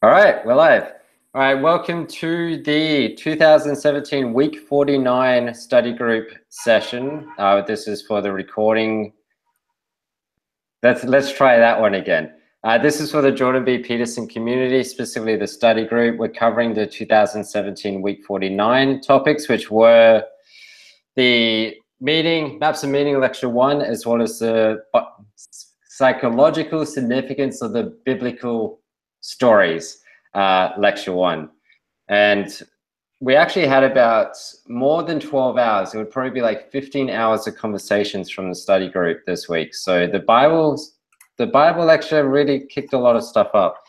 All right, we're live. All right, welcome to the 2017 Week 49 study group session. This is for the recording. Let's try that one again. This is for the Jordan B Peterson Community, specifically the study group. We're covering the 2017 Week 49 topics, which were the meaning, maps of meaning, lecture 1, as well as the psychological significance of the biblical stories, lecture 1. And we actually had about more than 12 hours. It would probably be like 15 hours of conversations from the study group this week. So the Bible lecture really kicked a lot of stuff up.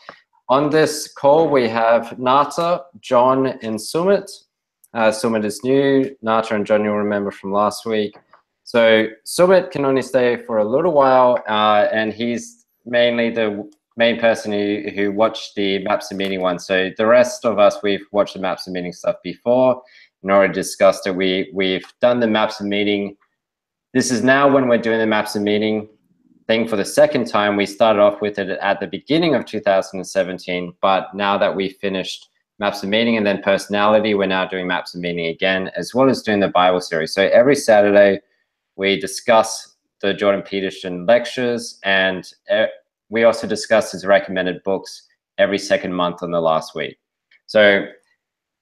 On this call, we have Nata, John, and Sumit. Sumit is new. Nata and John you'll remember from last week. So Sumit can only stay for a little while, and he's mainly the main person who watched the maps of meaning one. So the rest of us, we've watched the maps of meaning stuff before and already discussed it. We've done the maps of meaning. This is now when we're doing the maps of meaning thing for the second time. We started off with it at the beginning of 2017, but now that we've finished maps of meaning and then personality, we're now doing maps of meaning again, as well as doing the Bible series. So every Saturday, we discuss the Jordan Peterson lectures, and we also discuss his recommended books every second month on the last week. So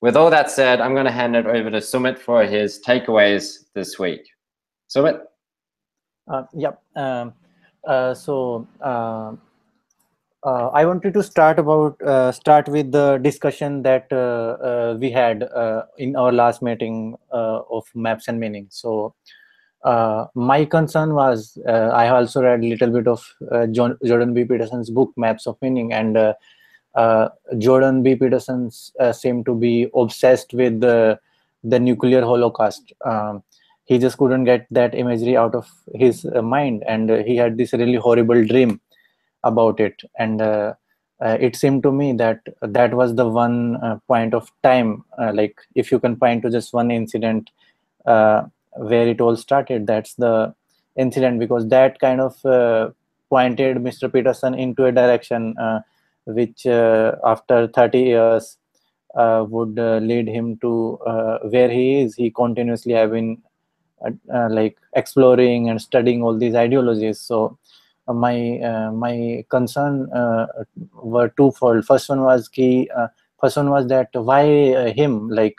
with all that said, I'm going to hand it over to Sumit for his takeaways this week. Sumit? Yep. I wanted to start with the discussion that we had in our last meeting of maps and meaning. So my concern was I also read a little bit of Jordan B Peterson's book Maps of Meaning, and Jordan B Peterson seemed to be obsessed with the nuclear holocaust. He just couldn't get that imagery out of his mind, and he had this really horrible dream about it. And it seemed to me that that was the one point of time, like if you can point to just one incident where it all started, that's the incident, because that kind of pointed Mr. Peterson into a direction which after 30 years would lead him to where he is. He continuously have been like exploring and studying all these ideologies. So my concern were twofold. First one was that why him, like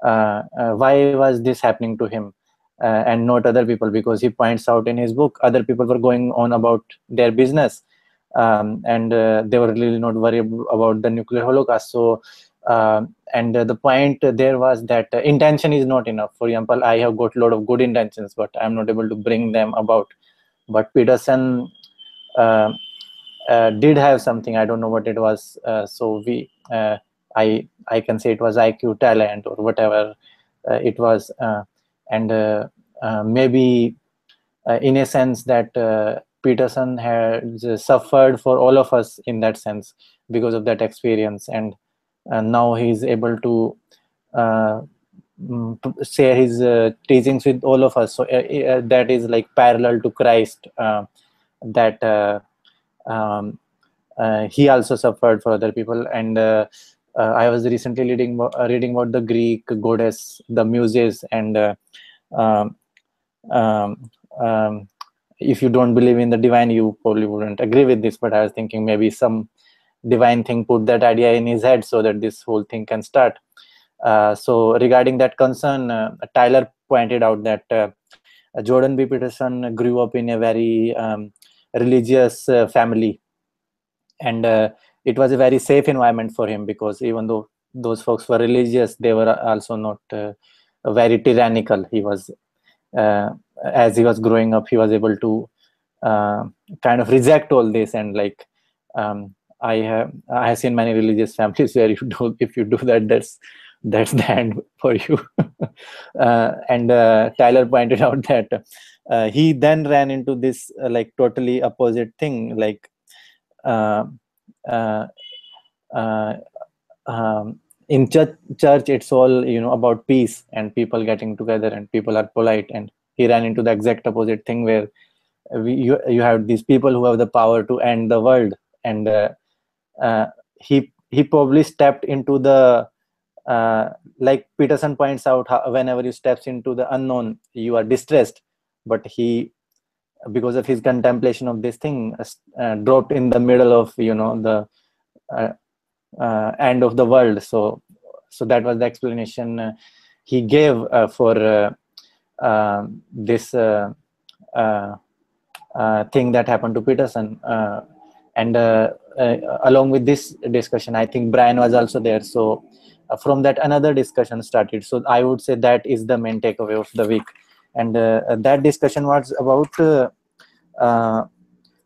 why was this happening to him and not other people, because he points out in his book other people were going on about their business, and they were really not worried about the nuclear holocaust. So and the point there was that intention is not enough. For example, I have got a lot of good intentions, but I'm not able to bring them about. But Peterson did have something. I don't know what it was. So I can say it was IQ, talent, or whatever it was, and maybe in a sense that Peterson has suffered for all of us in that sense because of that experience, and now he's able to share his teachings with all of us. So that is like parallel to Christ, that he also suffered for other people. And I was recently reading about the Greek goddess, the Muses, and if you don't believe in the divine, you probably wouldn't agree with this, but I was thinking maybe some divine thing put that idea in his head so that this whole thing can start. So regarding that concern, Tyler pointed out that Jordan B. Peterson grew up in a very religious family, and it was a very safe environment for him, because even though those folks were religious, they were also not very tyrannical. He was, as he was growing up, he was able to kind of reject all this, and like I have seen many religious families where if you do that, that's the end for you. And Tyler pointed out that he then ran into this like totally opposite thing, like in church it's all about peace and people getting together and people are polite, and he ran into the exact opposite thing where you have these people who have the power to end the world, and he probably stepped into the like Peterson points out, how whenever you steps into the unknown, you are distressed, but he, because of his contemplation of this thing, dropped in the middle of the uh, end of the world. So that was the explanation he gave for this thing that happened to Peterson. And along with this discussion, I think Brian was also there. So from that, another discussion started. So I would say that is the main takeaway of the week. And that discussion was about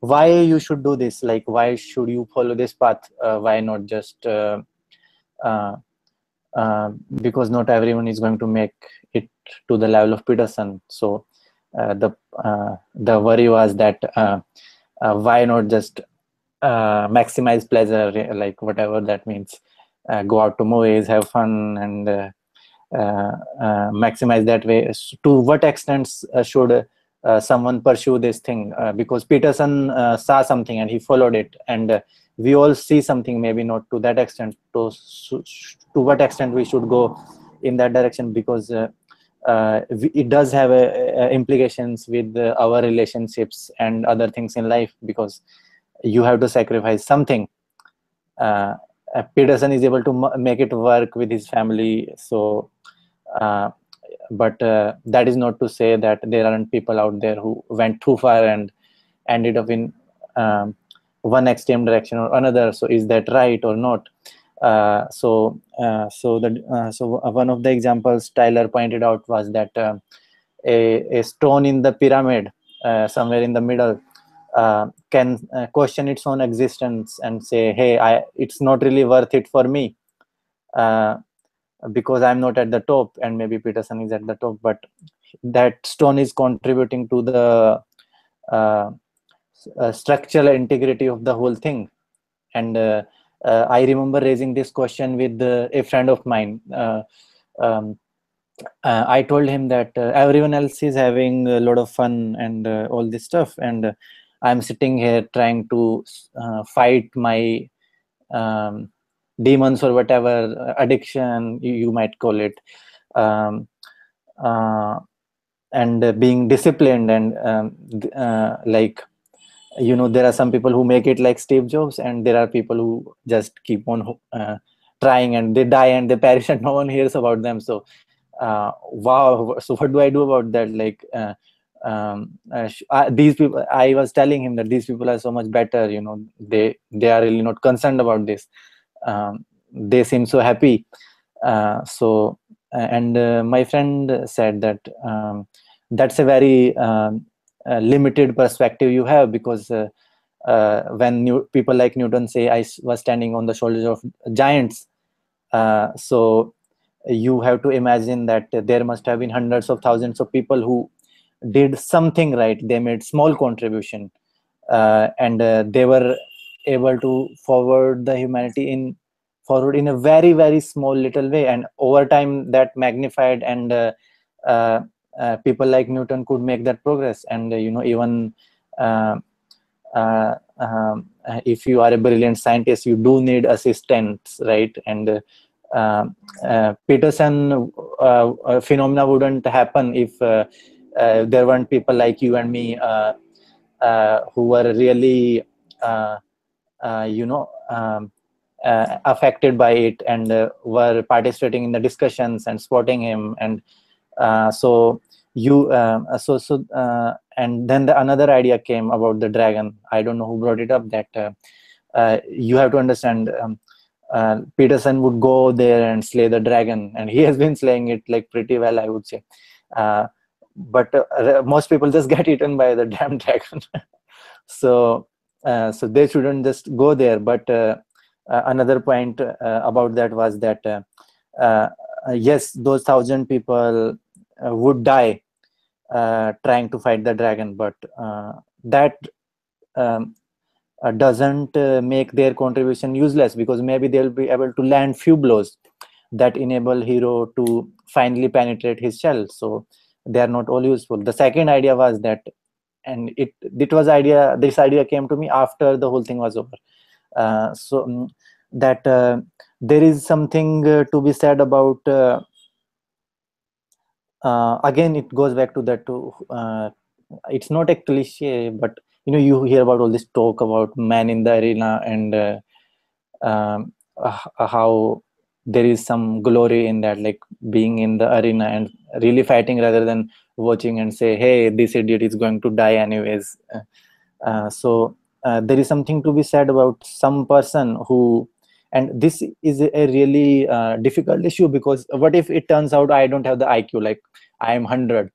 why you should do this, like why should you follow this path, why not just uh, because not everyone is going to make it to the level of Peterson. So the worry was that why not just maximize pleasure, like whatever that means, go out to movies, have fun, and maximize that way. To what extent should someone pursue this thing? Because Peterson saw something and he followed it, and we all see something, maybe not to that extent. To what extent we should go in that direction? Because it does have implications with our relationships and other things in life, because you have to sacrifice something. Peterson is able to make it work with his family. So but that is not to say that there aren't people out there who went too far and ended up in one extreme direction or another. So is that right or not? So one of the examples Tyler pointed out was that a stone in the pyramid, somewhere in the middle, can question its own existence and say, hey, it's not really worth it for me, because I'm not at the top, and maybe Peterson is at the top, but that stone is contributing to the structural integrity of the whole thing. And I remember raising this question with a friend of mine. I told him that everyone else is having a lot of fun and all this stuff, and I'm sitting here trying to fight my demons or whatever addiction you might call it, um, and being disciplined, and like there are some people who make it like Steve Jobs, and there are people who just keep on trying, and they die and they perish and no one hears about them. So wow, so what do I do about that? Like these people, I was telling him that these people are so much better, they are really not concerned about this. They seem so happy. And my friend said that that's a very limited perspective you have, because when people like Newton say, I was standing on the shoulders of giants, so you have to imagine that there must have been hundreds of thousands of people who did something right. They made small contribution, and they were able to forward the humanity forward in a very, very small little way, and over time that magnified, and people like Newton could make that progress. And even if you are a brilliant scientist, you do need assistants, right? And Peterson phenomena wouldn't happen if there weren't people like you and me who were really affected by it, and were participating in the discussions and spotting him. And and then another idea came about the dragon. I don't know who brought it up, that you have to understand, Peterson would go there and slay the dragon, and he has been slaying it like pretty well, I would say. But most people just get eaten by the damn dragon. So they shouldn't just go there. But another point about that was that yes, those 1,000 people would die trying to fight the dragon, but that doesn't make their contribution useless, because maybe they'll be able to land few blows that enable hero to finally penetrate his shell. So they are not all useful. The second idea was that, and this idea came to me after the whole thing was over. that there is something to be said about again it goes back to that it's not a cliche, but you hear about all this talk about man in the arena, and how there is some glory in that, like being in the arena and really fighting rather than watching and say, hey, this idiot is going to die anyways. So there is something to be said about some person who, and this is a really difficult issue, because what if it turns out I don't have the IQ, like I am 100,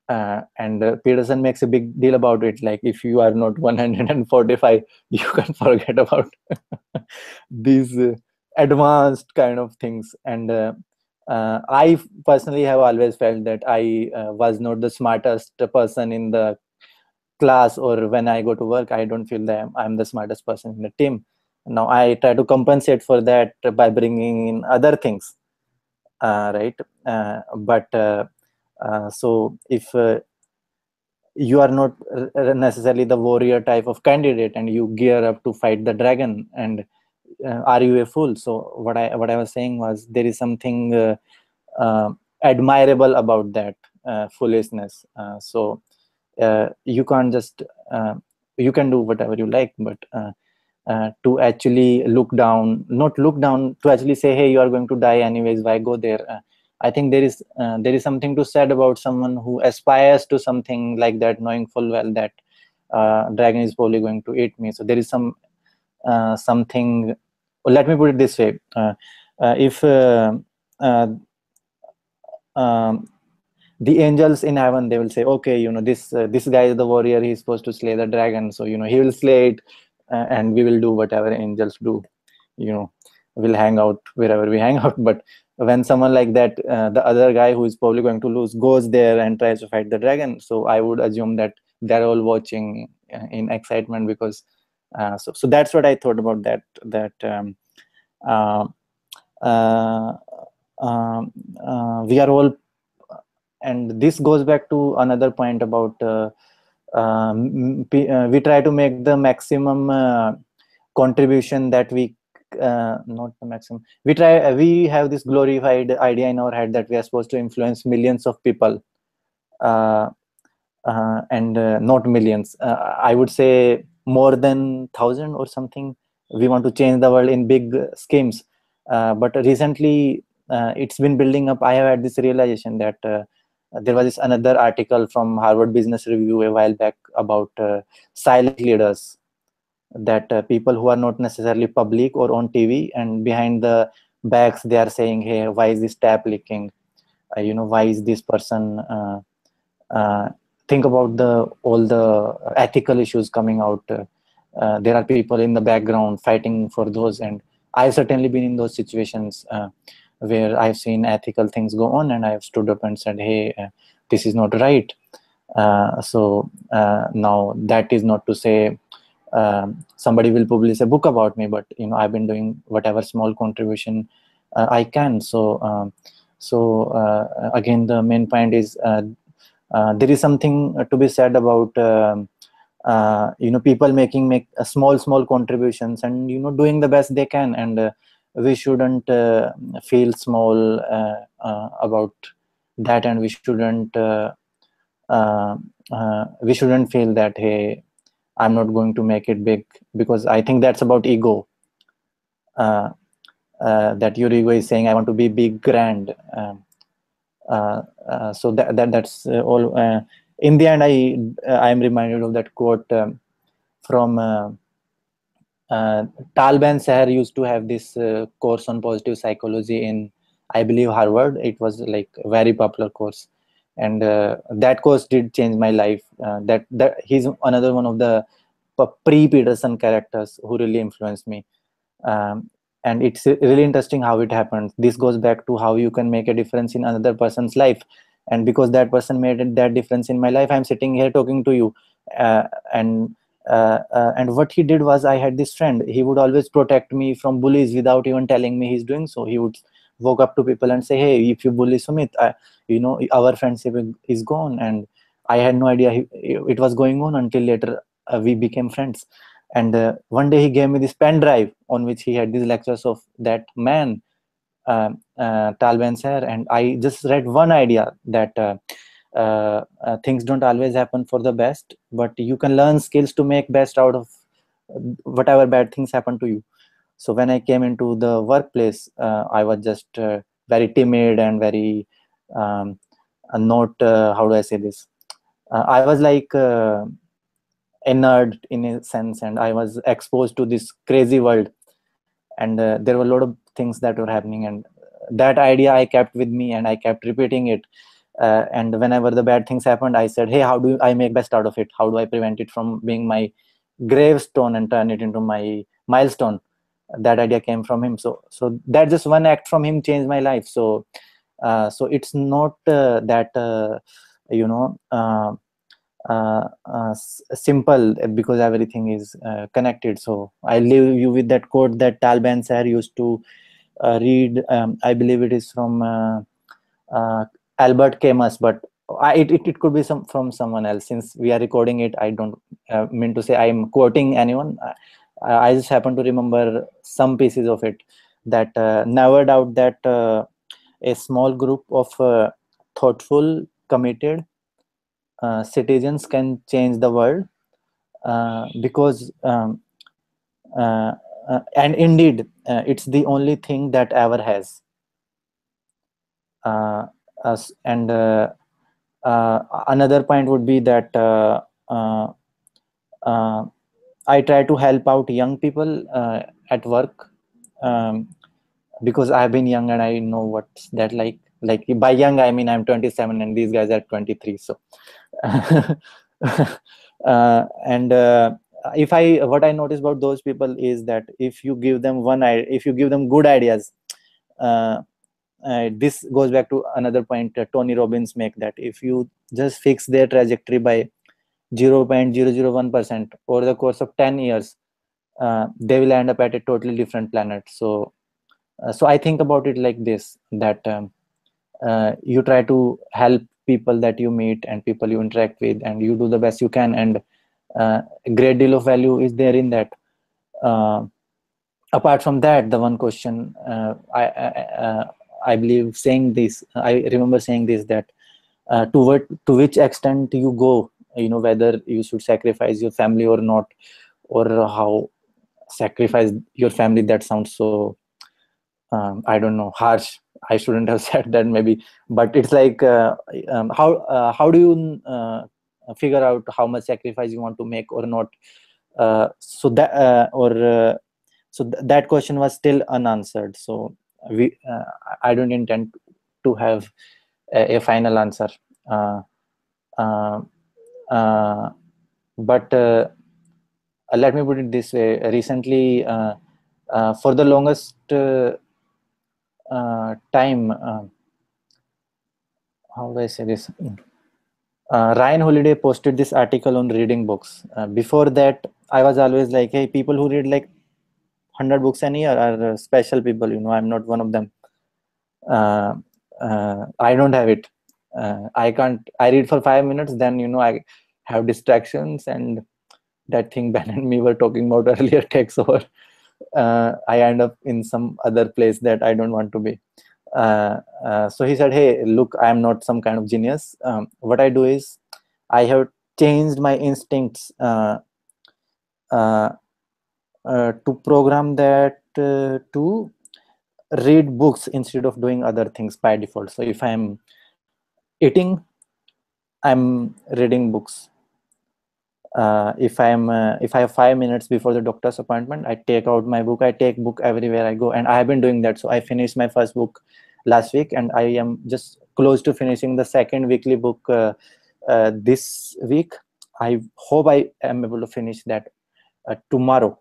and Peterson makes a big deal about it, like if you are not 145, you can forget about these advanced kind of things. And I personally have always felt that I was not the smartest person in the class, or when I go to work, I don't feel that I'm the smartest person in the team. Now I try to compensate for that by bringing in other things, right? So if you are not necessarily the warrior type of candidate, and you gear up to fight the dragon, and are you a fool? So what I was saying was, there is something uh, admirable about that foolishness. So you can't just you can do whatever you like, but to actually not look down, to actually say, hey, you are going to die anyways, why go there? I think there is something to said about someone who aspires to something like that, knowing full well that dragon is probably going to eat me. So there is something, let me put it this way. If uh, um, the angels in heaven, they will say, okay, this guy is the warrior, he's supposed to slay the dragon, so he will slay it, and we will do whatever angels do, you know we'll hang out wherever we hang out. But when someone like that, the other guy who is probably going to lose, goes there and tries to fight the dragon, so I would assume that they're all watching in excitement, because so that's what I thought about that uh, uh, we are all, and this goes back to another point about we try to make the maximum contribution that we not the maximum, we have this glorified idea in our head that we are supposed to influence millions of people, uh, and not millions. I would say more than 1,000 or something. We want to change the world in big schemes. But recently, it's been building up. I have had this realization that there was this another article from Harvard Business Review a while back about silent leaders, that people who are not necessarily public or on TV, and behind the backs they are saying, hey, why is this tap leaking? Why is this person uh, think about all the ethical issues coming out. There are people in the background fighting for those, and I've certainly been in those situations where I've seen ethical things go on, and I've stood up and said, hey, this is not right. So now that is not to say somebody will publish a book about me, but I've been doing whatever small contribution I can. So again, the main point is there is something to be said about people make small contributions, and doing the best they can, and we shouldn't feel small about that, and uh, we shouldn't feel that, hey, I'm not going to make it big, because I think that's about ego. That your ego is saying, I want to be big, grand. So that's all. In the end, I am reminded of that quote from Tal Ben Saher used to have this course on positive psychology in, I believe, Harvard. It was like a very popular course, and that course did change my life. That he's another one of the pre-Peterson characters who really influenced me. And it's really interesting how it happened. This goes back to how you can make a difference in another person's life, and because that person made that difference in my life, I'm sitting here talking to you. uh, and and what he did was, I had this friend, he would always protect me from bullies without even telling me he's doing so. He would walk up to people and say, hey, if you bully Sumit, our friendship is gone. And I had no idea it was going on until later we became friends. And one day he gave me this pen drive on which he had these lectures of that man, Tal Ben-Ser, and I just read one idea that things don't always happen for the best, but you can learn skills to make best out of whatever bad things happen to you. So when I came into the workplace, I was just very timid and very not how do I say this? I was like a nerd in a sense, and I was exposed to this crazy world, and there were a lot of things that were happening, and that idea I kept with me and I kept repeating it. And whenever the bad things happened, I said, hey, how do I make best out of it? How do I prevent it from being my gravestone and turn it into my milestone? That idea came from him. So that just one act from him changed my life. So it's not that you know simple, because everything is connected. So I leave you with that quote that Tal Ben-Ser used to read. I believe it is from Albert Camus, but it could be from someone else. Since we are recording it, I don't mean to say I'm quoting anyone. I just happen to remember some pieces of it, that never doubt that a small group of thoughtful, committed citizens can change the world, because and indeed it's the only thing that ever has. And another point would be that uh, uh, I try to help out young people at work, because I've been young and I know what's that like. Like, by young I mean I'm 27 and these guys are 23. So and if I what I notice about those people is that if you give them if you give them good ideas, uh, this goes back to another point Tony Robbins make, that if you just fix their trajectory by 0.001% over the course of 10 years, they will end up at a totally different planet. So I think about it like this, that you try to help people that you meet and people you interact with, and you do the best you can, and a great deal of value is there in that. Apart from that, the one question I believe saying this, I remember saying this, that to which extent you go, whether you should sacrifice your family or not, or how sacrifice your family, that sounds so I don't know, harsh. I shouldn't have said that maybe, but it's like how do you figure out how much sacrifice you want to make or not? So that or that question was still unanswered. So I don't intend to have a final answer. Uh, uh, uh, but let me put it this way. Recently, for the longest time, how do I say this? Ryan Holiday posted this article on reading books. Before that, I was always like, hey, people who read like 100 books a year are special people. I'm not one of them. I don't have it. I can't. I read for 5 minutes, then I have distractions, and that thing Ben and me were talking about earlier takes over. I end up in some other place that I don't want to be. So he said, hey, look, I'm not some kind of genius. What I do is I have changed my instincts to program that to read books instead of doing other things by default. So if I'm eating, I'm reading books. If I have 5 minutes before the doctor's appointment, I take out my book. I take book everywhere I go, and I have been doing that. So I finished my first book last week, and I am just close to finishing the second weekly book this week. I hope I am able to finish that tomorrow.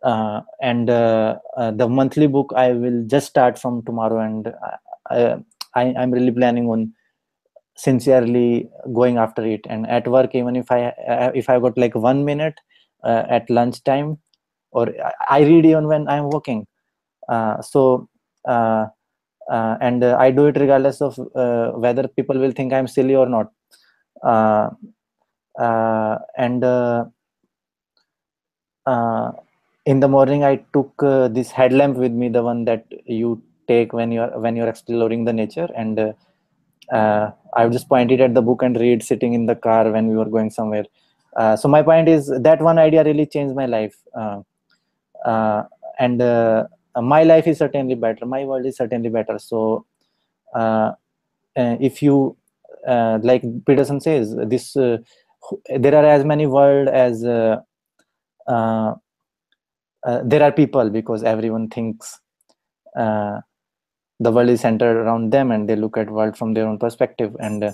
And the monthly book I will just start from tomorrow, and I'm really planning on sincerely going after it. And at work, even if I got like 1 minute at lunchtime, or I read even when I'm working. And I do it regardless of whether people will think I'm silly or not. And in the morning I took this headlamp with me, the one that you take when you're exploring the nature, and I would just point it at the book and read sitting in the car when we were going somewhere. So my point is that one idea really changed my life, uh, and my life is certainly better, my world is certainly better. So uh, if you like Peterson says, this there are as many world as uh, there are people, because everyone thinks uh, the world is centered around them, and they look at world from their own perspective. And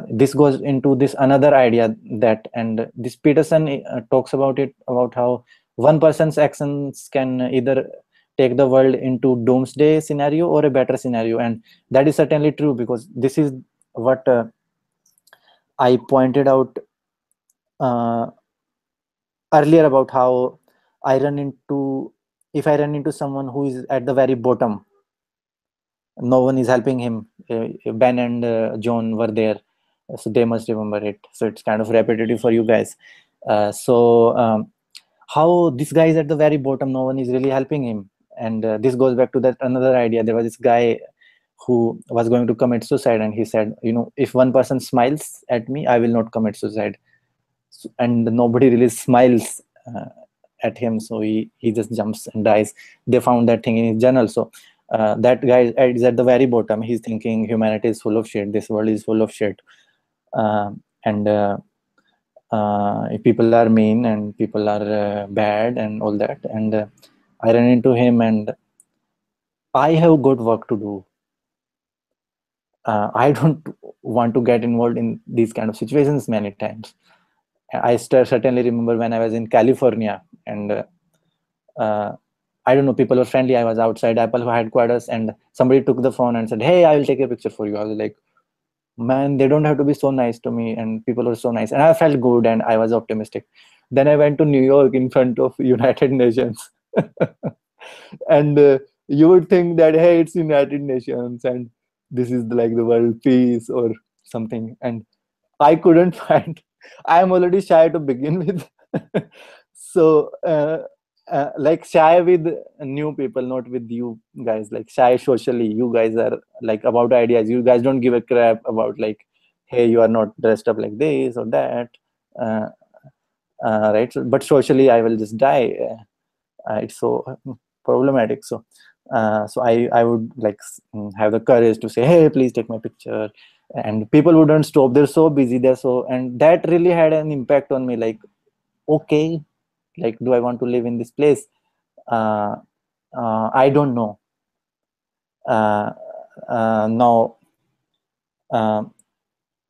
this goes into this another idea that, and this Peterson talks about it, about how one person's actions can either take the world into doomsday scenario or a better scenario. And that is certainly true, because this is what I pointed out uh, earlier, about how I run into, if I run into someone who is at the very bottom, no one is helping him. Ben and John were there, so they must remember it. So it's kind of repetitive for you guys. How this guy is at the very bottom, no one is really helping him. And this goes back to that another idea. There was this guy who was going to commit suicide, and he said, if one person smiles at me, I will not commit suicide. And nobody really smiles at him, so he just jumps and dies. They found that thing in his journal. So that guy is at the very bottom. He's thinking humanity is full of shit, this world is full of shit, and people are mean and people are bad and all that. And I ran into him, and I have got work to do. I don't want to get involved in these kind of situations many times. I certainly remember when I was in California, and I don't know, people were friendly. I was outside Apple headquarters, and somebody took the phone and said, "Hey, I will take a picture for you." I was like, "Man, they don't have to be so nice to me," and people were so nice, and I felt good, and I was optimistic. Then I went to New York in front of United Nations, and you would think that, hey, it's United Nations, and this is like the world peace or something, and I couldn't find. I am already shy to begin with, so like shy with new people, not with you guys. Like shy socially, you guys are like about ideas. You guys don't give a crap about like, hey, you are not dressed up like this or that, uh, right? So, but socially, I will just die. It's so problematic. So I would like have the courage to say, hey, please take my picture, and people wouldn't stop. They're so busy, and that really had an impact on me. Like, okay, like, do I want to live in this place? uh, I don't know. Now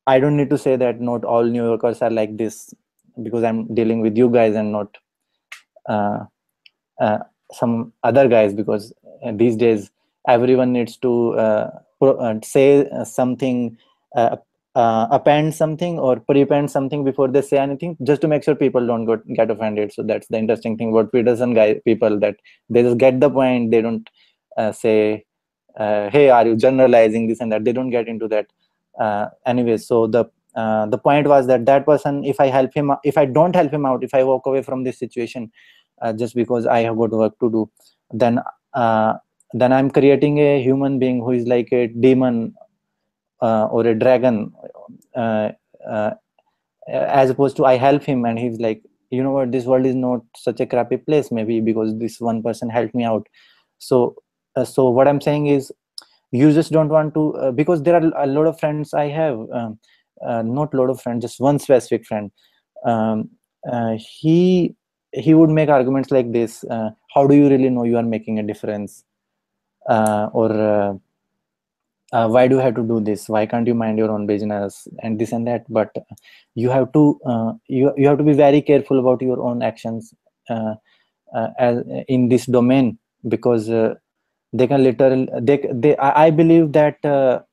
I don't need to say that not all New Yorkers are like this, because I'm dealing with you guys and not uh, uh, some other guys, because these days everyone needs to say something, append something or prepend something before they say anything, just to make sure people don't get offended. So that's the interesting thing about Peterson guy people, that they just get the point. They don't say, hey, are you generalizing this and that? They don't get into that. Anyway, so the point was that that person, if I help him, if I don't help him out, if I walk away from this situation just because I have got work to do, then uh, then I'm creating a human being who is like a demon or a dragon, uh, uh, as opposed to I help him and he's like, you know what, this world is not such a crappy place, maybe because this one person helped me out. So so what I'm saying is, you just don't want to because there are a lot of friends I have, not a lot of friends, just one specific friend. um, he would make arguments like this: how do you really know you are making a difference? Or why do you have to do this? Why can't you mind your own business and this and that? But you have to you have to be very careful about your own actions as in this domain, because they can literally they I believe that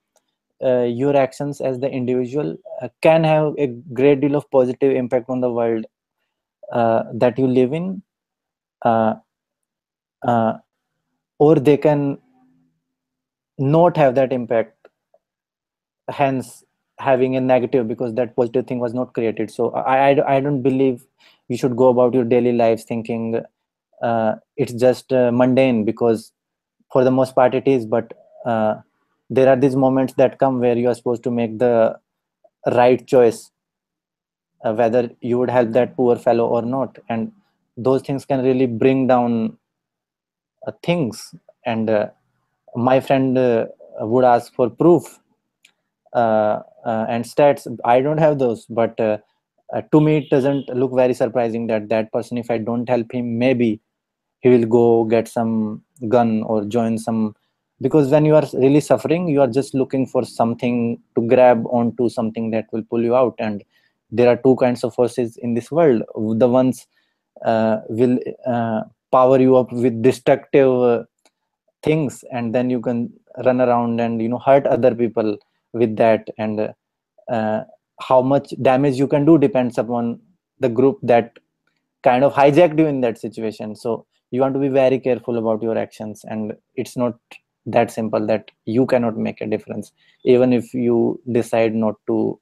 your actions as the individual can have a great deal of positive impact on the world that you live in, uh, uh, or they can not have that impact, hence having a negative, because that positive thing was not created. So I don't believe you should go about your daily lives thinking it's just mundane, because for the most part it is, but there are these moments that come where you are supposed to make the right choice, whether you would help that poor fellow or not, and those things can really bring down things. And my friend would ask for proof and stats. I don't have those, but to me it doesn't look very surprising that that person, if I don't help him, maybe he will go get some gun or join some, because when you are really suffering, you are just looking for something to grab onto, something that will pull you out. And there are two kinds of forces in this world. The ones will power you up with destructive things, and then you can run around and hurt other people with that. And uh, how much damage you can do depends upon the group that kind of hijacked you in that situation. So you want to be very careful about your actions, and it's not that simple that you cannot make a difference, even if you decide not to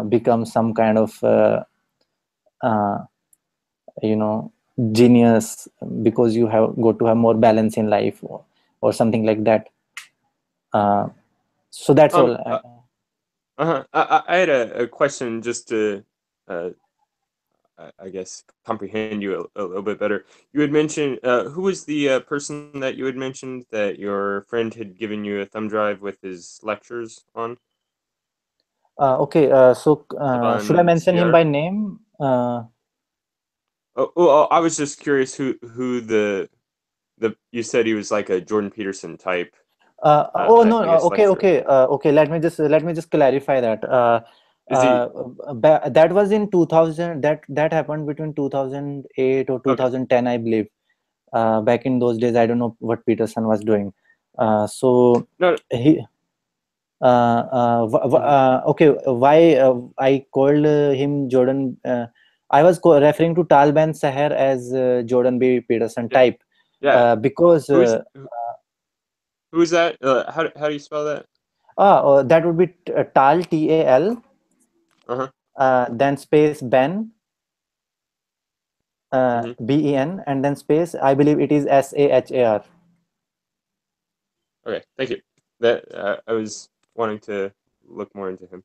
become some kind of uh, genius, because you have got to have more balance in life, or something like that. So that's all. I had a question just to, I guess, comprehend you a little bit better. You had mentioned, who was the person that you had mentioned that your friend had given you a thumb drive with his lectures on? Okay, so should I mention him by name? I was just curious who the you said he was like a Jordan Peterson type. Oh no, okay. Let me just clarify that. That was in 2000. That happened between 2008 or 2010, I believe. Back in those days, I don't know what Peterson was doing. So no. He. Okay, why I called him Jordan? I was referring to Tal Ben Seher as Jordan B Peterson type. Yeah. Because who is that? How do you spell that? That would be Tal, Tal. Then space Ben, Ben, and then space. I believe it is Sahar. Okay, thank you. That I was wanting to look more into him,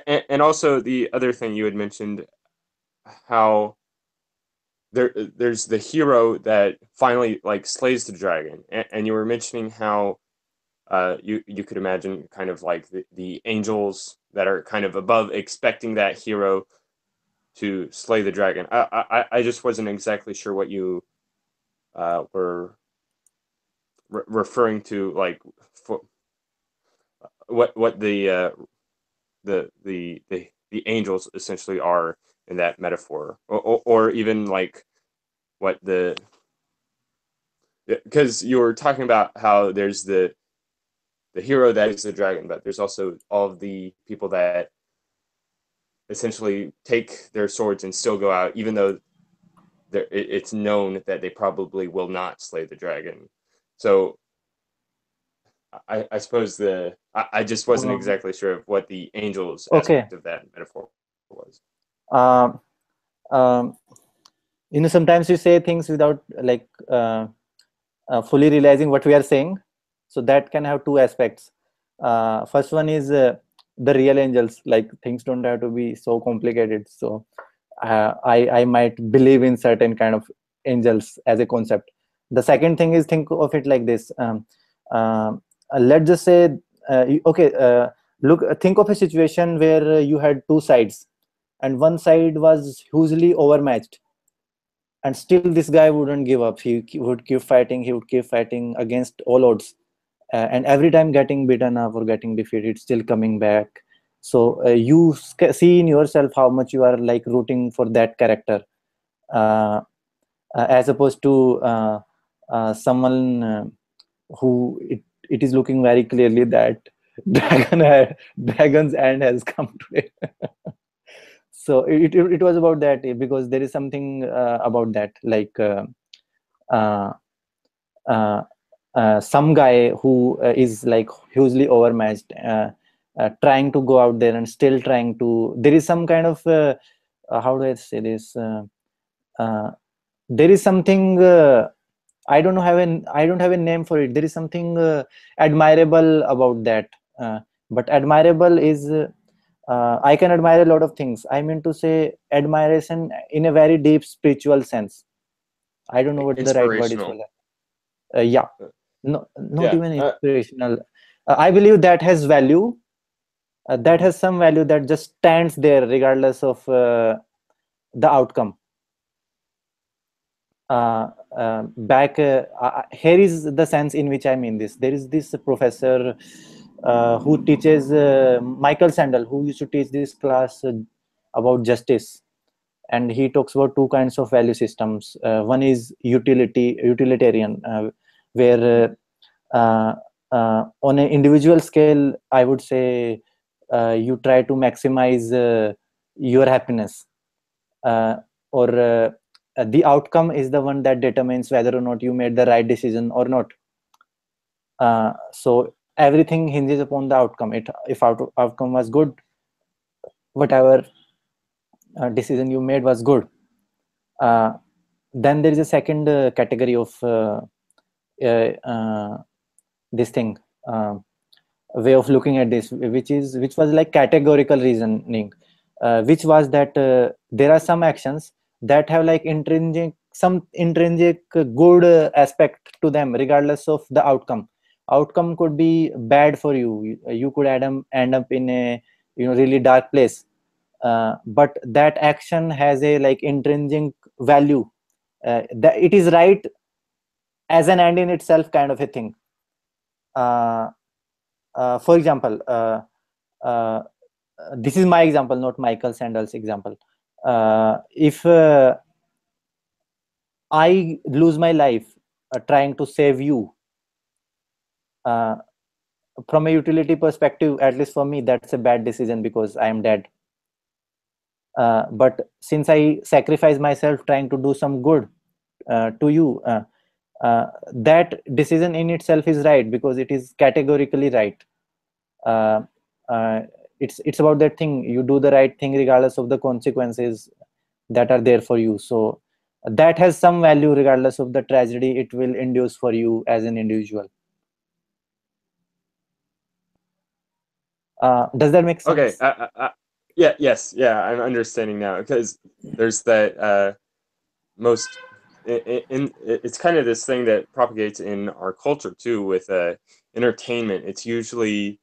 and also the other thing you had mentioned, how there's the hero that finally like slays the dragon, and you were mentioning how you could imagine kind of like the angels that are kind of above expecting that hero to slay the dragon. I just wasn't exactly sure what you were referring to, like for what the angels essentially are in that metaphor, or even like what because you were talking about how there's the hero that is the dragon, but there's also all of the people that essentially take their swords and still go out, even though it's known that they probably will not slay the dragon. So I suppose I just wasn't exactly sure of what the angels aspect of that metaphor was. Sometimes we say things without like fully realizing what we are saying. So that can have two aspects. First one is the real angels. Like, things don't have to be so complicated. So I might believe in certain kind of angels as a concept. The second thing is, think of it like this. Let's just say, think of a situation where you had two sides, and one side was hugely overmatched, and still this guy wouldn't give up. He would keep fighting. He would keep fighting against all odds, and every time getting beaten up or getting defeated, still coming back. So you see in yourself how much you are like rooting for that character, as opposed to someone who it is looking very clearly that dragon's end has come today. So it was about that, because there is something about that, like some guy who is like hugely overmatched, trying to go out there and still trying to, there is some kind of how do I say this, there is something I don't have a name for it. There is something admirable about that. But admirable is I can admire a lot of things. I mean to say admiration in a very deep spiritual sense. I don't know what the right word is for Inspirational. that. Yeah, no, not Yeah. even inspirational. I believe that has value. That has some value that just stands there regardless of the outcome. Here is the sense in which I mean this. There is this professor who teaches Michael Sandel, who used to teach this class about justice, and he talks about two kinds of value systems. One is utilitarian, where on an individual scale, I would say you try to maximize your happiness, or the outcome is the one that determines whether or not you made the right decision or not. So everything hinges upon the outcome. If outcome was good, whatever decision you made was good. Then there is a second category of this thing, way of looking at this, which was like categorical reasoning, which was that there are some actions that have like some intrinsic good aspect to them regardless of the outcome could be bad for you. You could end up in a really dark place, but that action has a like intrinsic value, that it is right as an end in itself, kind of a thing. For example, uh, this is my example, not Michael Sandel's example. If I lose my life trying to save you, uh, from a utility perspective, at least for me, that's a bad decision because I am dead. But since I sacrifice myself trying to do some good to you, that decision in itself is right because it is categorically right. Uh, uh, it's about that thing. You do the right thing regardless of the consequences that are there for you. So that has some value regardless of the tragedy it will induce for you as an individual. Does that make sense? Okay. Yeah. I'm understanding now because there's that it's kind of this thing that propagates in our culture too with entertainment. It's usually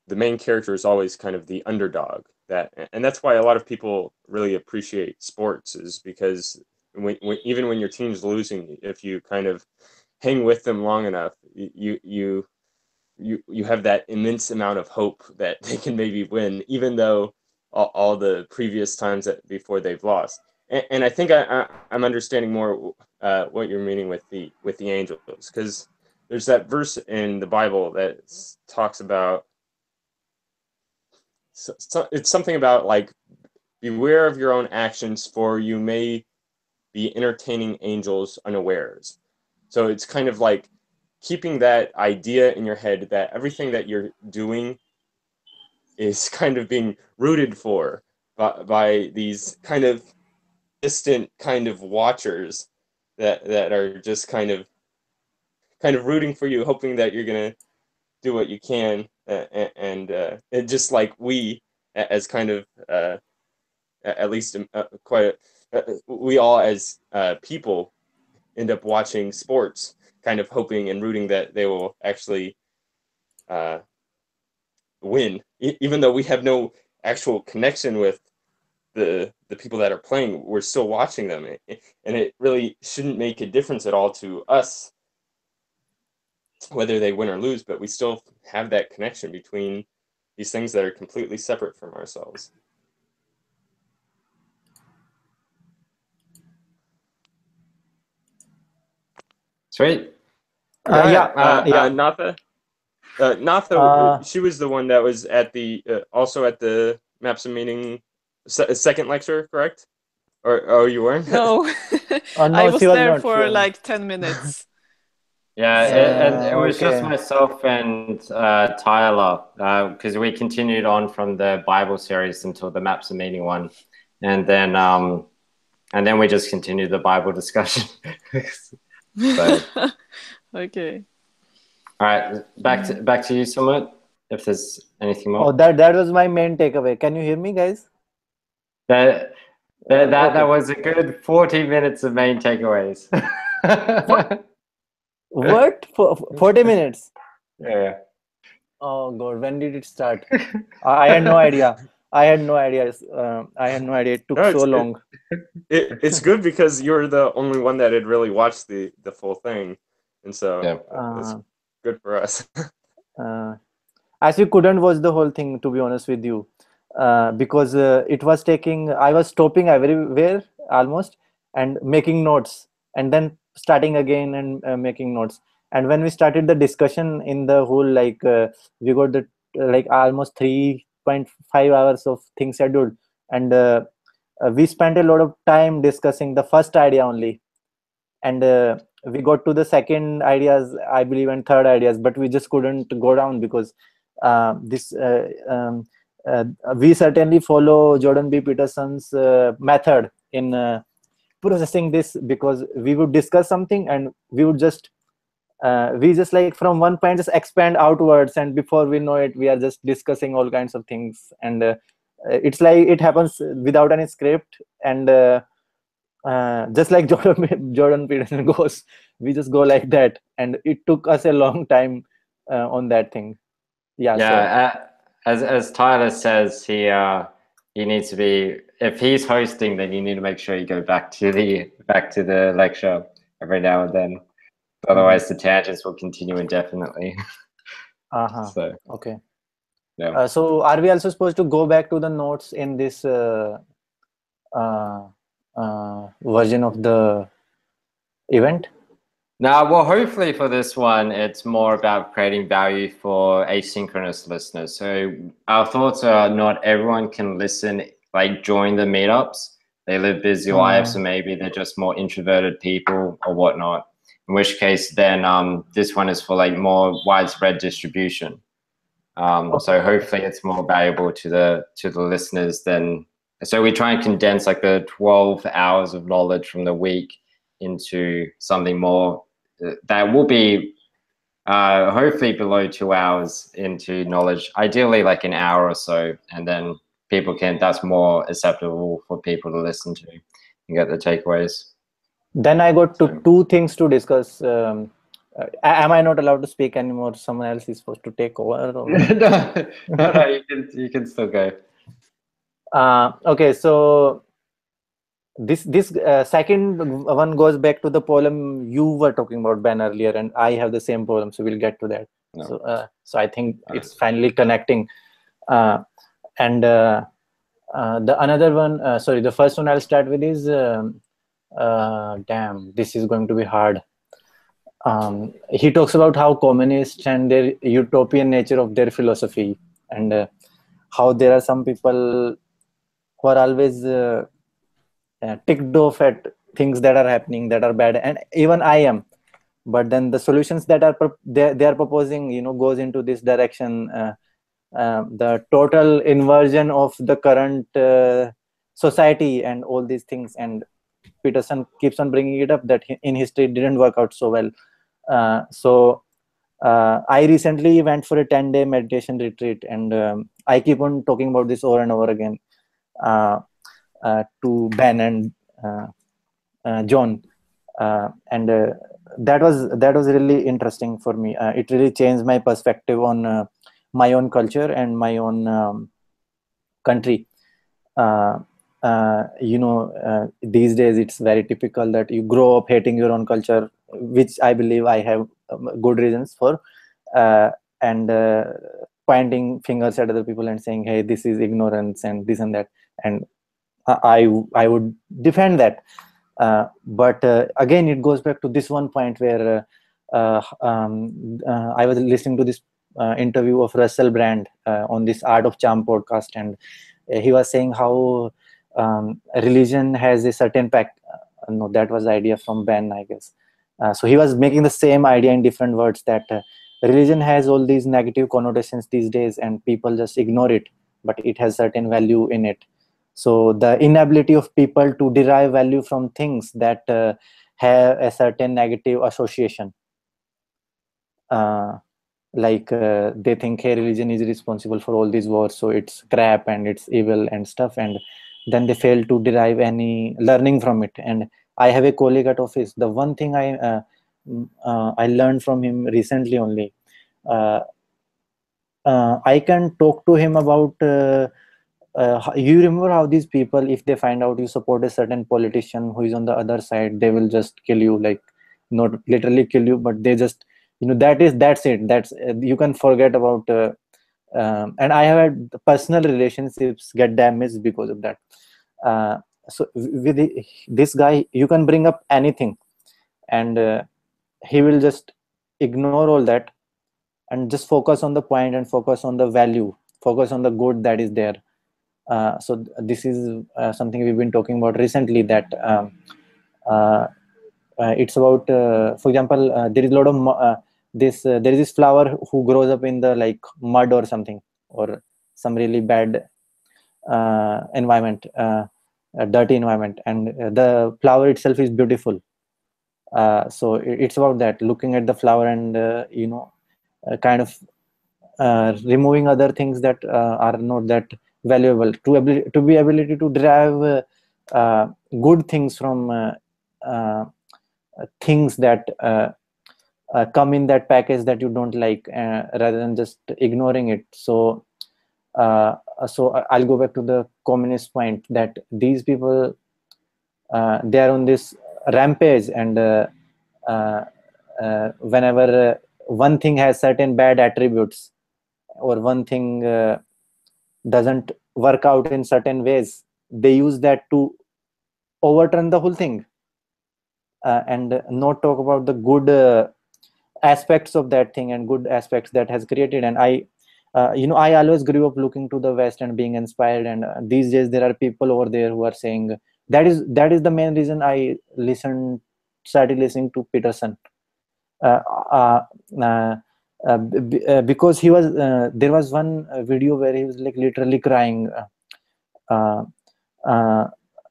the main character is always kind of the underdog, and that's why a lot of people really appreciate sports, is because even when your team's losing, if you kind of hang with them long enough, you have that immense amount of hope that they can maybe win, even though all the previous times before they've lost. And I think I'm understanding more what you're meaning with the angels, because there's that verse in the Bible that talks about it's something about like, beware of your own actions, for you may be entertaining angels unawares. So it's kind of like keeping that idea in your head that everything that you're doing is kind of being rooted for by these kind of distant kind of watchers that are just kind of rooting for you, hoping that you're gonna do what you can, and just like we, as kind of at least quite we all as people end up watching sports, kind of hoping and rooting that they will actually win, even though we have no actual connection with the people that are playing. We're still watching them, and it really shouldn't make a difference at all to us whether they win or lose, but we still have that connection between these things that are completely separate from ourselves. Sweet. Natha. Natha, she was the one that was at the also at the Maps and Meaning second lecture, correct? Or you weren't? No, No, I was she was there not, for like 10 minutes. Yeah, So- and it was just okay. myself and Tyler, because we continued on from the Bible series until the Maps and Meaning one. And then and then we just continue the Bible discussion. So, Okay. all right, back to you, Sumit, if there's anything more. Oh, that was my main takeaway. Can you hear me, guys? That Okay. was a good 40 minutes of main takeaways. What? 40 minutes? Yeah. Oh God, when did it start? I had no idea. I had no idea. I had no idea. It took No, so long. It's good because you're the only one that had really watched the full thing, and so it's good for us. As we couldn't watch the whole thing, to be honest with you, because it was taking. I was stopping everywhere almost and making notes, and then starting again and making notes. And when we started the discussion in the whole, like we got the like almost 3.5 hours of things scheduled, and we spent a lot of time discussing the first idea only, and we got to the second ideas, I believe, and third ideas, but we just couldn't go down because this we certainly follow Jordan B Peterson's method in processing this, because we would discuss something and we would just like from one point just expand outwards, and before we know it we are just discussing all kinds of things, and it's like it happens without any script, and just like Jordan Peterson goes, we just go like that, and it took us a long time on that thing. Yeah. As Tyler says, he needs to be, if he's hosting, then you need to make sure you go back to the lecture every now and then. Otherwise, the tangents will continue indefinitely. So okay. Yeah. So are we also supposed to go back to the notes in this version of the event? Now, well, hopefully for this one, it's more about creating value for asynchronous listeners. So our thoughts are not everyone can listen, like join the meetups. They live busy lives, so maybe they're just more introverted people or whatnot. In which case, then this one is for like more widespread distribution. So hopefully it's more valuable to the listeners than. So we try and condense like the 12 hours of knowledge from the week into something more that will be hopefully below 2 hours into knowledge, ideally like an hour or so, and then that's more acceptable for people to listen to and get the takeaways. Then I got two things to discuss. Am I not allowed to speak anymore? Someone else is supposed to take over? Or... no, you can still go. Okay, so this second one goes back to the problem you were talking about, Ben, earlier, and I have the same problem, so we'll get to that. No. So I think it's finally connecting. And the another one, sorry, the first one I'll start with is, damn, this is going to be hard. He talks about how communists and their utopian nature of their philosophy, and how there are some people who are always ticked off at things that are happening that are bad, and even I am, but then the solutions that are they are proposing, goes into this direction. The total inversion of the current society and all these things, and Peterson keeps on bringing it up that in history it didn't work out so well. So I recently went for a 10-day meditation retreat, and I keep on talking about this over and over again to Ben and John, and that was really interesting for me. It really changed my perspective on my own culture and my own country. These days it's very typical that you grow up hating your own culture, which I believe I have good reasons for, and pointing fingers at other people and saying, hey, this is ignorance and this and that, and I would defend that. But again, it goes back to this one point where I was listening to this interview of Russell Brand on this Art of Charm podcast, and he was saying how religion has a certain no, that was the idea from Ben, I guess. So he was making the same idea in different words, that religion has all these negative connotations these days and people just ignore it, but it has certain value in it. So the inability of people to derive value from things that have a certain negative association, they think, hey, religion is responsible for all these wars, so it's crap and it's evil and stuff, and then they fail to derive any learning from it. And I have a colleague at office. The one thing I learned from him recently only, uh, I can talk to him about you remember how these people, if they find out you support a certain politician who is on the other side, they will just kill you, like not literally kill you, but they just, that's it, you can forget about and I have had personal relationships get damaged because of that. So with this guy, you can bring up anything, and he will just ignore all that and just focus on the point and focus on the value, focus on the good that is there. So this is something we've been talking about recently, that uh, it's about, for example, there is a lot of there is this flower who grows up in the like mud or something, or some really bad environment, a dirty environment, and the flower itself is beautiful. So it's about that, looking at the flower and kind of removing other things that are not that valuable, to be ability to derive good things from uh, things that come in that package that you don't like, rather than just ignoring it. Uh, so I'll go back to the communist point, that these people, they are on this rampage, and whenever one thing has certain bad attributes, or one thing doesn't work out in certain ways, they use that to overturn the whole thing, and not talk about the good aspects of that thing and good aspects that has created. And I always grew up looking to the West and being inspired, and these days there are people over there who are saying, that is the main reason I started listening to Peterson, uh, uh, uh, because he was there was one video where he was like literally crying, uh, uh,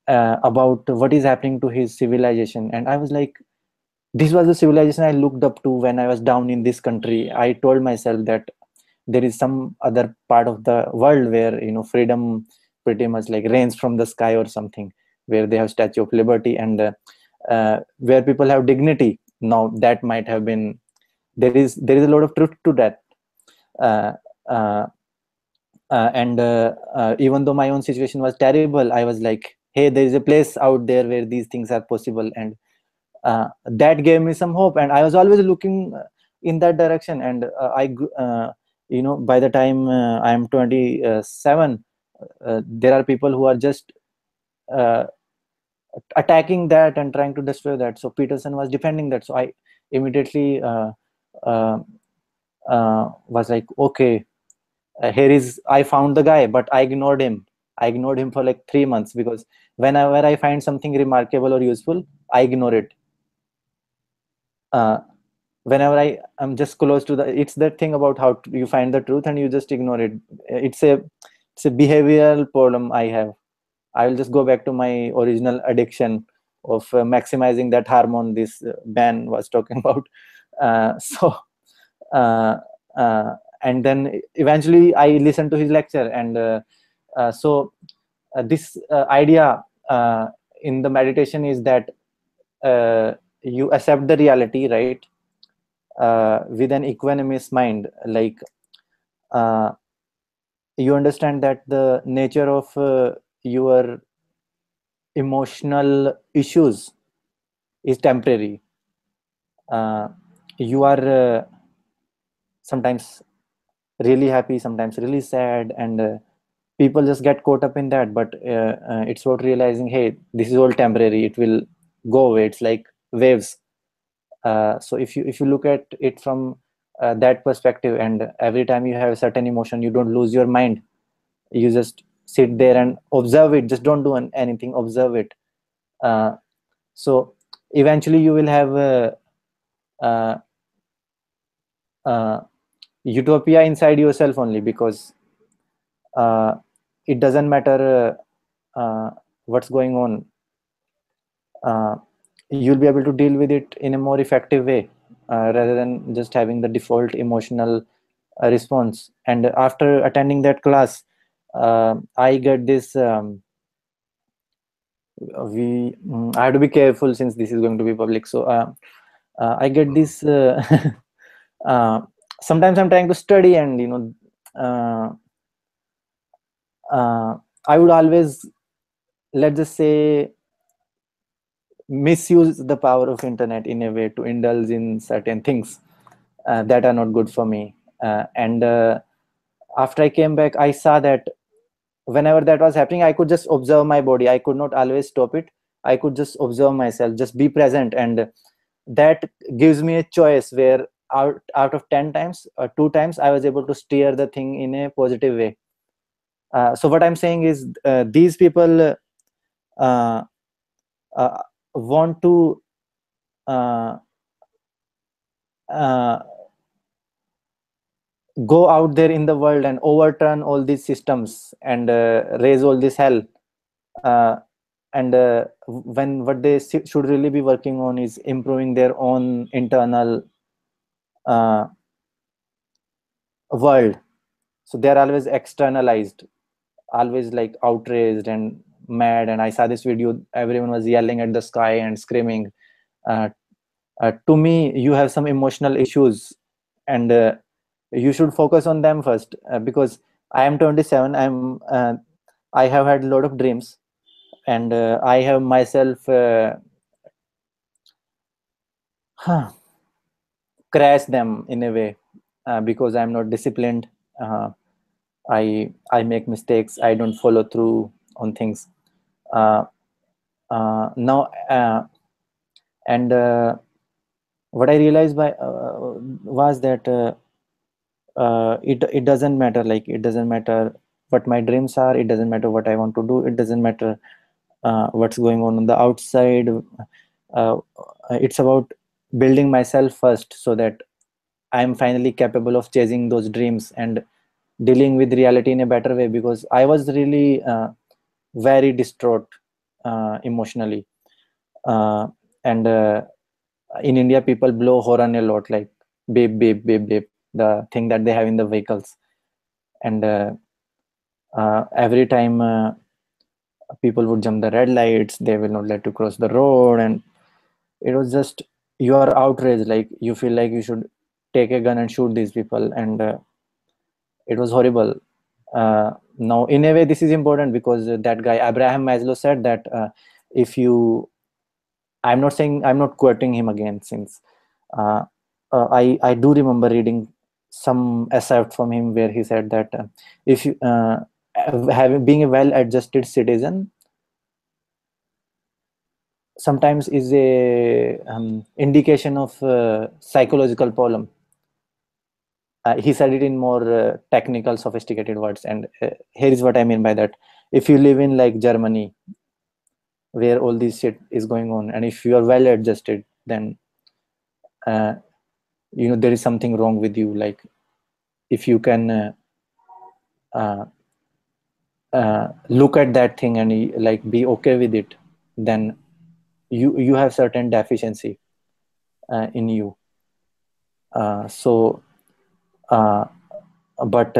about what is happening to his civilization. And I was like, this was the civilization I looked up to when I was down in this country. I told myself that there is some other part of the world where freedom pretty much like rains from the sky or something, where they have Statue of Liberty, and where people have dignity. Now that might have been, there is a lot of truth to that. uh, uh, and even though my own situation was terrible, I was like, hey, there is a place out there where these things are possible. And that gave me some hope, and I was always looking in that direction. And by the time I am 27, there are people who are just uh, attacking that and trying to destroy that. So Peterson was defending that, so I immediately uh, was like, okay, I found the guy, but I ignored him for like 3 months, because whenever I find something remarkable or useful, I ignore it. Whenever I am just close to it's that thing about how you find the truth and you just ignore it. It's a behavioral problem I have. I will just go back to my original addiction of maximizing that hormone this man was talking about. So uh, uh, and then eventually I listened to his lecture, and this idea in the meditation is that you accept the reality, right, with an equanimous mind. Like uh, you understand that the nature of your emotional issues is temporary. You are sometimes really happy, sometimes really sad, and people just get caught up in that. But it's about realizing, hey, this is all temporary, it will go away. It's like waves. So if you look at it from that perspective, and every time you have a certain emotion, you don't lose your mind. You just sit there and observe it. Just don't do anything, observe it. uh, so eventually you will have uh, uh, utopia inside yourself only, because uh, it doesn't matter what's going on, you'll be able to deal with it in a more effective way, rather than just having the default emotional response. And after attending that class, I get this I have to be careful since this is going to be public, so I get this uh, sometimes I'm trying to study, and uh, I would always, let's just say, misuse the power of internet in a way to indulge in certain things that are not good for me. And after I came back, I saw that whenever that was happening, I could just observe my body. I could not always stop it. I could just observe myself, just be present. And that gives me a choice where out of 10 times or 2 times, I was able to steer the thing in a positive way. So what I'm saying is, these people uh, want to uh, uh, go out there in the world and overturn all these systems and raise all this hell. And when what they should really be working on is improving their own internal uh, world. So they are always externalized, always like outraged and mad. And I saw this video, everyone was yelling at the sky and screaming. uh, to me, you have some emotional issues, and you should focus on them first, because I am 27. I have had a lot of dreams, and I have myself crash them in a way, because I'm not disciplined. uh, I make mistakes, I don't follow through on things. uh, Now, and what I realized was that it doesn't matter, like it doesn't matter what my dreams are, it doesn't matter what I want to do, it doesn't matter what's going on the outside. uh, it's about building myself first, so that I'm finally capable of chasing those dreams and dealing with reality in a better way, because I was really very distraught emotionally. uh, and in India, people blow horn a lot, like beep beep beep beep, the thing that they have in the vehicles. And every time people would jump the red lights, they will not let you cross the road. And it was just, you are outraged, like you feel like you should take a gun and shoot these people. And it was horrible. Now, in a way, this is important, because that guy Abraham Maslow said that if you, I'm not saying, I'm not quoting him again, since uh, I do remember reading some excerpt from him where he said that if you having being a well-adjusted citizen sometimes is a indication of psychological problem. He said it in more technical, sophisticated words, and here is what I mean by that. If you live in like Germany, where all this shit is going on, and if you are well adjusted, then uh, there is something wrong with you. Like if you can uh, look at that thing and like be okay with it, then you have certain deficiency in you. So but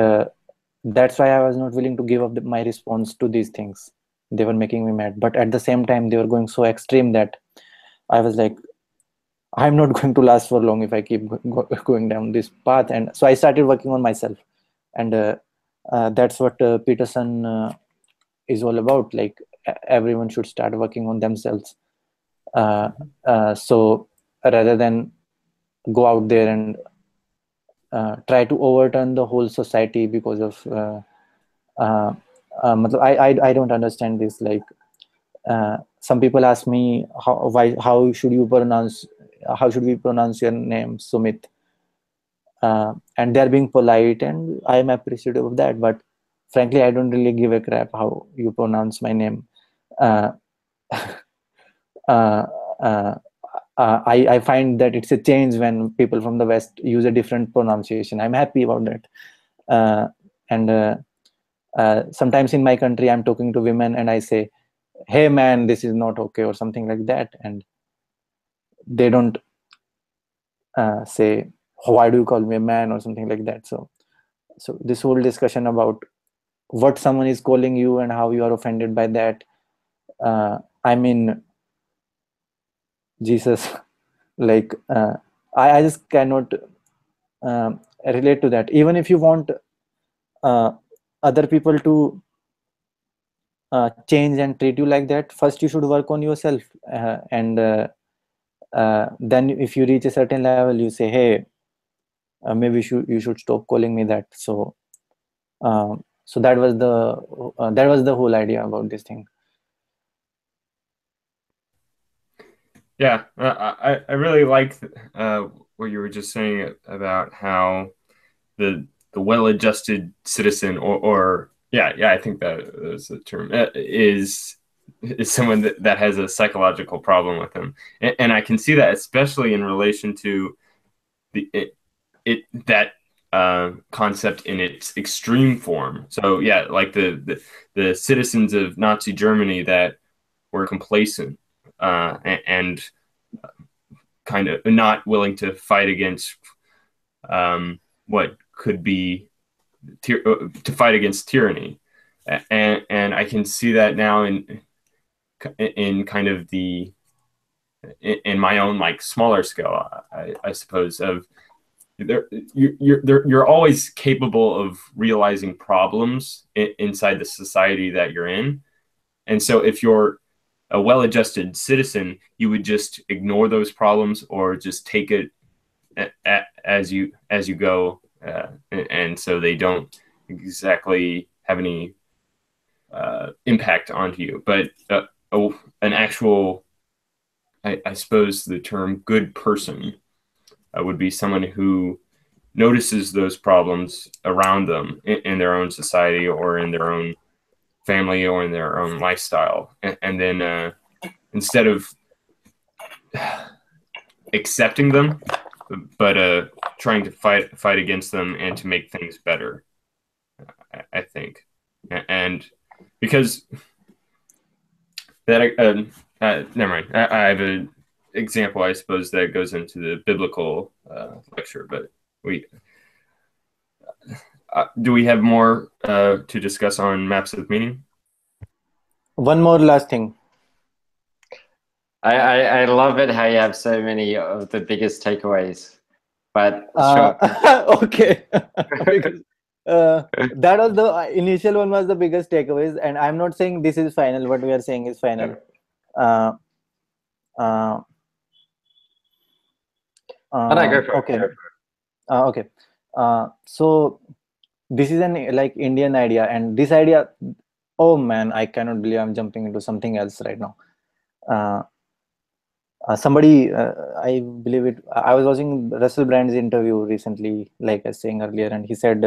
that's why I was not willing to give up my response to these things. They were making me mad, but at the same time they were going so extreme that I was like, I'm not going to last for long if I keep going down this path. And so I started working on myself. And that's what Peterson is all about. Like everyone should start working on themselves. So rather than go out there and try to overturn the whole society because of I don't understand this. Like some people ask me how should we pronounce your name, Sumit, and they're being polite, and I am appreciative of that. But frankly, I don't really give a crap how you pronounce my name. uh, uh, uh, I find that it's a change when people from the West use a different pronunciation. I'm happy about that. And Sometimes in my country, I'm talking to women and I say, hey man, this is not okay, or something like that, and they don't say, why do you call me a man, or something like that. So this whole discussion about what someone is calling you and how you are offended by that, I mean, Jesus, like I just cannot relate to that. Even if you want other people to change and treat you like that, first you should work on yourself, and then if you reach a certain level, you say, hey, maybe you should stop calling me that. So that was the whole idea about this thing. Yeah, I really like what you were just saying about how the well-adjusted citizen, or yeah, I think that is the term, is someone that has a psychological problem with them, and I can see that especially in relation to that concept in its extreme form. So yeah, like the citizens of Nazi Germany that were complacent and kind of not willing to fight against what could be to fight against tyranny, and I can see that now in kind of in my own like smaller scale, I suppose, of you're always capable of realizing problems inside the society that you're in, and so if you're a well-adjusted citizen, you would just ignore those problems or just take it as you go, and so they don't exactly have any impact onto you. But an actual, I suppose the term good person would be someone who notices those problems around them in their own society or in their own family or in their own lifestyle, and then instead of accepting them, but trying to fight against them and to make things better, I think. And because that never mind, I have an example, I suppose, that goes into the biblical lecture, but do we have more to discuss on maps of meaning? One more last thing. I love it how you have so many of the biggest takeaways, but sure. Okay. Because, that was the initial one was the biggest takeaways, and I'm not saying this is final. What we are saying is final. Go for okay. it. Okay. So this is an like Indian idea, and this idea, oh man, I cannot believe I'm jumping into something else right now. Somebody, I believe it, I was watching Russell Brand's interview recently, like I was saying earlier, and he said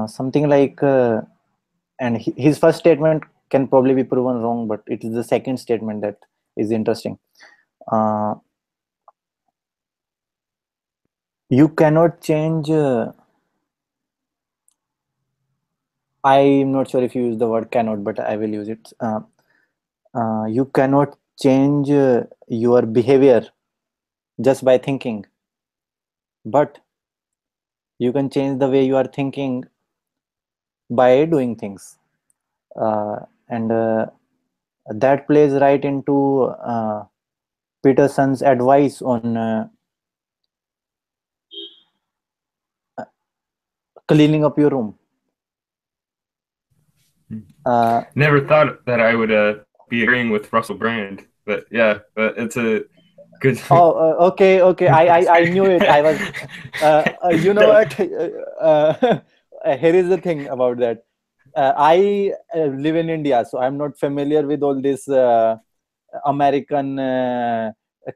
something like, and his first statement can probably be proven wrong, but it is the second statement that is interesting. You cannot change, I'm not sure if you use the word cannot, but I will use it. You cannot change your behavior just by thinking, but you can change the way you are thinking by doing things. And that plays right into Peterson's advice on cleaning up your room. Never thought that I would be agreeing with Russell Brand, but yeah, but it's a good. Okay. I knew it. I was, you know what? Here is the thing about that. I live in India, so I'm not familiar with all this American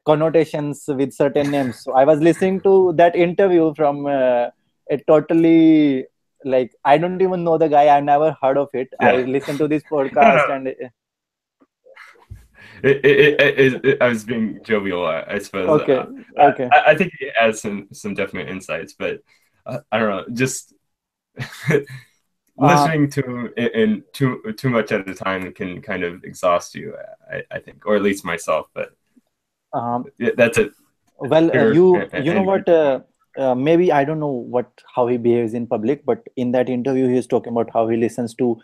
connotations with certain names. So I was listening to that interview from a totally, like, I don't even know the guy. I've never heard of it. Yeah. I listened to this podcast and I was being jovial, I suppose. Okay. I think he has some definite insights, but I don't know. Just listening to in too much at a time can kind of exhaust you, I think, or at least myself. But that's it. Well, you know what? Maybe I don't know how he behaves in public, but in that interview, he is talking about how he listens to,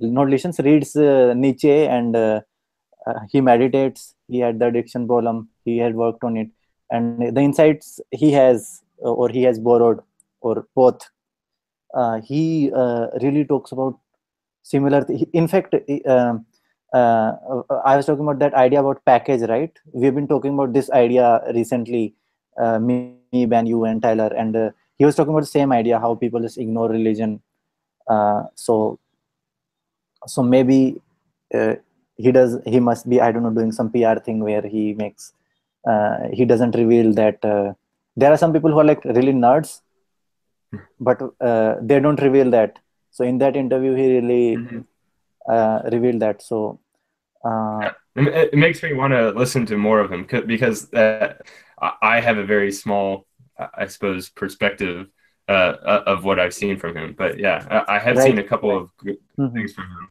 not listens, reads Nietzsche, and he meditates. He had the addiction problem. He had worked on it, and the insights he has, or he has borrowed, or both. He really talks about similar. In fact, I was talking about that idea about package, right? We've been talking about this idea recently, me, Ben, you, and Tyler, and he was talking about the same idea, how people just ignore religion. So maybe he must be, I don't know, doing some PR thing where he doesn't reveal that there are some people who are like really nerds, but they don't reveal that. So in that interview, he really revealed that. So it makes me want to listen to more of him, because I have a very small, I suppose, perspective of what I've seen from him. But yeah, I have seen a couple of good things from him.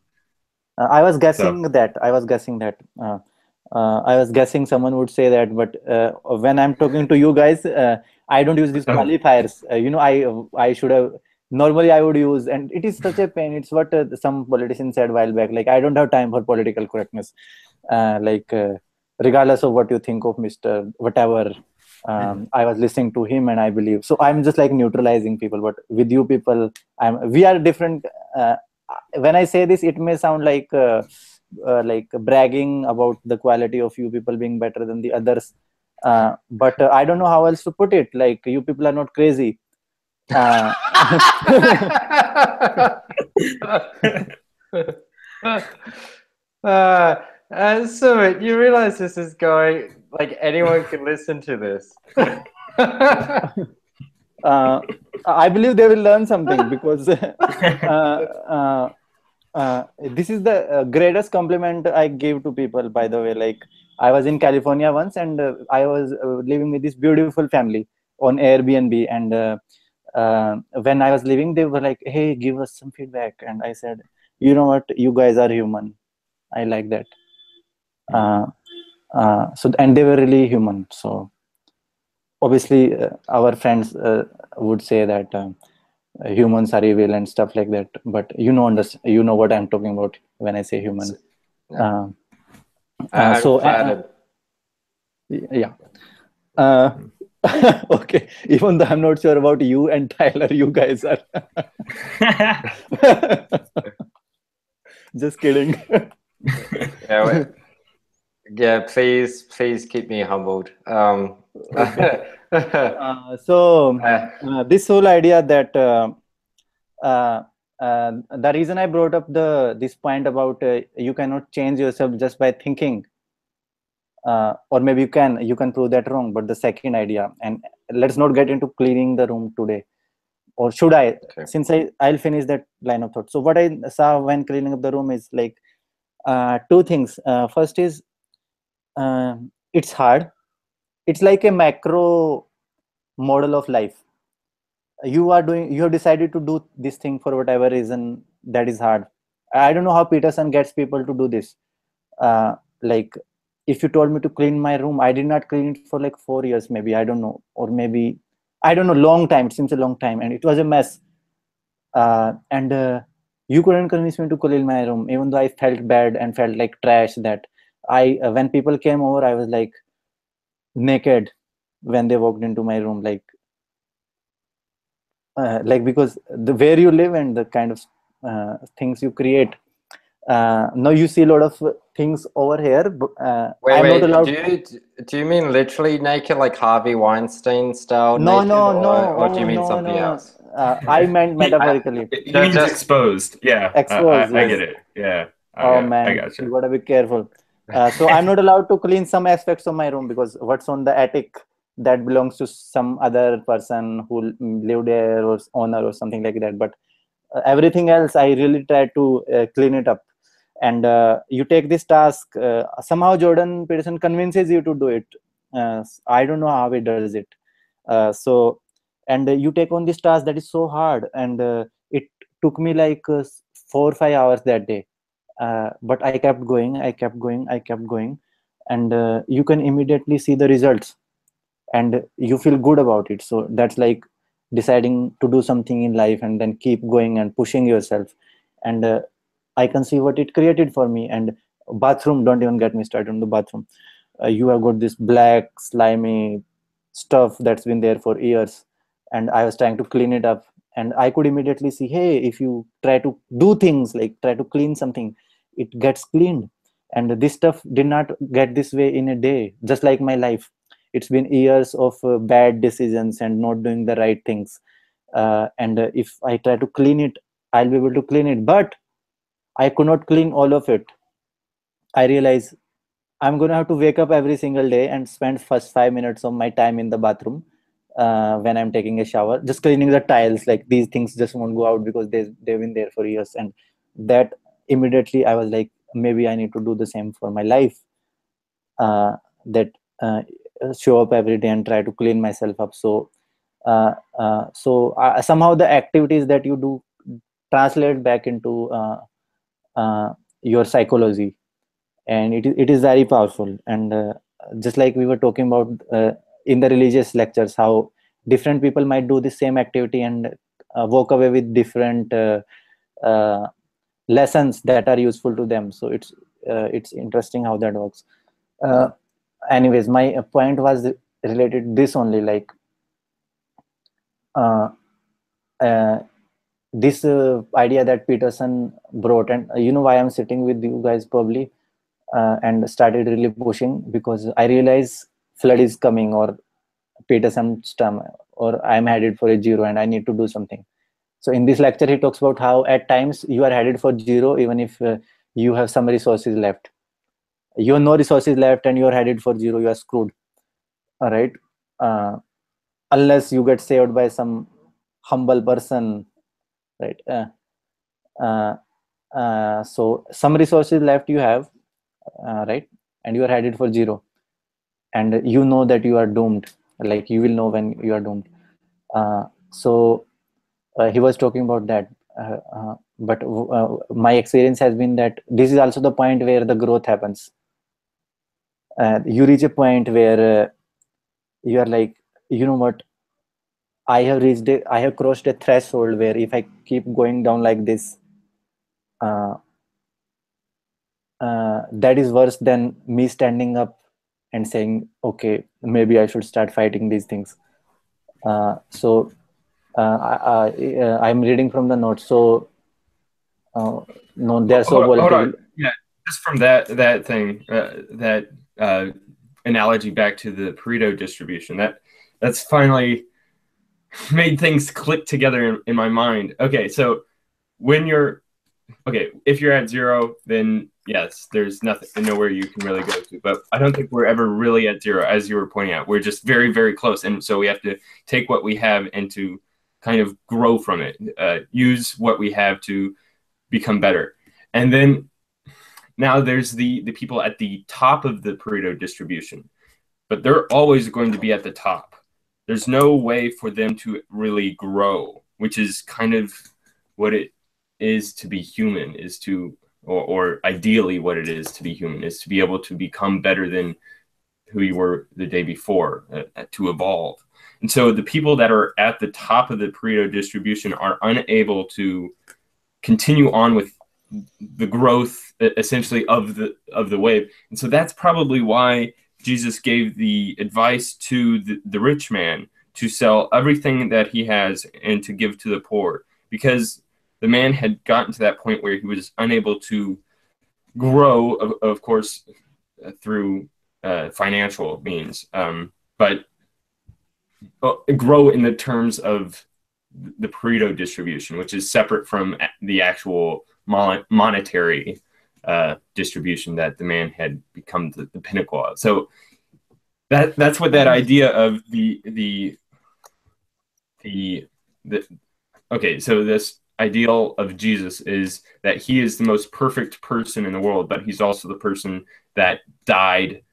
I was guessing that. I was guessing someone would say that, but when I'm talking to you guys, I don't use these qualifiers. I should have. Normally, I would use, and it is such a pain. It's what some politician said a while back. Like, I don't have time for political correctness. Regardless of what you think of Mr. Whatever, I was listening to him, and I believe. So I'm just like neutralizing people. But with you people, we are different. When I say this, it may sound like bragging about the quality of you people being better than the others, but I don't know how else to put it. Like, you people are not crazy. So you realize this is going, like, anyone can listen to this. I believe they will learn something, because this is the greatest compliment I give to people, by the way. Like, I was in California once, and I was living with this beautiful family on Airbnb, and when I was leaving, they were like, "Hey, give us some feedback." And I said, "You know what? You guys are human. I like that." And they were really human. So obviously, our friends would say that humans are evil and stuff like that. But you know what I'm talking about when I say human. Yeah. Okay, even though I'm not sure about you and Tyler, you guys are just kidding. Yeah, please keep me humbled. This whole idea that the reason I brought up this point about you cannot change yourself just by thinking, or maybe you can prove that wrong. But the second idea, and let's not get into cleaning the room today, or should I? Okay. Since I'll finish that line of thought. So what I saw when cleaning up the room is like two things. First is it's hard. It's like a macro model of life. You have decided to do this thing for whatever reason that is hard. I don't know how Peterson gets people to do this. Like, if you told me to clean my room, I did not clean it for like 4 years, maybe, I don't know, or maybe, I don't know, long time. It seems a long time, and it was a mess. And you couldn't convince me to clean my room, even though I felt bad and felt like trash. That when people came over, I was like naked when they walked into my room, like because the where you live and the kind of things you create. Now you see a lot of things over here. Wait, do you mean literally naked, like Harvey Weinstein style? No, naked, or do you mean something else? I meant metaphorically. He means exposed. Yeah, exposed. I get it. Yeah. Man, I gotcha. You gotta be careful. So I'm not allowed to clean some aspects of my room, because what's on the attic, that belongs to some other person who lived there, or owner, or something like that. But everything else, I really try to clean it up. And you take this task, somehow Jordan Peterson convinces you to do it. I don't know how he does it. And you take on this task that is so hard, and it took me like 4 or 5 hours that day. But I kept going, I kept going, I kept going. And you can immediately see the results and you feel good about it. So that's like deciding to do something in life and then keep going and pushing yourself. And I can see what it created for me. And bathroom, don't even get me started on the bathroom. You have got this black slimy stuff that's been there for years, and I was trying to clean it up, and I could immediately see, hey, if you try to do things like try to clean something, it gets cleaned. And this stuff did not get this way in a day. Just like my life, it's been years of bad decisions and not doing the right things. And if I try to clean it, I'll be able to clean it, but I could not clean all of it. I realize I'm going to have to wake up every single day and spend first 5 minutes of my time in the bathroom when I'm taking a shower, just cleaning the tiles. Like these things just won't go out because they've been there for years. And that immediately I was like, maybe I need to do the same for my life. That show up every day and try to clean myself up. So somehow the activities that you do translate back into your psychology, and it is very powerful. And just like we were talking about in the religious lectures, how different people might do the same activity and walk away with different uh, lessons that are useful to them. So it's interesting how that works. Anyways, my point was related to this only, like uh, uh, this idea that Peterson brought. And you know why I'm sitting with you guys probably and started really pushing, because I realize flood is coming, or Peterson storm, or I'm headed for a zero and I need to do something. So in this lecture, he talks about how at times you are headed for zero, even if you have some resources left. You have no resources left and you're headed for zero, you are screwed. All right. Uh, unless you get saved by some humble person, right? Uh, so some resources left you have, right? And you are headed for zero. And you know that you are doomed. Like you will know when you are doomed. So he was talking about that. But my experience has been that this is also the point where the growth happens. You reach a point where you are like, you know what, I have crossed a threshold where if I keep going down like this, that is worse than me standing up and saying, okay, maybe I should start fighting these things. I'm reading from the notes. So no, they're so Hold volatile. on. Yeah, just from that thing, that analogy back to the Pareto distribution, that's finally made things click together in my mind. Okay, so if you're at zero, then yes, there's nothing, nowhere you can really go to. But I don't think we're ever really at zero, as you were pointing out. We're just very, very close, and so we have to take what we have and to kind of grow from it. Use what we have to become better. And then now there's the people at the top of the Pareto distribution, but they're always going to be at the top. There's no way for them to really grow, which is kind of what it is to be human, is to, or ideally what it is to be human, is to be able to become better than who you were the day before, to evolve. And so the people that are at the top of the Pareto distribution are unable to continue on with the growth essentially of the wave. And so that's probably why Jesus gave the advice to the rich man to sell everything that he has and to give to the poor, because the man had gotten to that point where he was unable to grow, of course, through financial means, but grow in the terms of the Pareto distribution, which is separate from the actual monetary distribution that the man had become the pinnacle of. So that's what that idea of okay, so this ideal of Jesus is that he is the most perfect person in the world, but he's also the person that died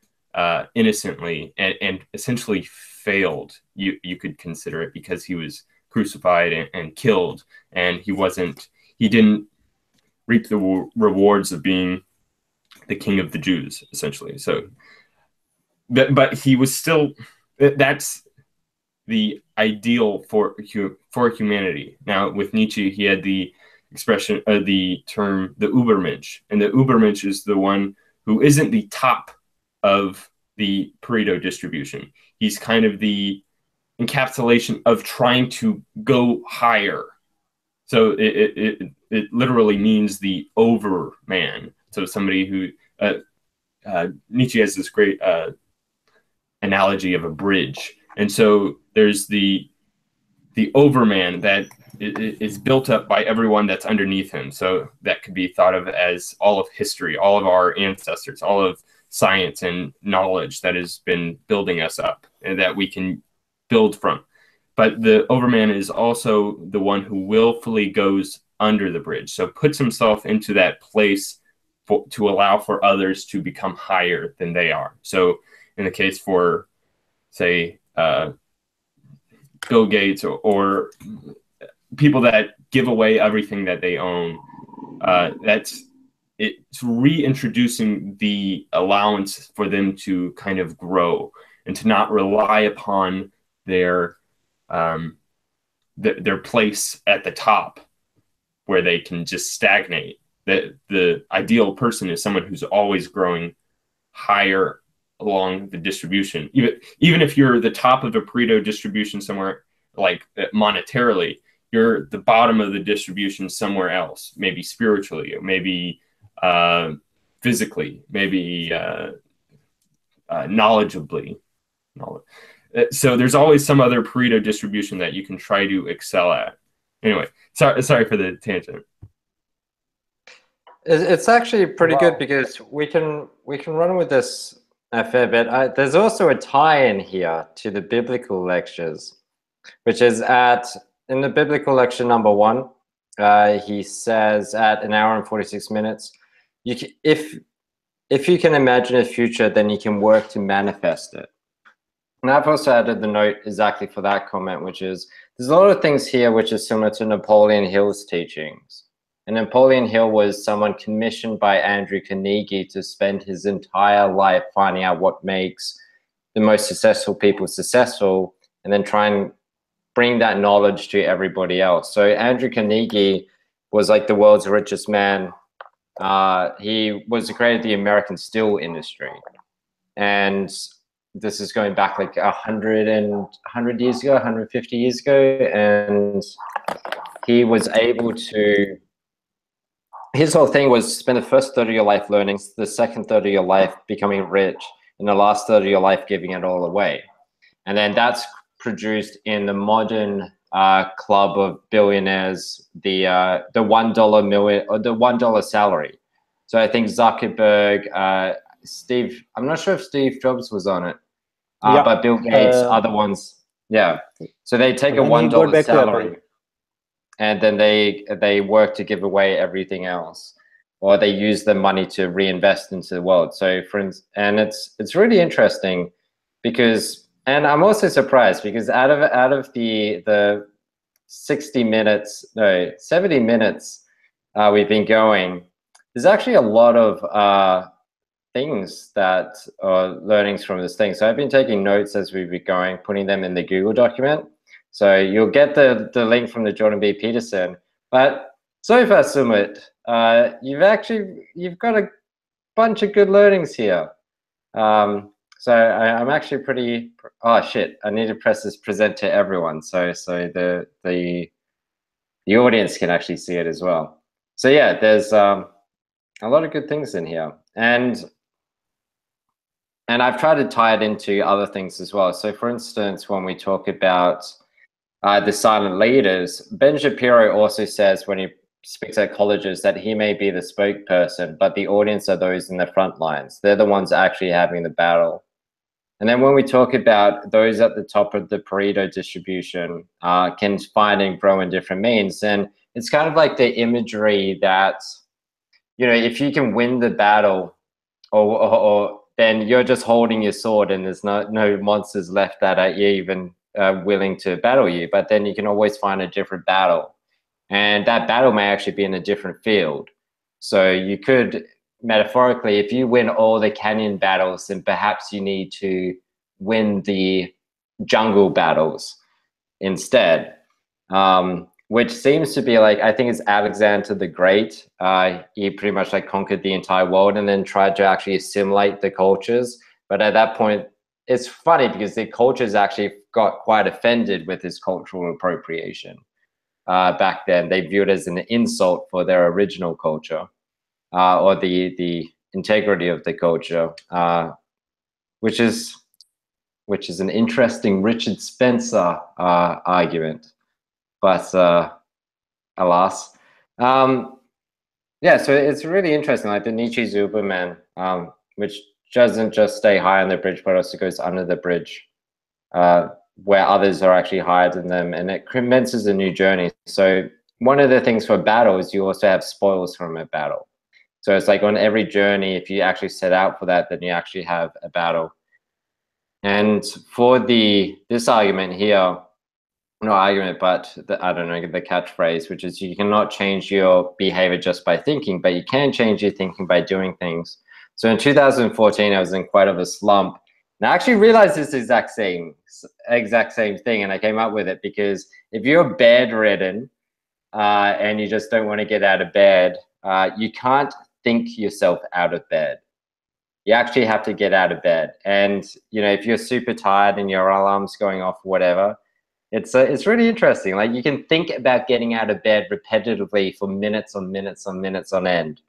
innocently and essentially failed, you could consider it, because he was crucified and killed, and he wasn't he didn't reap the rewards of being the king of the Jews, essentially. So, but he was still, that's the ideal for humanity. Now, with Nietzsche, he had the expression, the term, the Übermensch, and the Übermensch is the one who isn't the top of the Pareto distribution. He's kind of the encapsulation of trying to go higher. So it literally means the overman. So somebody who Nietzsche has this great analogy of a bridge, and so there's the overman that is built up by everyone that's underneath him. So that could be thought of as all of history, all of our ancestors, all of science and knowledge that has been building us up and that we can build from. But the overman is also the one who willfully goes under the bridge. So puts himself into that place to allow for others to become higher than they are. So in the case for, say, Bill Gates or people that give away everything that they own, it's reintroducing the allowance for them to kind of grow and to not rely upon their place at the top where they can just stagnate. The ideal person is someone who's always growing higher along the distribution. Even if you're the top of a Pareto distribution somewhere, like monetarily, you're the bottom of the distribution somewhere else, maybe spiritually, or maybe physically, maybe knowledgeably. So there's always some other Pareto distribution that you can try to excel at. Anyway, sorry for the tangent. It's actually pretty good because we can run with this a fair bit. There's also a tie-in here to the biblical lectures, which is in the biblical lecture number 1, he says at 1 hour and 46 minutes, if you can imagine a future, then you can work to manifest it. And I've also added the note exactly for that comment, which is there's a lot of things here which is similar to Napoleon Hill's teachings. And Napoleon Hill was someone commissioned by Andrew Carnegie to spend his entire life finding out what makes the most successful people successful, and then try and bring that knowledge to everybody else. So Andrew Carnegie was like the world's richest man. He was the creator of the American steel industry. And this is going back like 100 years ago, 150 years ago. And he was able to, his whole thing was spend the first third of your life learning, the second third of your life becoming rich, and the last third of your life giving it all away. And then that's produced in the modern club of billionaires, the $1 million or the $1 salary. So I think Zuckerberg, Steve, I'm not sure if Steve Jobs was on it, yeah, but Bill Gates, other ones, yeah. So they take a $1 salary, and then they work to give away everything else, or they use the money to reinvest into the world. So for instance, and it's really interesting because, and I'm also surprised because out of the 60 minutes, no, 70 minutes we've been going, there's actually a lot of things that are learnings from this thing. So I've been taking notes as we've been going, putting them in the Google document. So you'll get the link from the Jordan B Peterson. But so far, Sumit, you've got a bunch of good learnings here. So I'm actually pretty, oh shit, I need to press this present to everyone. So the audience can actually see it as well. So yeah, there's a lot of good things in here. And I've tried to tie it into other things as well. So for instance, when we talk about the silent leaders, Ben Shapiro also says when he speaks at colleges that he may be the spokesperson, but the audience are those in the front lines. They're the ones actually having the battle. And then when we talk about those at the top of the Pareto distribution can find and grow in different means, and it's kind of like the imagery that, you know, if you can win the battle, or then you're just holding your sword and there's no monsters left that are even willing to battle you. But then you can always find a different battle. and that battle may actually be in a different field. So you could, metaphorically, if you win all the canyon battles, then perhaps you need to win the jungle battles instead. Which seems to be like, I think it's Alexander the Great. He pretty much like conquered the entire world and then tried to actually assimilate the cultures. But at that point, it's funny because the cultures actually got quite offended with this cultural appropriation. Back then, they viewed it as an insult for their original culture, or the integrity of the culture, which is an interesting Richard Spencer argument. But alas, yeah. So it's really interesting, like the Nietzsche Superman, which doesn't just stay high on the bridge, but also goes under the bridge, where others are actually higher than them, and it commences a new journey. So one of the things for battle is you also have spoils from a battle. So it's like on every journey, if you actually set out for that, then you actually have a battle. And for this argument here, no argument, but I don't know, the catchphrase, which is you cannot change your behavior just by thinking, but you can change your thinking by doing things. So in 2014, I was in quite of a slump. And I actually realized this exact same thing. And I came up with it because if you're bedridden and you just don't want to get out of bed, you can't think yourself out of bed. You actually have to get out of bed. And, you know, if you're super tired and your alarm's going off, whatever, it's really interesting. Like you can think about getting out of bed repetitively for minutes on minutes on minutes on end,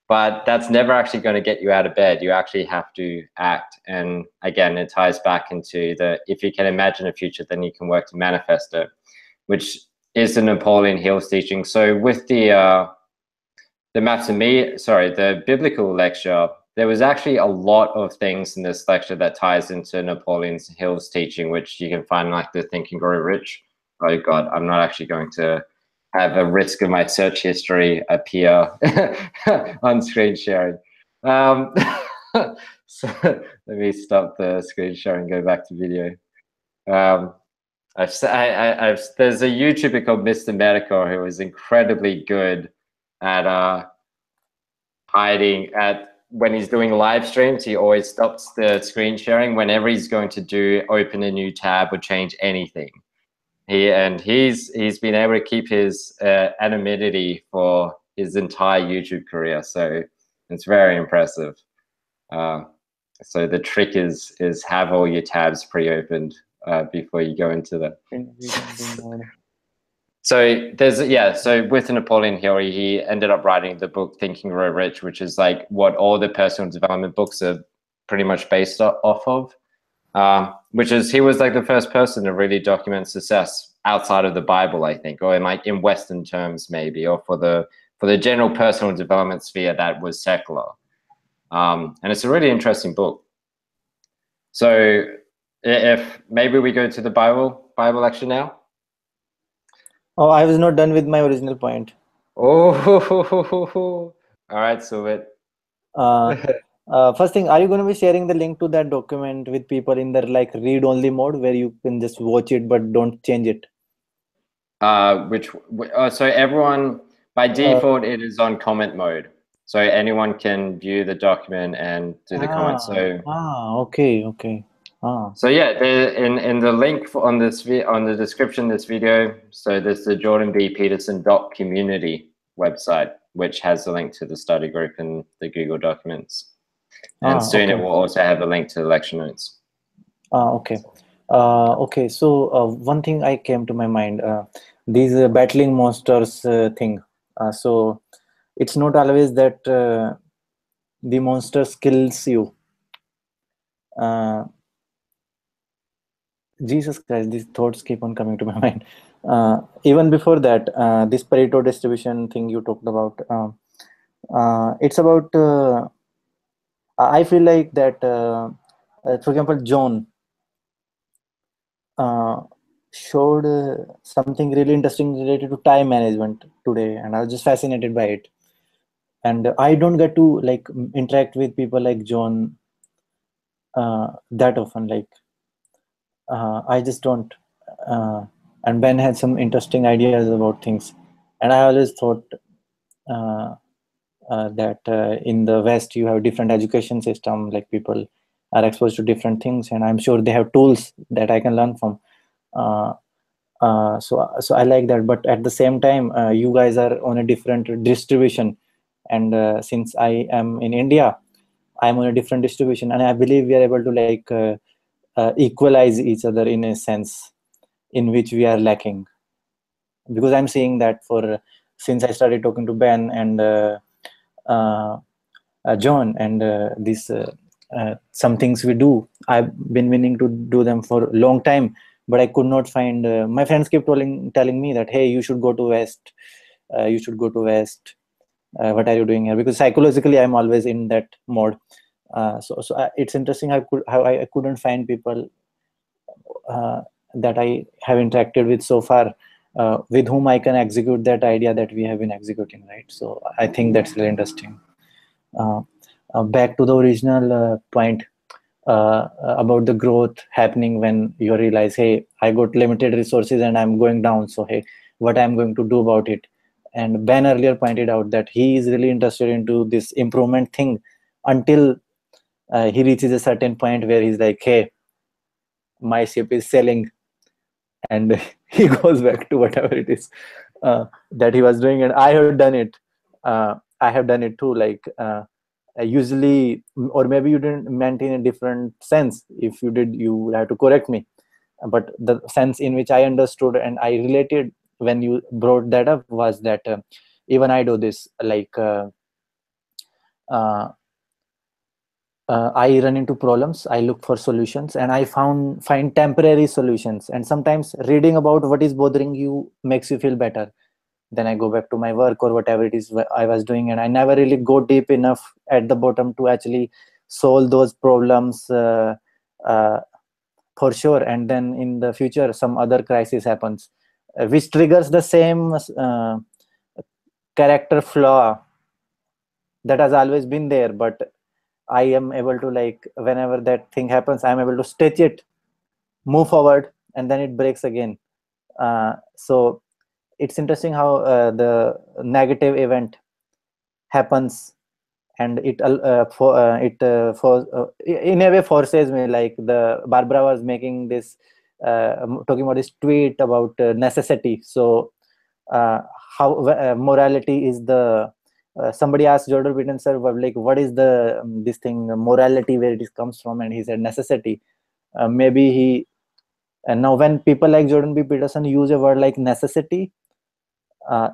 but that's never actually going to get you out of bed. You actually have to act. And again, it ties back into if you can imagine a future, then you can work to manifest it, which is the Napoleon Hill's teaching. So with the biblical lecture, there was actually a lot of things in this lecture that ties into Napoleon Hill's teaching, which you can find like the Think and Grow Rich. Oh God, I'm not actually going to have a risk of my search history appear on screen sharing. So let me stop the screen sharing and go back to video. There's a YouTuber called Mr. Medical who is incredibly good at hiding when he's doing live streams. He always stops the screen sharing whenever he's going to open a new tab or change anything. He's been able to keep his anonymity for his entire YouTube career, so it's very impressive. So the trick is have all your tabs pre-opened before you go into that. So with Napoleon Hill, he ended up writing the book Think and Grow Rich, which is like what all the personal development books are pretty much based off of. Which is, he was like the first person to really document success outside of the Bible, I think, or in Western terms maybe, or for the general personal development sphere that was secular. And it's a really interesting book. So if maybe we go to the Bible lecture now. Oh, I was not done with my original point. Oh, all right, Suvit. First thing, are you going to be sharing the link to that document with people in their like read-only mode where you can just watch it but don't change it? So everyone, by default, it is on comment mode. So anyone can view the document and do the comments. Okay. So yeah, in the link on the description of this video, so there's the Jordan B Peterson Community website, which has the link to the study group and the Google Documents. And soon it will also have a link to the lecture notes. Okay. So one thing I came to my mind, these battling monsters thing. So it's not always that the monster kills you. Jesus Christ, these thoughts keep on coming to my mind. Even before that, this Pareto distribution thing you talked about, it's about, I feel like that, for example, John showed something really interesting related to time management today, and I was just fascinated by it. And I don't get to like interact with people like John that often. Like I just don't. And Ben had some interesting ideas about things. And I always thought that in the West you have different education system, like people are exposed to different things, and I'm sure they have tools that I can learn from. So I like that, but at the same time, you guys are on a different distribution, and since I am in India, I'm on a different distribution, and I believe we are able to like equalize each other in a sense in which we are lacking, because I'm seeing that for since I started talking to Ben and uh, John, and some things we do, I've been meaning to do them for a long time, but I could not find. My friends keep telling me that, hey, you should go to West. You should go to West. What are you doing here? Because psychologically, I'm always in that mode. So it's interesting how I couldn't find people that I have interacted with so far, with whom I can execute that idea that we have been executing, right? So I think that's really interesting. Uh, Back to the original point about the growth happening when you realize, hey, I got limited resources and I'm going down. So hey, what I'm going to do about it? And Ben earlier pointed out that he is really interested into this improvement thing until he reaches a certain point where he's like, hey, my ship is sailing, and he goes back to whatever it is that he was doing. And I have done it. I have done it too. Like usually, or maybe you didn't meant in a different sense. If you did, you would have to correct me. But the sense in which I understood and I related when you brought that up was that even I do this. Like uh, I run into problems, I look for solutions, and I find temporary solutions. And sometimes reading about what is bothering you makes you feel better. Then I go back to my work or whatever it is I was doing, and I never really go deep enough at the bottom to actually solve those problems uh, for sure. And then in the future, some other crisis happens, which triggers the same character flaw that has always been there, but I am able to, like, whenever that thing happens, I'm able to stitch it, move forward, and then it breaks again. So it's interesting how the negative event happens, and in a way forces me, like the Barbara was making this talking about this tweet about necessity. So uh, how morality is the somebody asked Jordan Peterson, sir, like, what is the this thing morality, where it is comes from? And he said necessity. Maybe he and now when people like Jordan B Peterson use a word like necessity, uh,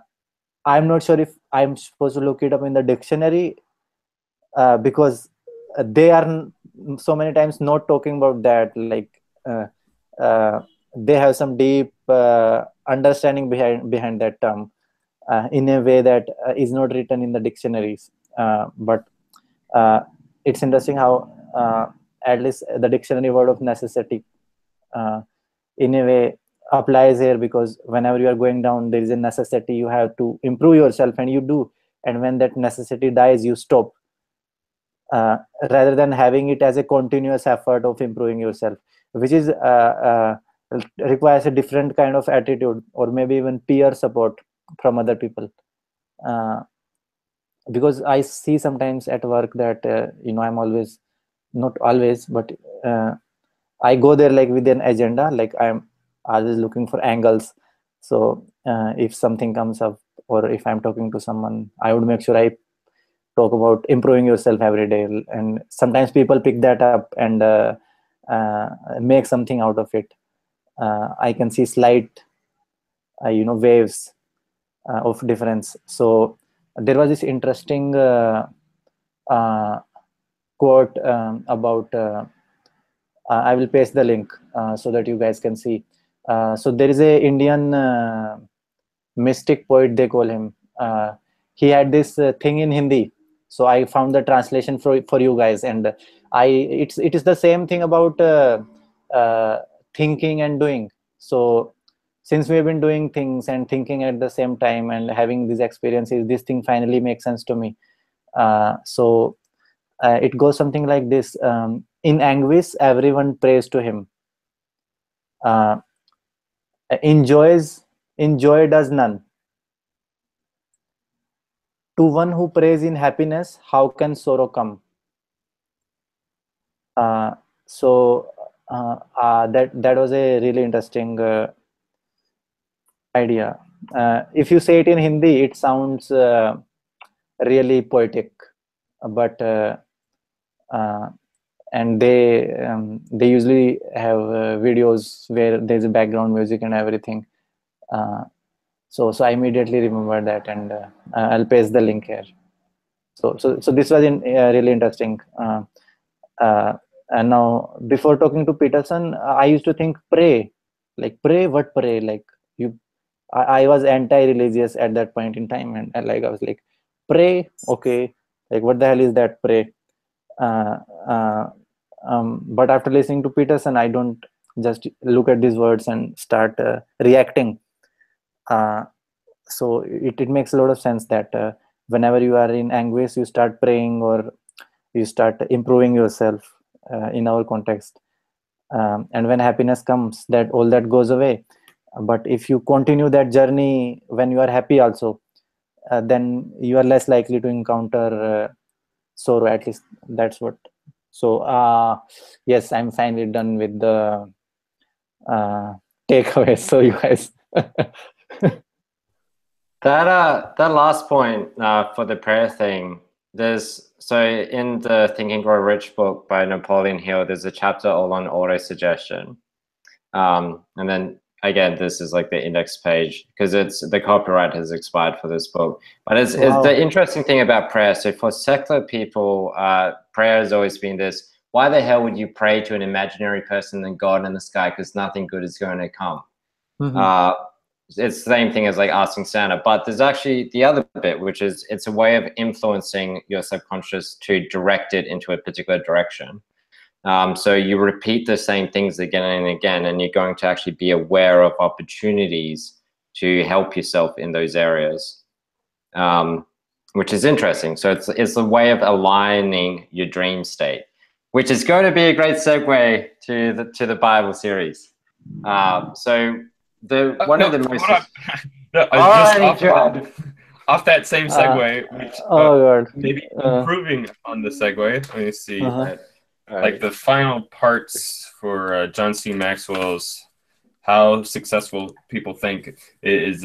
I'm not sure if I'm supposed to look it up in the dictionary, because they are so many times not talking about that. Like uh, they have some deep understanding behind that term in a way that is not written in the dictionaries. But uh, it's interesting how at least the dictionary word of necessity uh, in a way applies here, because whenever you are going down, there is a necessity, you have to improve yourself, and you do. And when that necessity dies, you stop, uh, rather than having it as a continuous effort of improving yourself, which is requires a different kind of attitude, or maybe even peer support from other people. uh, because I see sometimes at work that I'm always, not always, but uh, I go there like with an agenda, like I'm always looking for angles. So if something comes up, or if I'm talking to someone, I would make sure I talk about improving yourself every day. And sometimes people pick that up and make something out of it. I can see slight waves of difference. So there was this interesting uh, quote about I will paste the link so that you guys can see. So there is a Indian mystic poet, they call him. He had this thing in Hindi, so I found the translation for you guys. And it is the same thing about thinking and doing. So since we've been doing things and thinking at the same time and having these experiences, this thing finally makes sense to me. So it goes something like this: in anguish everyone prays to him, uh, enjoy does none. to one who prays in happiness, how can sorrow come? That was a really interesting idea. If you say it in Hindi, it sounds really poetic, but and they usually have videos where there's a background music and everything. So I immediately remember that, and I'll paste the link here. So this was really interesting. And now, before talking to Peterson, I used to think pray, like pray, what pray? Like I was anti-religious at that point in time, and like I was like, pray, okay, like what the hell is that pray? Uh, uh, but after listening to Peterson, I don't just look at these words and start reacting. So it makes a lot of sense that whenever you are in anguish, you start praying or you start improving yourself in our context. And when happiness comes, that all that goes away. But if you continue that journey when you are happy also, then you are less likely to encounter sorrow. At least that's what. So yes, I'm finally done with the takeaways. So you guys. That last point for the prayer thing, so in the Think and Grow Rich book by Napoleon Hill, there's a chapter all on auto-suggestion. And then again, this is like the index page because the copyright has expired for this book. But it's the interesting thing about prayer. So for secular people, prayer has always been this: why the hell would you pray to an imaginary person than God in the sky? Because nothing good is going to come. Mm-hmm. It's the same thing as like asking Santa, but there's actually the other bit, which is it's a way of influencing your subconscious to direct it into a particular direction. So you repeat the same things again and again, and you're going to actually be aware of opportunities to help yourself in those areas, which is interesting. So it's a way of aligning your dream state, which is going to be a great segue to the Bible series. So one of the most off that same segue, which maybe improving on the segue. Let me see. Like the final parts for John C. Maxwell's "How Successful People Think" is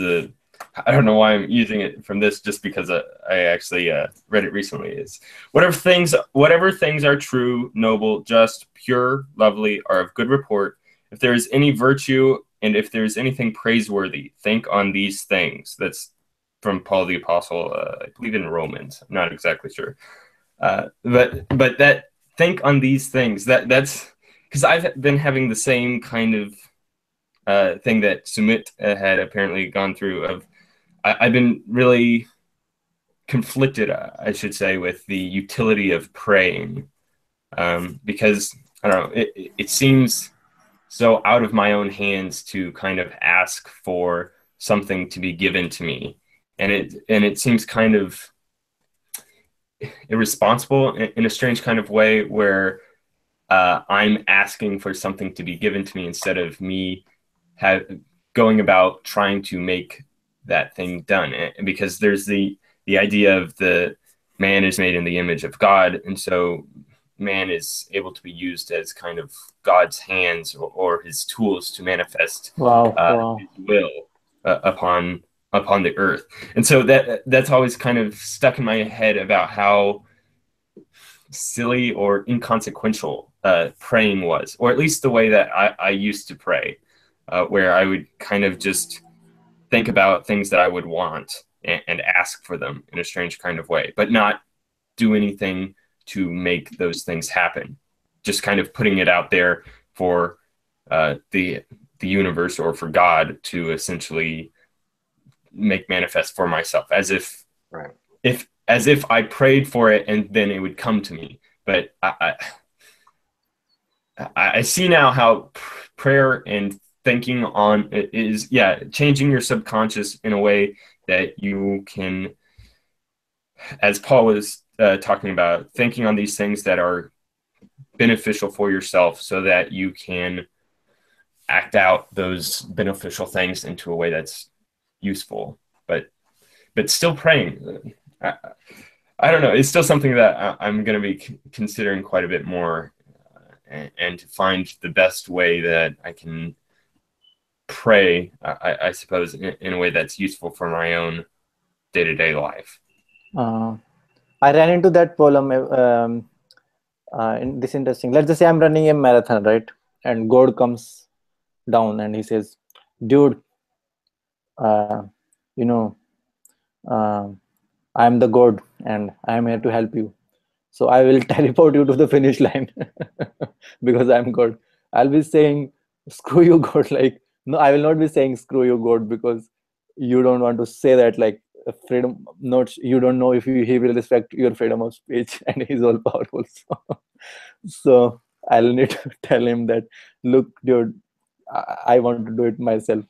I don't know why I'm using it from this, just because I actually read it recently. Is whatever things are true, noble, just, pure, lovely, are of good report. If there is any virtue and if there is anything praiseworthy, think on these things. That's from Paul the Apostle, I believe in Romans. I'm not exactly sure, but that think on these things. That's because I've been having the same kind of thing that Sumit had apparently gone through. I've been really conflicted, I should say, with the utility of praying, because I don't know. It seems so out of my own hands to kind of ask for something to be given to me, and it seems kind of irresponsible in a strange kind of way, where I'm asking for something to be given to me instead of me going about trying to make that thing done. And because there's the idea of the man is made in the image of God, and so man is able to be used as kind of God's hands or his tools to manifest his will upon the earth. And so that's always kind of stuck in my head about how silly or inconsequential praying was, or at least the way that I used to pray, where I would kind of just think about things that I would want and ask for them in a strange kind of way, but not do anything to make those things happen. Just kind of putting it out there for the universe or for God to essentially make manifest for myself, as if I prayed for it and then it would come to me. But I see now how prayer and thinking on it is changing your subconscious in a way that you can, as Paul was talking about, thinking on these things that are beneficial for yourself, so that you can act out those beneficial things into a way that's useful, but still praying. I don't know. It's still something that I'm going to be considering quite a bit more, and to find the best way that I can pray, I suppose, in a way that's useful for my own day-to-day life. I ran into that problem. In this interesting. Let's just say I'm running a marathon, right? And God comes down and he says, "Dude, uh, you know, uh, I'm the God and I'm here to help you. So I will teleport you to the finish line because I'm God." I'll be saying, "Screw you, God." Like, no, I will not be saying screw you, God, because you don't want to say that. Like, freedom, not you don't know if he will respect your freedom of speech and he's all powerful. So I'll need to tell him that, look, dude, I want to do it myself.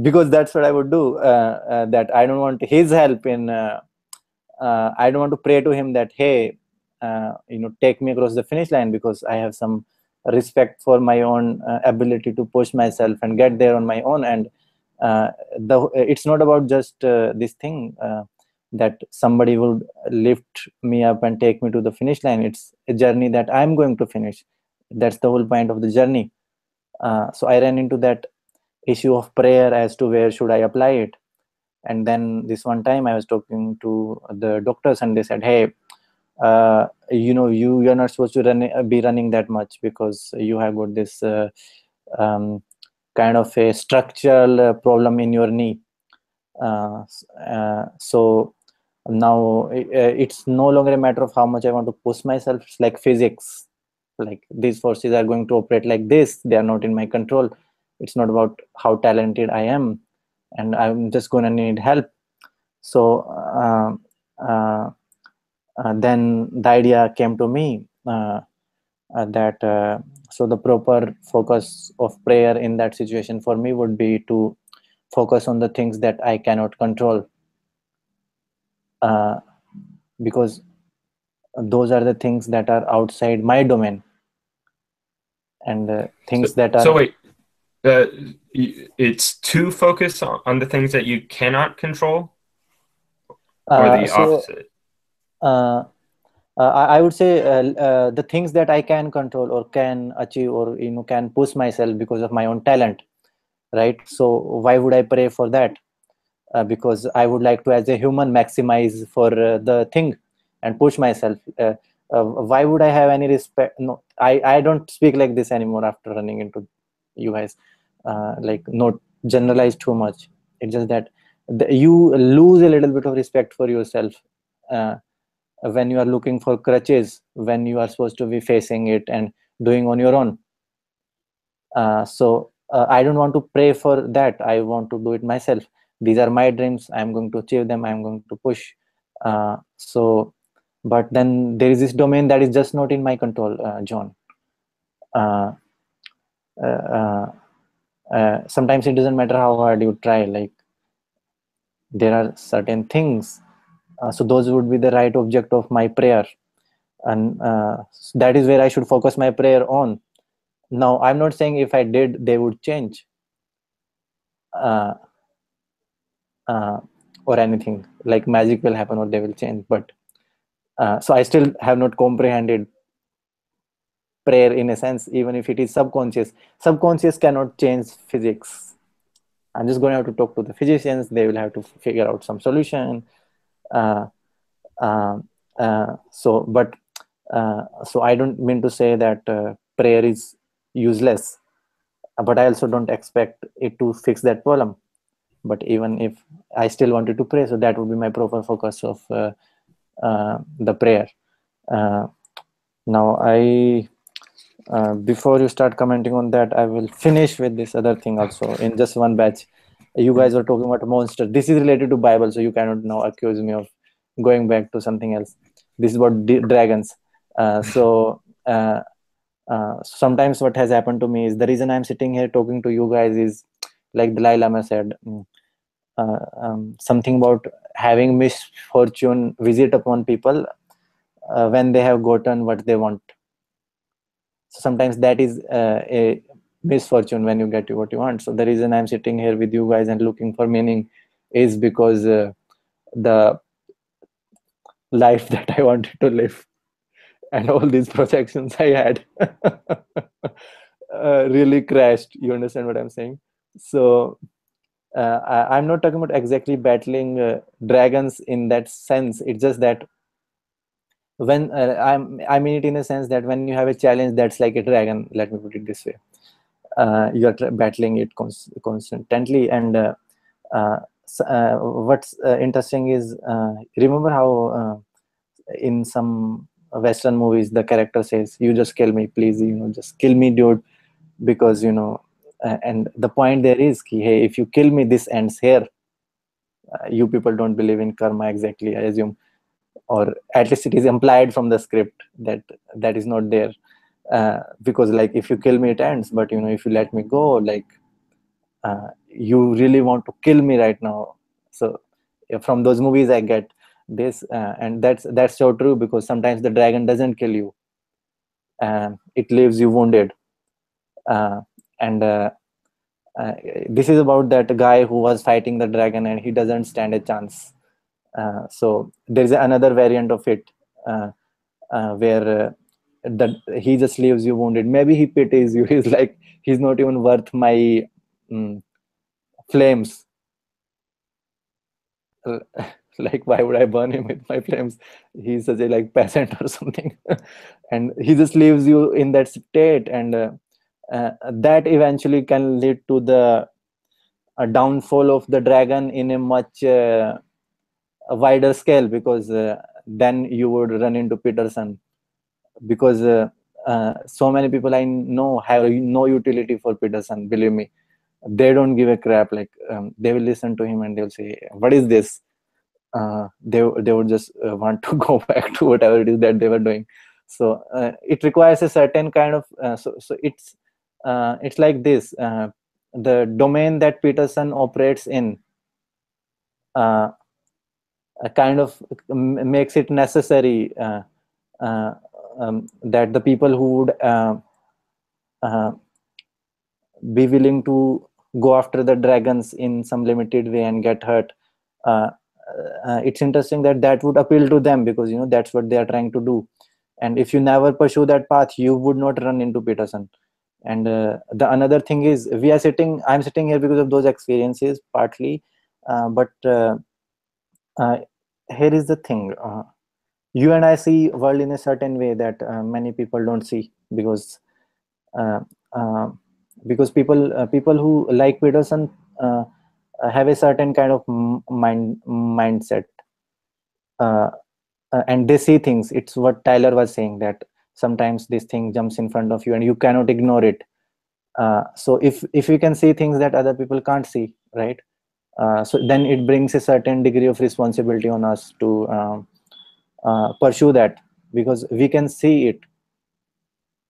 Because that's what I would do. That I don't want his help in. I don't want to pray to him that, hey, take me across the finish line, because I have some respect for my own ability to push myself and get there on my own. And it's not about just this thing that somebody would lift me up and take me to the finish line. It's a journey that I'm going to finish. That's the whole point of the journey. So I ran into that issue of prayer as to where should I apply it. And then this one time I was talking to the doctors and they said, hey, you're not supposed to be running that much because you have got this kind of a structural problem in your knee. So now it's no longer a matter of how much I want to push myself. It's like physics. Like, these forces are going to operate like this. They are not in my control. It's not about how talented I am, and I'm just going to need help. So then the idea came to me that so the proper focus of prayer in that situation for me would be to focus on the things that I cannot control, because those are the things that are outside my domain, and things that are. So wait, it's to focus on the things that you cannot control, or the opposite? I would say the things that I can control or can achieve or can push myself because of my own talent, right? So why would I pray for that? Because I would like to, as a human, maximize for the thing and push myself. Why would I have any respect? No, I don't speak like this anymore after running into you guys. Like, not generalize too much. It's just that you lose a little bit of respect for yourself when you are looking for crutches, when you are supposed to be facing it and doing on your own. So I don't want to pray for that. I want to do it myself. These are my dreams. I'm going to achieve them. I'm going to push. But then there is this domain that is just not in my control, John. Sometimes it doesn't matter how hard you try. Like, there are certain things. So those would be the right object of my prayer. And that is where I should focus my prayer on. Now, I'm not saying if I did, they would change. Or anything like magic will happen or they will change, but so I still have not comprehended prayer in a sense. Even if it is subconscious cannot change physics. I'm just going to have to talk to the physicians. They will have to figure out some solution. So I don't mean to say that prayer is useless, but I also don't expect it to fix that problem. But even if I still wanted to pray, so that would be my proper focus of the prayer. Now, before you start commenting on that, I will finish with this other thing also in just one batch. You guys were talking about a monster. This is related to Bible, so you cannot now accuse me of going back to something else. This is about dragons. Sometimes what has happened to me is the reason I'm sitting here talking to you guys is, like Dalai Lama said, something about having misfortune visit upon people when they have gotten what they want. So sometimes that is a misfortune when you get what you want. So the reason I'm sitting here with you guys and looking for meaning is because the life that I wanted to live, and all these projections I had really crashed. You understand what I'm saying? So I'm not talking about exactly battling dragons in that sense. It's just that when I mean it in a sense that when you have a challenge that's like a dragon, let me put it this way, you are battling it constantly. And what's interesting is, remember how in some Western movies the character says, "You just kill me, please. Just kill me, dude." Because and the point there is, hey, if you kill me, this ends here. You people don't believe in karma exactly, I assume, or at least it is implied from the script that that is not there. Because like if you kill me, it ends. But if you let me go, like you really want to kill me right now. So from those movies I get this, and that's so true, because sometimes the dragon doesn't kill you, it leaves you wounded. And this is about that guy who was fighting the dragon and he doesn't stand a chance. So there's another variant of it, where he just leaves you wounded. Maybe he pities you. He's like, he's not even worth my flames. Like, why would I burn him with my flames? He's such a like peasant or something. And he just leaves you in that state, and that eventually can lead to the downfall of the dragon in a much a wider scale, because then you would run into Peterson, because so many people I know have no utility for Peterson. Believe me, they don't give a crap. Like they will listen to him and they'll say, "What is this?" They would just want to go back to whatever it is that they were doing. So it requires a certain kind of so it's like this. The domain that Peterson operates in kind of makes it necessary uh, that the people who would uh, be willing to go after the dragons in some limited way and get hurt, it's interesting that that would appeal to them, because that's what they are trying to do. And if you never pursue that path, you would not run into Peterson. And the another thing is, I'm sitting here because of those experiences partly, but uh, here is the thing. You and I see world in a certain way that many people don't see, because uh, uh, people who like Peterson have a certain kind of mindset, uh, and they see things. It's what Tyler was saying, that sometimes this thing jumps in front of you and you cannot ignore it. So if you can see things that other people can't see, right? So then it brings a certain degree of responsibility on us to pursue that, because we can see it.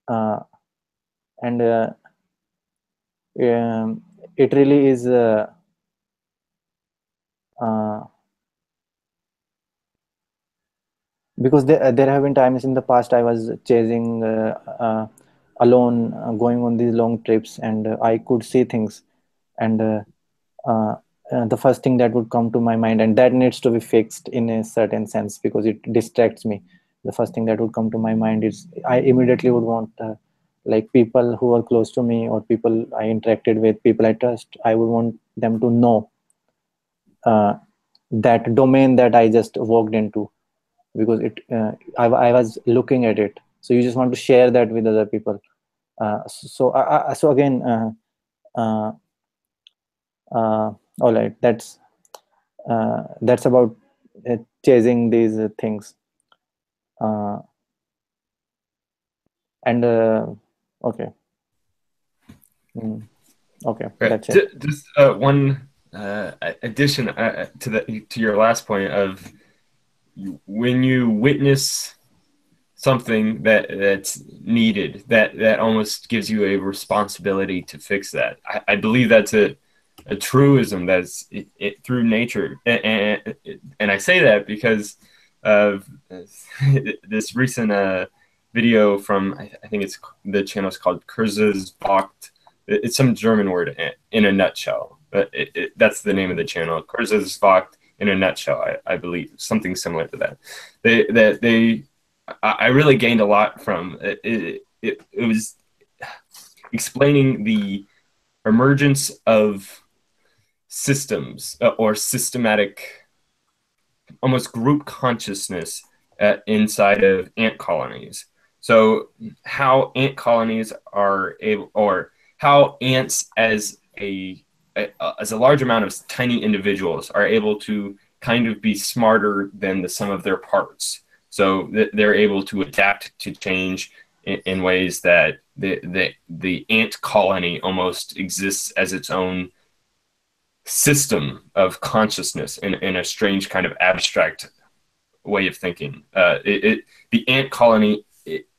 And it really is because there have been times in the past I was chasing alone, going on these long trips, and I could see things. And uh, the first thing that would come to my mind, and that needs to be fixed in a certain sense because it distracts me. The first thing that would come to my mind is I immediately would want like people who are close to me or people I interacted with, people I trust, I would want them to know that domain that I just walked into, because I was looking at it. So you just want to share that with other people. So again, uh, all right, that's about chasing these things. And okay. Okay, that's it. Just one addition to your last point of when you witness something that's needed, that almost gives you a responsibility to fix that. I believe that's a truism that's through nature, and I say that because of this recent video from I think it's the channel is called Kurzes Vogt. It's some German word in a nutshell, but that's the name of the channel, Kurzes Vogt, in a nutshell. I believe something similar to that. I really gained a lot from it. It was explaining the emergence of systems or systematic, almost group consciousness inside of ant colonies. So how ant colonies are able, or how ants as a large amount of tiny individuals are able to kind of be smarter than the sum of their parts. So they're able to adapt to change in ways that the ant colony almost exists as its own system of consciousness in a strange kind of abstract way of thinking. The ant colony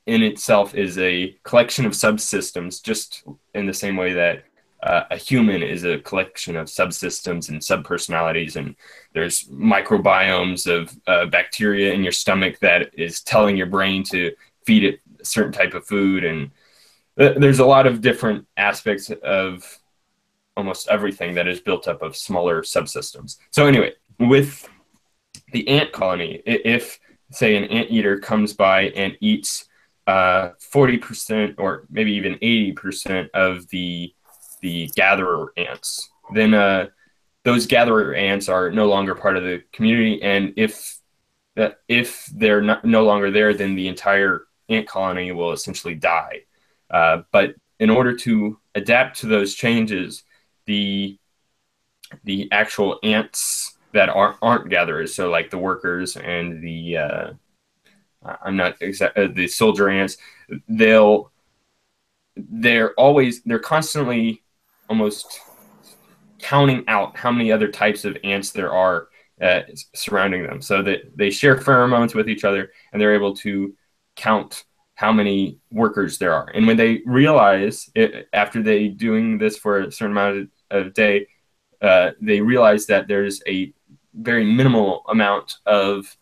in itself is a collection of subsystems, just in the same way that a human is a collection of subsystems and subpersonalities, and there's microbiomes of bacteria in your stomach that is telling your brain to feed it a certain type of food, and there's a lot of different aspects of almost everything that is built up of smaller subsystems. So anyway, with the ant colony, if say an anteater comes by and eats 40% or maybe even 80% of the gatherer ants, then those gatherer ants are no longer part of the community, and if they're no longer there, then the entire ant colony will essentially die. But in order to adapt to those changes, the actual ants that aren't gatherers, so like the workers and the the soldier ants, they're constantly almost counting out how many other types of ants there are surrounding them, so that they share pheromones with each other, and they're able to count how many workers there are. And when they realize after they doing this for a certain amount of day, they realize that there's a very minimal amount of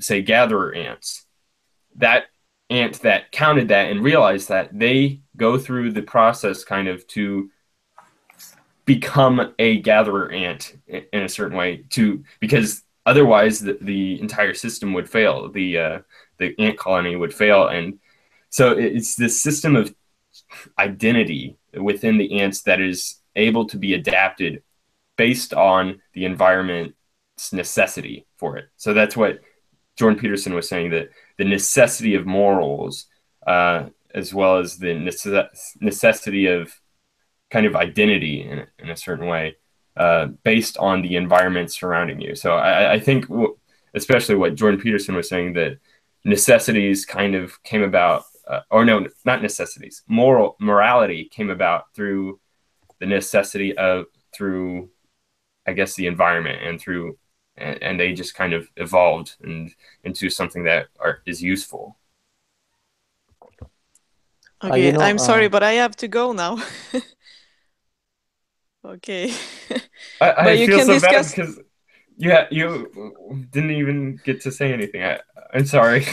say gatherer ants. That ant that counted that and realized that, they go through the process kind of to become a gatherer ant in a certain way, because otherwise the entire system would fail. The ant colony would fail. And so it's this system of identity within the ants that is able to be adapted based on the environment's necessity for it. So that's what Jordan Peterson was saying, that the necessity of morals, as well as the necessity of kind of identity in a certain way, based on the environment surrounding you. So I think, especially what Jordan Peterson was saying, that necessities kind of came about, or no, not necessities. Morality came about through the necessity through, I guess, the environment, and they just kind of evolved into something that is useful. Okay, I'm sorry, but I have to go now. Okay. I feel so bad because you didn't even get to say anything. I'm sorry.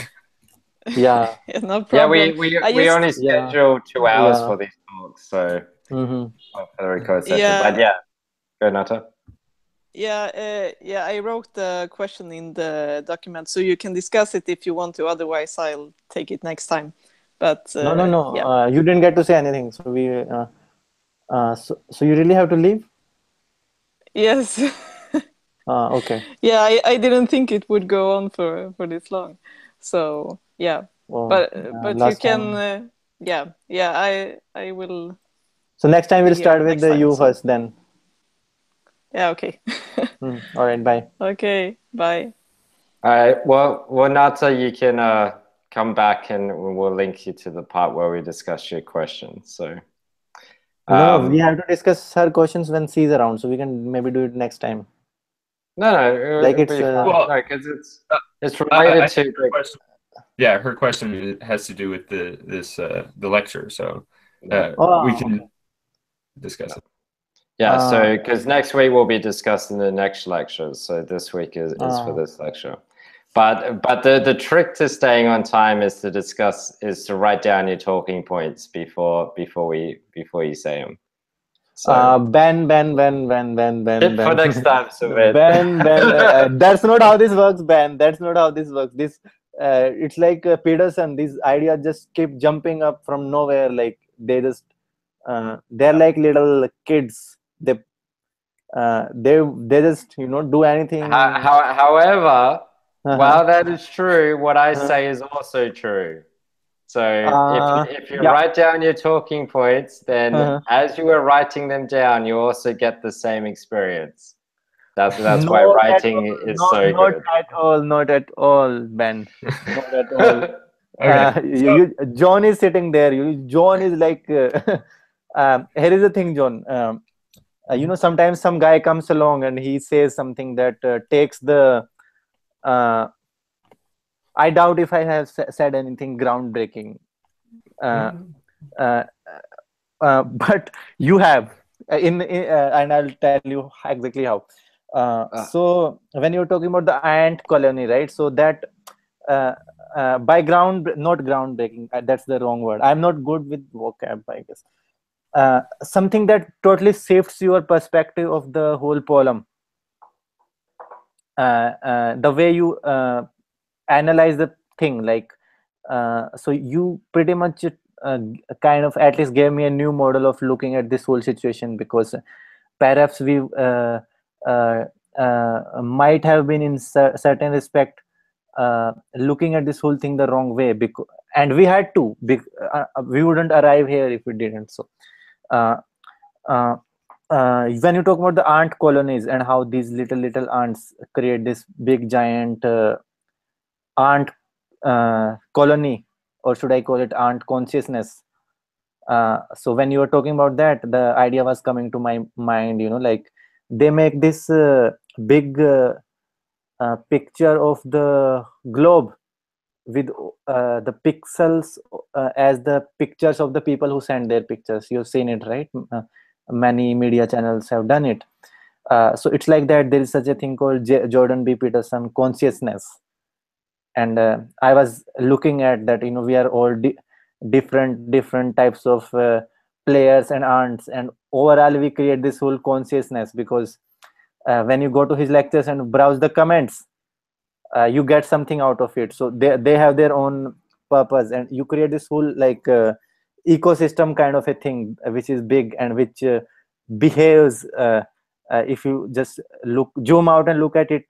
Yeah. Yeah, no problem. Yeah, we only schedule 2 hours for these talks, so Federico, etc. But yeah, go Nata. Yeah, I wrote the question in the document, so you can discuss it if you want to. Otherwise, I'll take it next time. But no. Yeah. You didn't get to say anything, so we. So you really have to leave? Yes. Okay. Yeah, I didn't think it would go on for this long. So yeah, well, but you can. I will. So next time we'll start with you first, then. Yeah. Okay. All right. Bye. Okay. Bye. All right. Well, Nata, you can come back and we'll link you to the part where we discuss your questions. So. No, we have to discuss her questions when she's around, so we can maybe do it next time. No, like it's because it's related to her question. Yeah, her question has to do with the lecture, so we can discuss it. Yeah, so because next week we'll be discussing the next lecture, so this week is for this lecture. But the trick to staying on time is to write down your talking points before you say them. So Ben. tip for next time, Sumit. Ben. That's not how this works, Ben. That's not how this works. It's like Peterson. These ideas just keep jumping up from nowhere. Like they're like little kids. They just do anything. However, while that is true, what I Uh-huh. say is also true. So if you Yeah. write down your talking points, then Uh-huh. as you were writing them down, you also get the same experience. That's why Not at all. writing is so Not good. at all. Not at all, Ben. Not at all. Okay. John is sitting there. John is like, here is the thing, John. Sometimes some guy comes along and he says something that takes the. I doubt if I have said anything groundbreaking, uh, but you have. And I'll tell you exactly how. So when you're talking about the ant colony, right? So that. Not groundbreaking, that's the wrong word. I'm not good with vocab, I guess. Something that totally shifts your perspective of the whole poem. The way you analyze the thing, like so you pretty much kind of at least gave me a new model of looking at this whole situation, because perhaps we might have been in certain respect looking at this whole thing the wrong way, and we had to, we wouldn't arrive here if we didn't. So uh, uh, when you talk about the ant colonies and how these little ants create this big giant ant colony, or should I call it ant consciousness. So when you were talking about that, the idea was coming to my mind, like they make this big picture of the globe with the pixels as the pictures of the people who send their pictures. You've seen it, right? Many media channels have done it. So it's like that. There is such a thing called Jordan B Peterson consciousness. And I was looking at that, we are all different types of players and ants, and overall we create this whole consciousness, because when you go to his lectures and browse the comments, you get something out of it. So they have their own purpose, and you create this whole like ecosystem kind of a thing, which is big and which behaves, if you just zoom out and look at it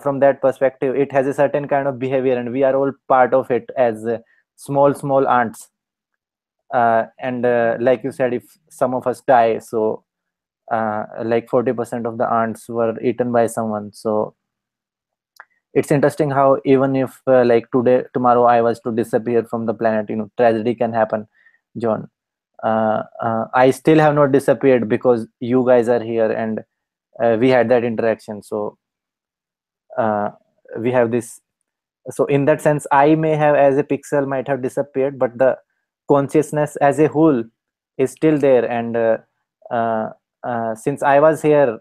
from that perspective, it has a certain kind of behavior, and we are all part of it as small ants. And like you said, if some of us die, so like 40% of the ants were eaten by someone. So it's interesting how even if like tomorrow I was to disappear from the planet, tragedy can happen, John. I still have not disappeared because you guys are here, and we had that interaction. So we have this. So in that sense, I may have, as a pixel, might have disappeared, but the consciousness as a whole is still there. And since I was here,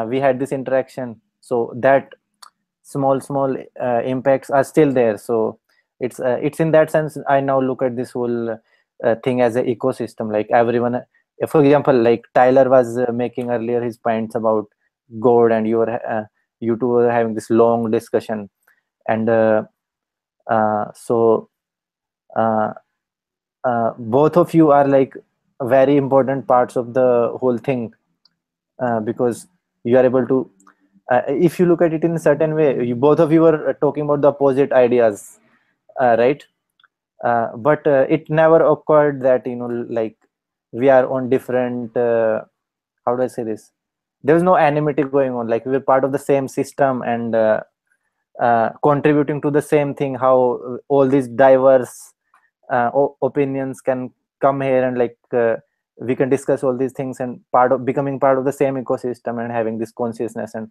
we had this interaction. So that small impacts are still there. So it's in that sense I now look at this whole thing as an ecosystem. Like everyone, for example, like Tyler was making earlier his points about God, and you two were having this long discussion, and so both of you are like very important parts of the whole thing, because you are able to, if you look at it in a certain way, both of you were talking about the opposite ideas, right? But it never occurred that like we are on different, how do I say this, there was no enmity going on. Like we were part of the same system, and contributing to the same thing. How all these diverse opinions can come here, and like we can discuss all these things, and becoming part of the same ecosystem, and having this consciousness, and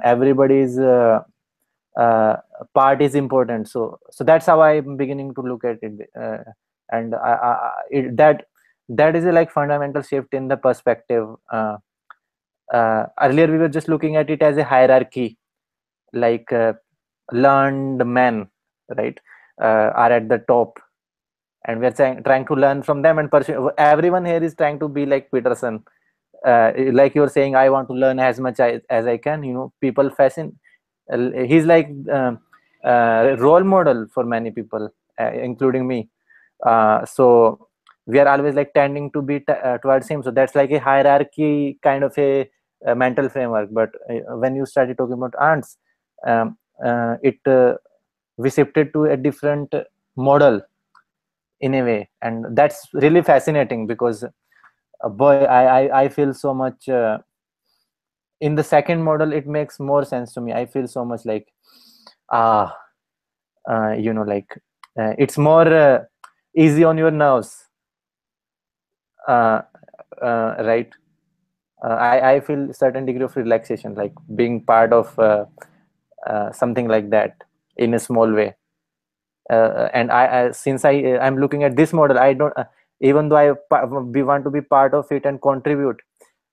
everybody's part is important. So that's how I'm beginning to look at it, and that is a like fundamental shift in the perspective. Earlier we were just looking at it as a hierarchy, like learned men, right, are at the top, and we're trying to learn from them and pursue. Everyone here is trying to be like Peterson. Like you're saying, I want to learn as much as I can. People fashion. He's like role model for many people, including me. So we are always like tending to be towards him. So that's like a hierarchy kind of a mental framework. But when you started talking about ants, we shifted to a different model in a way, and that's really fascinating because boy, I feel so much in the second model. It makes more sense to me. I feel so much like ah like it's more easy on your nerves, right? I feel certain degree of relaxation, like being part of something like that in a small way. And since I'm looking at this model, I don't even though we want to be part of it and contribute,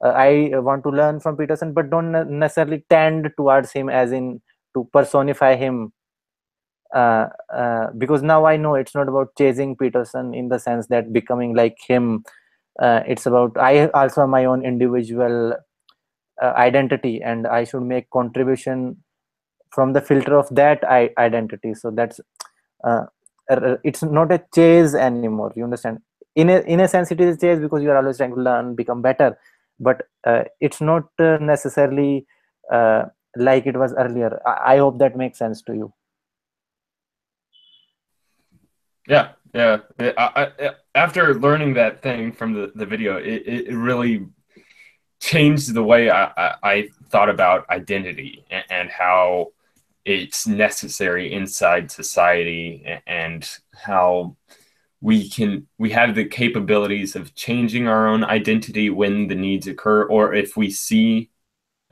I want to learn from Peterson, but don't necessarily tend towards him as in to personify him, because now I know it's not about chasing Peterson in the sense that becoming like him. It's about I also have my own individual identity, and I should make contribution from the filter of that identity. So that's uh, it's not a chase anymore, you understand. In a sense it is a chase because you are always trying to learn, become better, but it's not necessarily like it was earlier. I hope that makes sense to you. Yeah. After learning that thing from the video, it really changed the way I thought about identity and how it's necessary inside society, and how we have the capabilities of changing our own identity when the needs occur, or if we see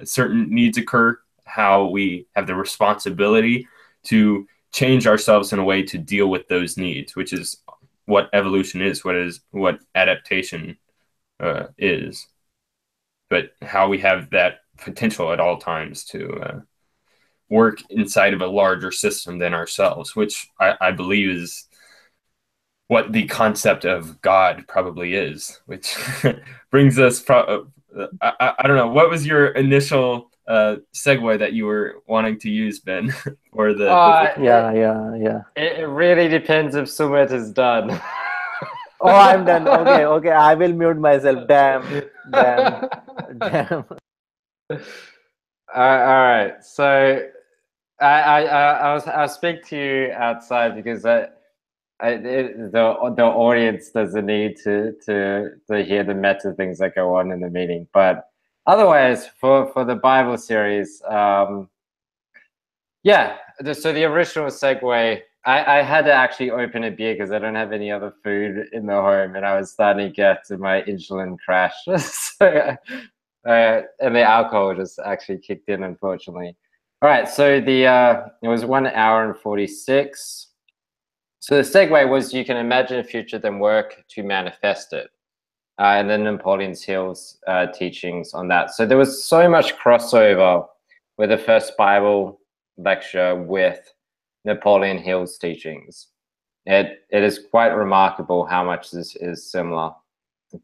certain needs occur, how we have the responsibility to change ourselves in a way to deal with those needs, which is what evolution is, what adaptation is. But how we have that potential at all times to work inside of a larger system than ourselves, which I believe is what the concept of God probably is, which brings us. I don't know. What was your initial segue that you were wanting to use, Ben? Or Yeah. It really depends if Sumit is done. Oh, I'm done. Okay. I will mute myself. Damn. All right. So I'll speak to you outside because the audience doesn't need to hear the meta things that go on in the meeting. But otherwise, for the Bible series, yeah. So the original segue, I had to actually open a beer because I don't have any other food in the home, and I was starting to get to my insulin crash. So, and the alcohol just actually kicked in, unfortunately. All right, so it was 1 hour and 46. So the segue was you can imagine a future, then work to manifest it. And then Napoleon Hill's teachings on that. So there was so much crossover with the first Bible lecture with Napoleon Hill's teachings. It is quite remarkable how much this is similar.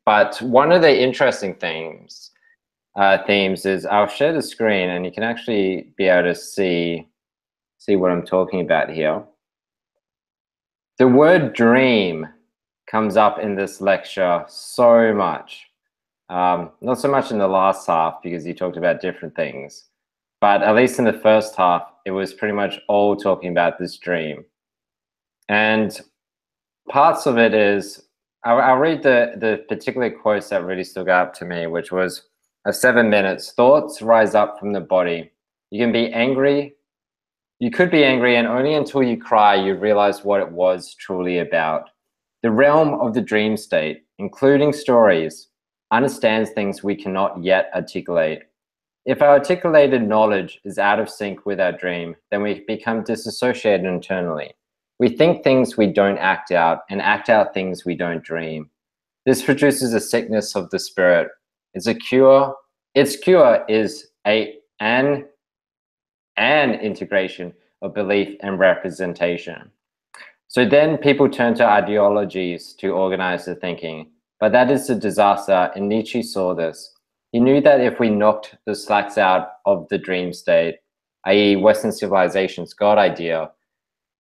But one of the interesting themes is I'll share the screen and you can actually be able to see what I'm talking about here. The word dream comes up in this lecture so much. Not so much in the last half because you talked about different things, but at least in the first half, it was pretty much all talking about this dream. And parts of it is, I'll read the particular quotes that really stood out to me, which was 7 minutes. Thoughts rise up from the body. You can be angry. You could be angry, and only until you cry, you realize what it was truly about. The realm of the dream state, including stories, understands things we cannot yet articulate. If our articulated knowledge is out of sync with our dream, then we become disassociated internally. We think things we don't act out and act out things we don't dream. This produces a sickness of the spirit. Its cure is an integration of belief and representation. So then people turn to ideologies to organize their thinking. But that is a disaster, and Nietzsche saw this. He knew that if we knocked the slacks out of the dream state, i.e. Western civilization's God idea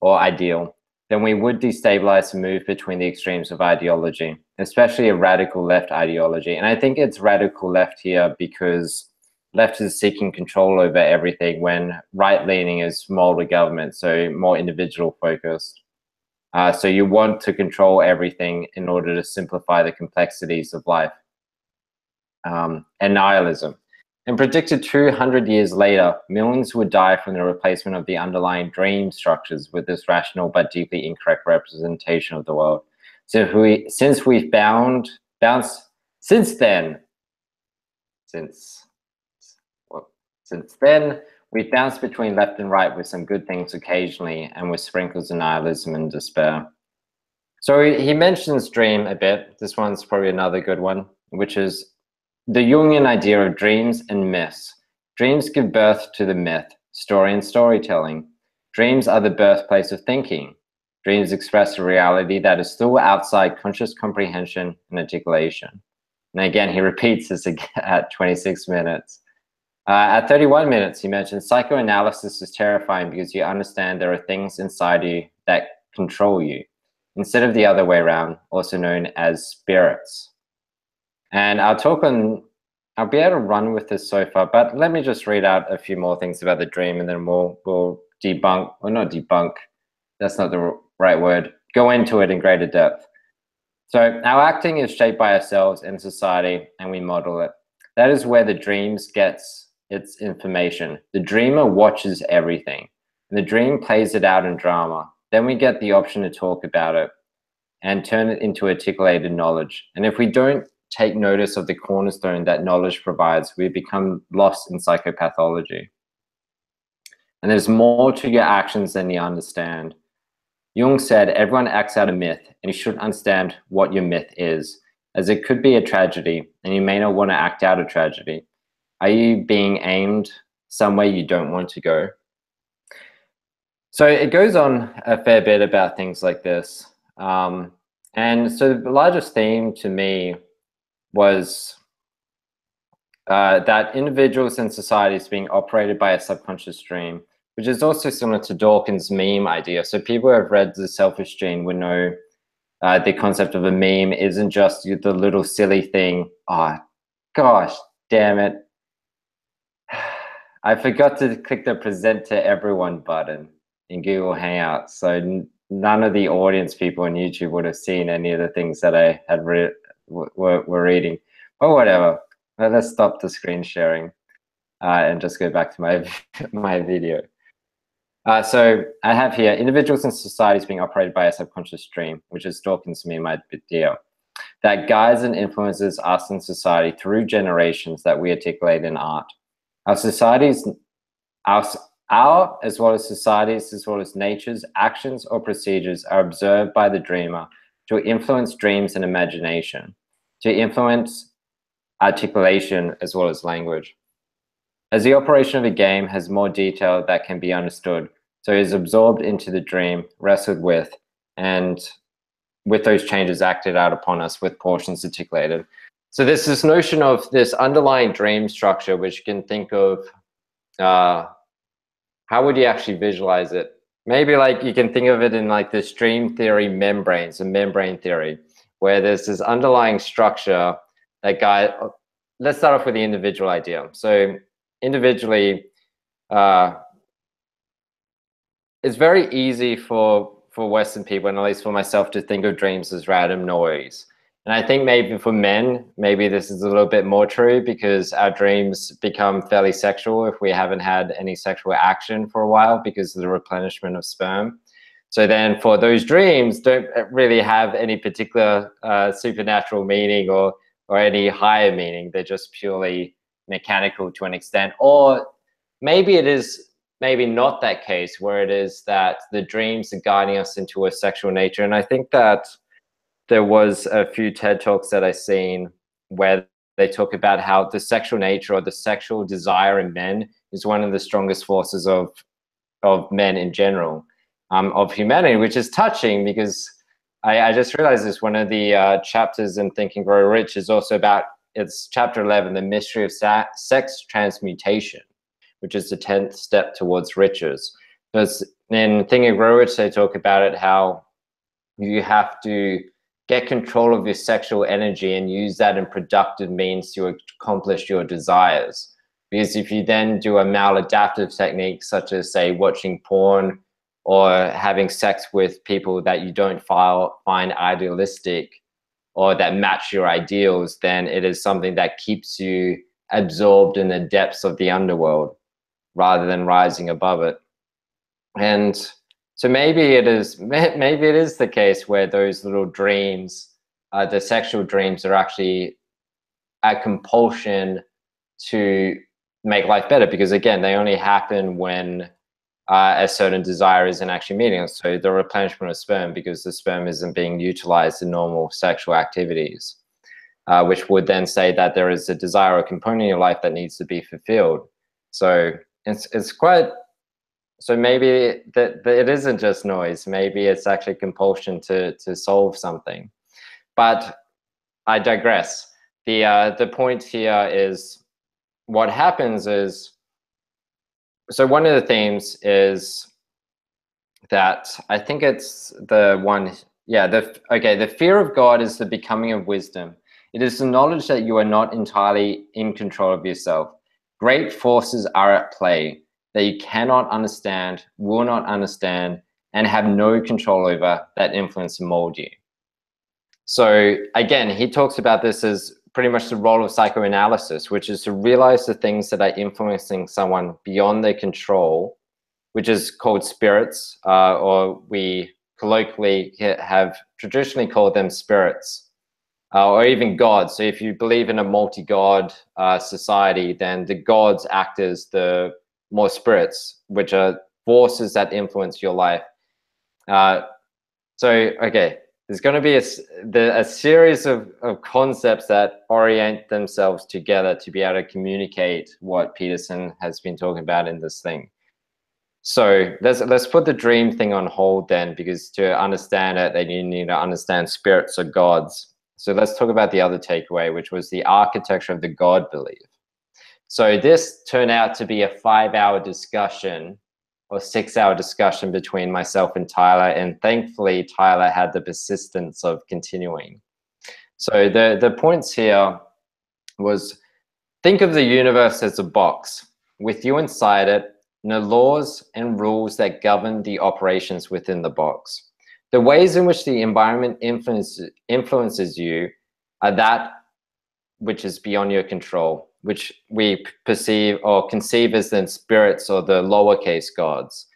or ideal, then we would destabilize and move between the extremes of ideology, especially a radical left ideology. And I think it's radical left here because left is seeking control over everything when right-leaning is more the government, so more individual focused. So you want to control everything in order to simplify the complexities of life. And nihilism. And predicted 200 years later, millions would die from the replacement of the underlying dream structures with this rational but deeply incorrect representation of the world. So since then, we've bounced between left and right with some good things occasionally and with sprinkles of nihilism and despair. So he mentions dream a bit. This one's probably another good one, which is the Jungian idea of dreams and myths. Dreams give birth to the myth, story and storytelling. Dreams are the birthplace of thinking. Dreams express a reality that is still outside conscious comprehension and articulation. And again, he repeats this again at 26 minutes. At 31 minutes, he mentions psychoanalysis is terrifying because you understand there are things inside you that control you, instead of the other way around, also known as spirits. And I'll be able to run with this so far, but let me just read out a few more things about the dream and then we'll debunk, or not debunk, that's not the right word, go into it in greater depth. So our acting is shaped by ourselves and society, and we model it. That is where the dreams gets its information. The dreamer watches everything, and the dream plays it out in drama. Then we get the option to talk about it and turn it into articulated knowledge. And if we don't take notice of the cornerstone that knowledge provides, we become lost in psychopathology. And there's more to your actions than you understand. Jung said, everyone acts out a myth, and you should understand what your myth is, as it could be a tragedy, and you may not want to act out a tragedy. Are you being aimed somewhere you don't want to go? So it goes on a fair bit about things like this. And so the largest theme to me was that individuals and societies being operated by a subconscious dream, which is also similar to Dawkins' meme idea. So people who have read The Selfish Gene would know the concept of a meme isn't just the little silly thing. Oh, gosh, damn it. I forgot to click the present to everyone button in Google Hangouts. So none of the audience people on YouTube would have seen any of the things that I had were reading. But whatever, let's stop the screen sharing and just go back to my video. So I have here individuals and societies being operated by a subconscious dream, which is Dawkins' meme idea, that guides and influences us in society through generations that we articulate in art. Our societies, as well as societies, as well as nature's actions or procedures are observed by the dreamer to influence dreams and imagination, to influence articulation as well as language. As the operation of a game has more detail that can be understood, so it is absorbed into the dream, wrestled with, and with those changes acted out upon us with portions articulated. So there's this notion of this underlying dream structure, which you can think of, how would you actually visualize it? Maybe like you can think of it in like this dream theory membrane, so membrane theory, where there's this underlying structure that let's start off with the individual idea. So individually, it's very easy for Western people, and at least for myself, to think of dreams as random noise. And I think maybe for men, maybe this is a little bit more true because our dreams become fairly sexual if we haven't had any sexual action for a while because of the replenishment of sperm. So then for those dreams don't really have any particular supernatural meaning or any higher meaning. They're just purely mechanical to an extent. Or maybe it is maybe not that case where it is that the dreams are guiding us into a sexual nature. And I think that there was a few TED Talks that I've seen where they talk about how the sexual nature or the sexual desire in men is one of the strongest forces of men in general. of humanity, which is touching because I just realized this. One of the chapters in Think and Grow Rich is also about, it's chapter 11, the mystery of sex transmutation, which is the 10th step towards riches. Because in Think and Grow Rich, they talk about it, how you have to get control of your sexual energy and use that in productive means to accomplish your desires. Because if you then do a maladaptive technique, such as, say, watching porn or having sex with people that you don't find idealistic or that match your ideals, then it is something that keeps you absorbed in the depths of the underworld rather than rising above it. And so maybe it is the case where those little dreams, the sexual dreams, are actually a compulsion to make life better, because again, they only happen when a certain desire isn't actually meeting. So the replenishment of sperm, because the sperm isn't being utilized in normal sexual activities, which would then say that there is a desire or component in your life that needs to be fulfilled. So it's quite, so maybe that it isn't just noise. Maybe it's actually compulsion to solve something. But I digress. The point here is, what happens is, so one of the themes is that, I think it's the one, yeah, the fear of God is the becoming of wisdom. It is the knowledge that you are not entirely in control of yourself. Great forces are at play that you cannot understand, will not understand, and have no control over, that influence and mold you. So again, he talks about this as pretty much the role of psychoanalysis, which is to realize the things that are influencing someone beyond their control, which is called spirits, or we colloquially have traditionally called them spirits, or even gods. So if you believe in a multi-god society, then the gods act as the more spirits, which are forces that influence your life. So, okay, there's going to be a series of concepts that orient themselves together to be able to communicate what Peterson has been talking about in this thing. So let's put the dream thing on hold then, because to understand it, then you need to understand spirits or gods. So let's talk about the other takeaway, which was the architecture of the God belief. So this turned out to be a 5-hour discussion or 6-hour discussion between myself and Tyler, and thankfully Tyler had the persistence of continuing. So the points here was, think of the universe as a box with you inside it, and the laws and rules that govern the operations within the box. The ways in which the environment influences you are that which is beyond your control, which we perceive or conceive as the spirits or the lowercase gods.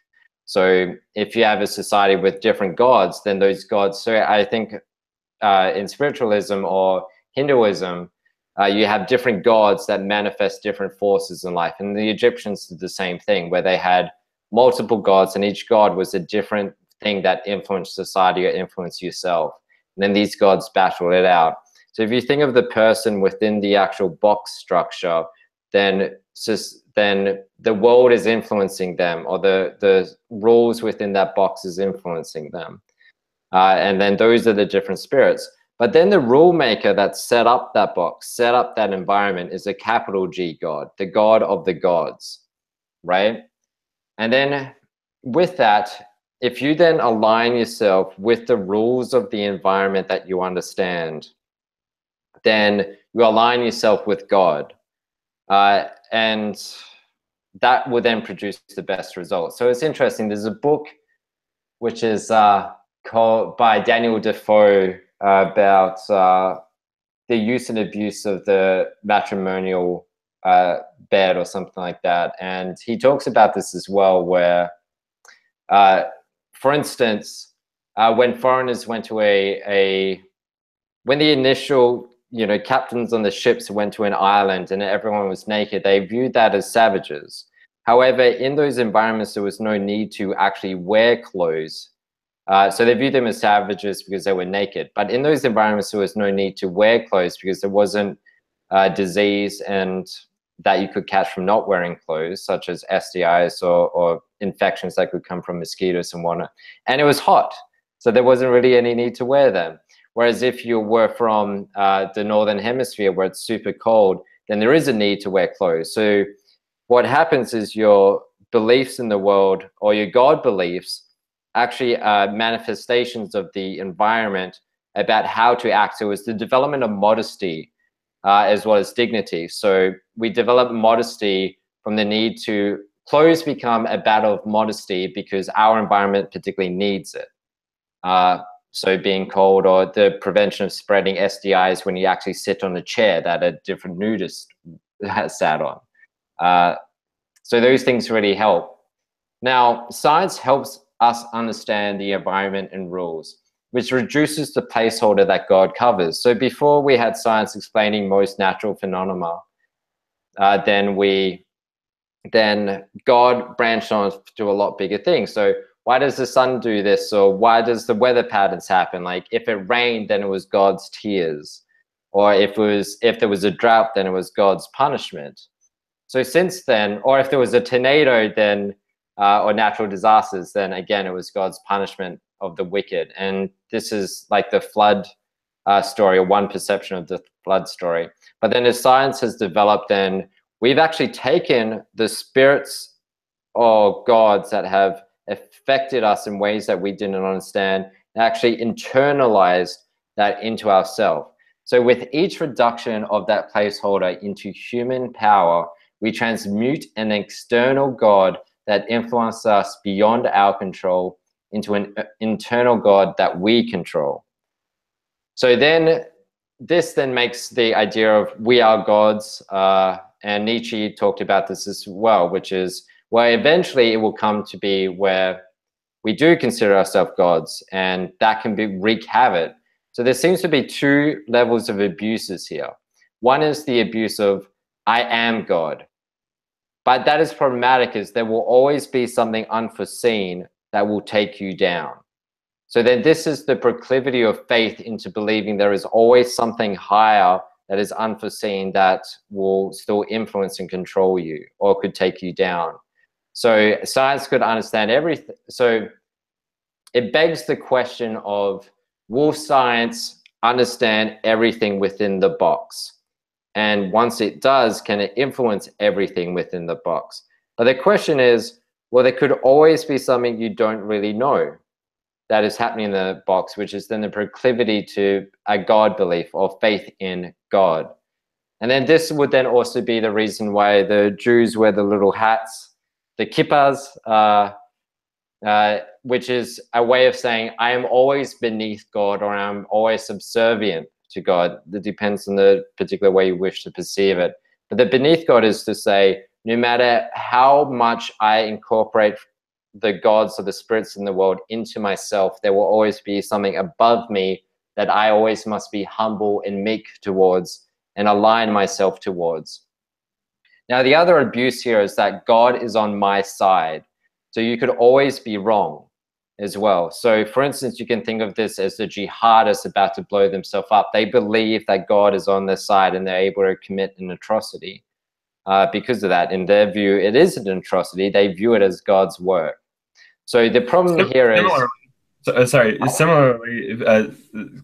So if you have a society with different gods, then those gods, so I think in spiritualism or Hinduism, you have different gods that manifest different forces in life. And the Egyptians did the same thing, where they had multiple gods, and each god was a different thing that influenced society or influenced yourself. And then these gods battled it out. So if you think of the person within the actual box structure, then the world is influencing them, or the rules within that box is influencing them. And then those are the different spirits. But then the rule maker that set up that box, set up that environment, is a capital G God, the God of the gods, right? And then with that, if you then align yourself with the rules of the environment that you understand, then you align yourself with God. And that will then produce the best results. So it's interesting. There's a book which is called by Daniel Defoe about the use and abuse of the matrimonial bed or something like that. And he talks about this as well, where, for instance, when foreigners went to when the initial, captains on the ships went to an island and everyone was naked, they viewed that as savages. However, in those environments, there was no need to actually wear clothes. So they viewed them as savages because they were naked. But in those environments, there was no need to wear clothes because there wasn't disease and that you could catch from not wearing clothes, such as STIs or infections that could come from mosquitoes and whatnot. And it was hot, so there wasn't really any need to wear them. Whereas if you were from the Northern Hemisphere where it's super cold, then there is a need to wear clothes. So what happens is your beliefs in the world, or your God beliefs, actually manifestations of the environment about how to act. So it was the development of modesty as well as dignity. So we develop modesty from the need to, clothes become a battle of modesty because our environment particularly needs it. So being cold, or the prevention of spreading STIs when you actually sit on a chair that a different nudist has sat on. So those things really help. Now, science helps us understand the environment and rules, which reduces the placeholder that God covers. So before we had science explaining most natural phenomena, then God branched on to a lot bigger things. So why does the sun do this? Or why does the weather patterns happen? Like if it rained, then it was God's tears. Or if there was a drought, then it was God's punishment. So since then, or if there was a tornado, then or natural disasters, then again, it was God's punishment of the wicked. And this is like the flood story, or one perception of the flood story. But then as science has developed, then we've actually taken the spirits or gods that have affected us in ways that we didn't understand, and actually internalized that into ourselves. So with each reduction of that placeholder into human power, we transmute an external God that influences us beyond our control into an internal God that we control. So then this then makes the idea of we are gods, and Nietzsche talked about this as well, which is where eventually it will come to be where we do consider ourselves gods, and that can wreak havoc. So there seems to be two levels of abuses here. One is the abuse of I am God. But that is problematic, as there will always be something unforeseen that will take you down. So then this is the proclivity of faith into believing there is always something higher that is unforeseen that will still influence and control you, or could take you down. So science could understand everything. So it begs the question of, will science understand everything within the box? And once it does, can it influence everything within the box? But the question is, well, there could always be something you don't really know that is happening in the box, which is then the proclivity to a God belief or faith in God. And then this would then also be the reason why the Jews wear the little hats, the kippas, which is a way of saying, I am always beneath God, or I'm always subservient to God. It depends on the particular way you wish to perceive it. But the beneath God is to say, no matter how much I incorporate the gods or the spirits in the world into myself, there will always be something above me that I always must be humble and meek towards and align myself towards. Now, the other abuse here is that God is on my side. So you could always be wrong as well. So for instance, you can think of this as the jihadists about to blow themselves up. They believe that God is on their side and they're able to commit an atrocity because of that. In their view, it is an atrocity. They view it as God's work. So the problem here is... Similarly,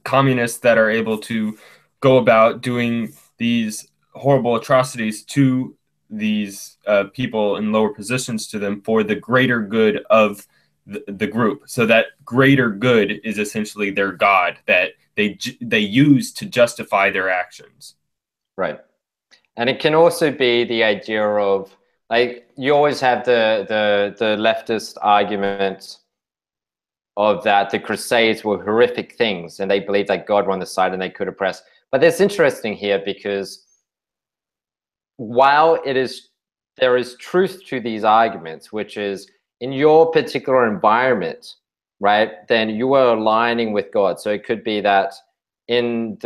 communists that are able to go about doing these horrible atrocities to these people in lower positions to them for the greater good of the group. So that greater good is essentially their God that they use to justify their actions. Right. And it can also be the idea of, like, you always have the leftist argument of that the Crusades were horrific things and they believed that God were on the side and they could oppress. But it's interesting here because while there is truth to these arguments, which is in your particular environment, right, then you are aligning with God. So it could be that in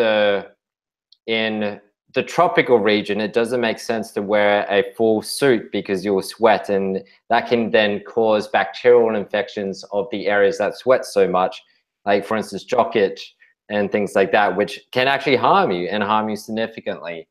the tropical region, it doesn't make sense to wear a full suit because you'll sweat, and that can then cause bacterial infections of the areas that sweat so much, like for instance, jock itch and things like that, which can actually harm you and harm you significantly,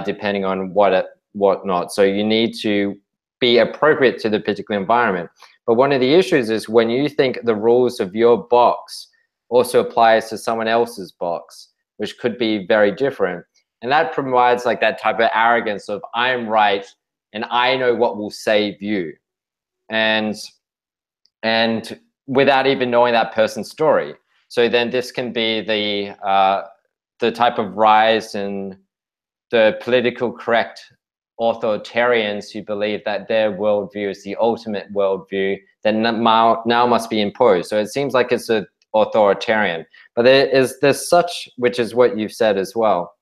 depending on what whatnot. So you need to be appropriate to the particular environment. But one of the issues is when you think the rules of your box also applies to someone else's box, which could be very different. And that provides like that type of arrogance of I'm right and I know what will save you. And without even knowing that person's story. So then this can be the type of rise in the political correct authoritarians who believe that their worldview is the ultimate worldview that now must be imposed. So it seems like it's an authoritarian, but there's such, which is what you've said as well,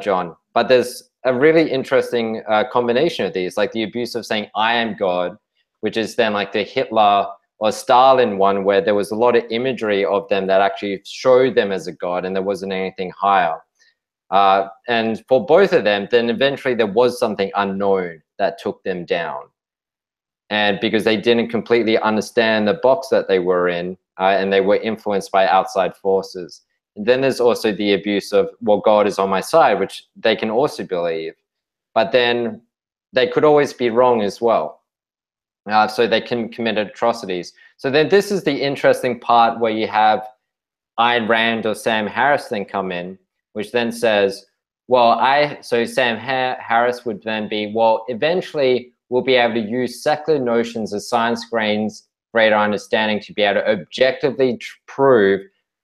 John, but there's a really interesting combination of these, like the abuse of saying I am God, which is then like the Hitler or Stalin one, where there was a lot of imagery of them that actually showed them as a god and there wasn't anything higher. And for both of them, then eventually there was something unknown that took them down. And because they didn't completely understand the box that they were in, and they were influenced by outside forces. And then there's also the abuse of, well, God is on my side, which they can also believe. But then they could always be wrong as well. So they can commit atrocities. So then this is the interesting part where you have Ayn Rand or Sam Harris then come in, which then says, well, so Sam Harris would then be, well, eventually we'll be able to use secular notions of science gains greater understanding to be able to objectively prove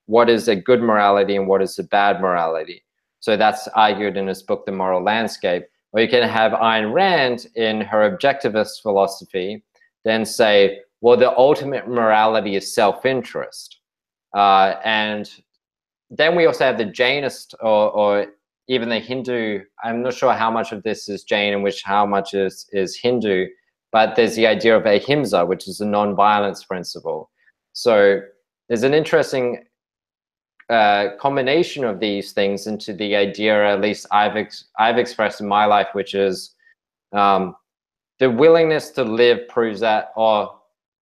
what is a good morality and what is a bad morality. So that's argued in his book, The Moral Landscape. Or you can have Ayn Rand in her objectivist philosophy then say, well, the ultimate morality is self-interest. And then we also have the Jainist or even the Hindu. I'm not sure how much of this is Jain and how much is Hindu, but there's the idea of ahimsa, which is a non-violence principle. So there's an interesting combination of these things into the idea, at least I've expressed in my life, which is the willingness to live proves that, or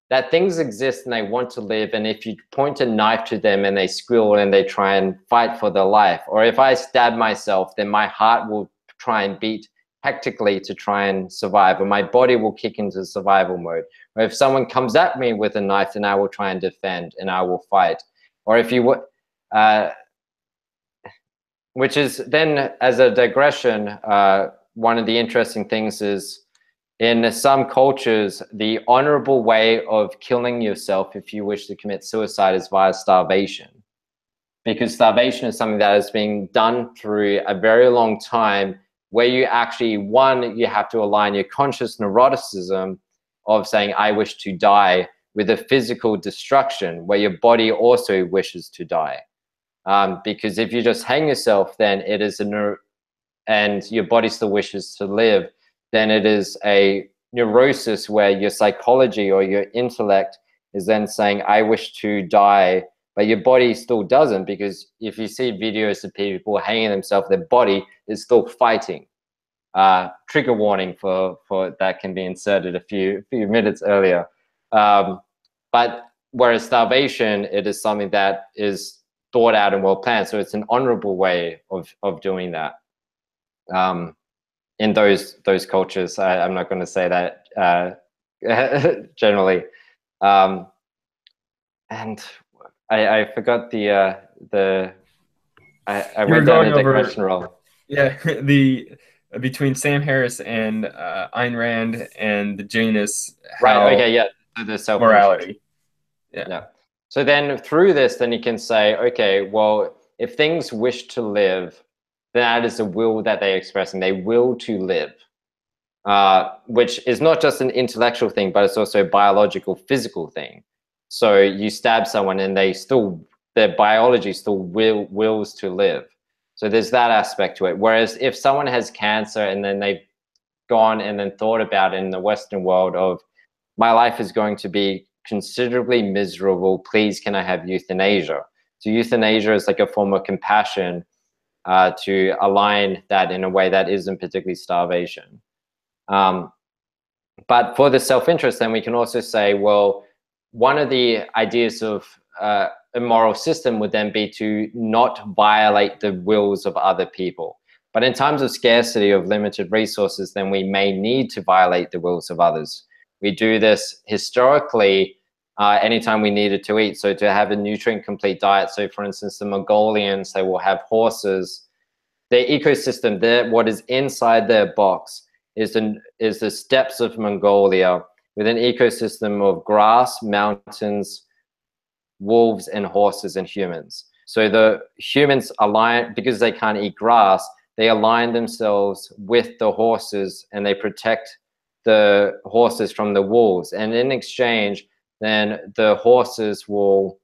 that things exist and they want to live, and if you point a knife to them and they squeal and they try and fight for their life, or if I stab myself, then my heart will try and beat hectically to try and survive, or my body will kick into survival mode. Or if someone comes at me with a knife, then I will try and defend and I will fight. Or if you which is then, as a digression, one of the interesting things is, in some cultures, the honorable way of killing yourself if you wish to commit suicide is via starvation. Because starvation is something that is being done through a very long time, where you actually, you have to align your conscious neuroticism of saying, I wish to die, with a physical destruction, where your body also wishes to die. Because if you just hang yourself, then it is and your body still wishes to live, then it is a neurosis where your psychology or your intellect is then saying, I wish to die, but your body still doesn't, because if you see videos of people hanging themselves, their body is still fighting. Trigger warning for that can be inserted a few minutes earlier. But whereas starvation, it is something that is thought out and well planned. So it's an honorable way of doing that. In those cultures, I'm not going to say that generally, and I forgot I went down a digression role. Yeah, between Sam Harris and Ayn Rand and the Jainists. Right. Okay. Yeah. The morality. Yeah. So then through this, then you can say, okay, well, if things wish to live, that is a will that they express, and they will to live, which is not just an intellectual thing, but it's also a biological, physical thing. So you stab someone and their biology still wills to live. So there's that aspect to it. Whereas if someone has cancer and then they've gone and then thought about it in the Western world of, my life is going to be considerably miserable, please can I have euthanasia? So euthanasia is like a form of compassion, to align that in a way that isn't particularly starvation. But for the self-interest, then we can also say, well, one of the ideas of a moral system would then be to not violate the wills of other people. But in times of scarcity of limited resources, then we may need to violate the wills of others. We do this historically anytime we needed to eat. So to have a nutrient complete diet. So for instance, the Mongolians, they will have horses. Their ecosystem, what is inside their box is the steppes of Mongolia with an ecosystem of grass, mountains, wolves, and horses and humans. So the humans align, because they can't eat grass, they align themselves with the horses and they protect the horses from the wolves. And in exchange, then the horses will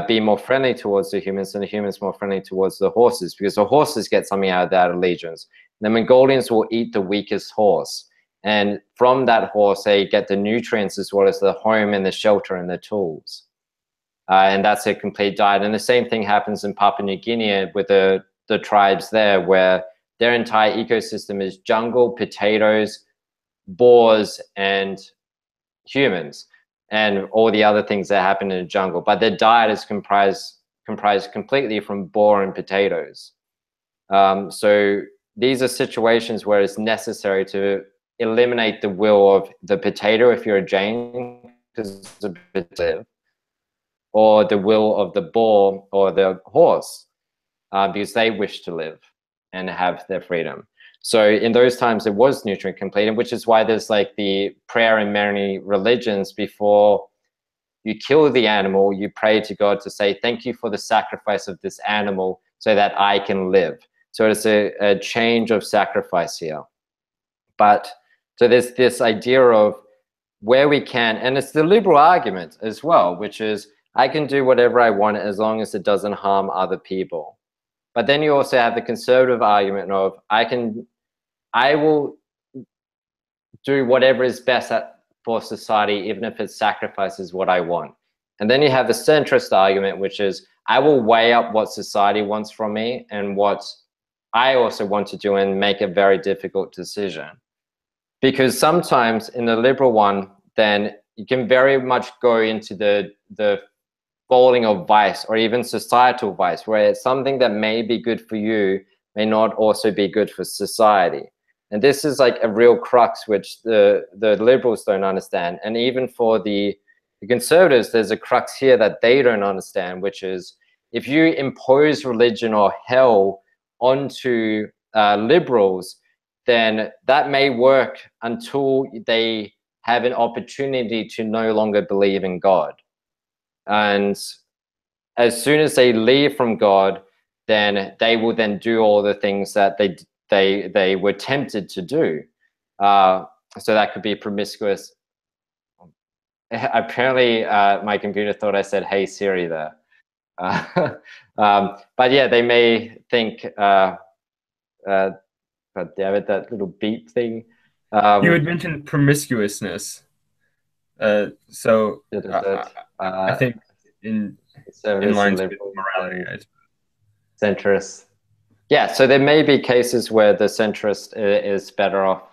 be more friendly towards the humans and the humans more friendly towards the horses, because the horses get something out of that allegiance. The Mongolians will eat the weakest horse. And from that horse, they get the nutrients as well as the home and the shelter and the tools. And that's a complete diet. And the same thing happens in Papua New Guinea with the tribes there, where their entire ecosystem is jungle, potatoes, boars, and humans, and all the other things that happen in the jungle. But their diet is comprised completely from boar and potatoes. So these are situations where it's necessary to eliminate the will of the potato if you're a Jain, because it's a bit, or the will of the boar or the horse, because they wish to live and have their freedom. So in those times, it was nutrient complete, which is why there's like the prayer in many religions. Before you kill the animal, you pray to God to say, thank you for the sacrifice of this animal so that I can live. So it's a change of sacrifice here. But so there's this idea of where we can, and it's the liberal argument as well, which is I can do whatever I want as long as it doesn't harm other people. But then you also have the conservative argument of I will do whatever is best for society, even if it sacrifices what I want. And then you have the centrist argument, which is I will weigh up what society wants from me and what I also want to do and make a very difficult decision. Because sometimes in the liberal one, then you can very much go into the folding of vice or even societal vice, where it's something that may be good for you may not also be good for society. And this is like a real crux which the liberals don't understand. And even for the conservatives, there's a crux here that they don't understand, which is if you impose religion or hell onto liberals, then that may work until they have an opportunity to no longer believe in God. And as soon as they leave from God, then they will then do all the things that they were tempted to do. So that could be promiscuous. Apparently, my computer thought I said, "Hey Siri" there. But yeah, they may think, God damn it, that little beep thing. You had mentioned promiscuousness. So I think in line with morality, centrist. Yeah, so there may be cases where the centrist is better off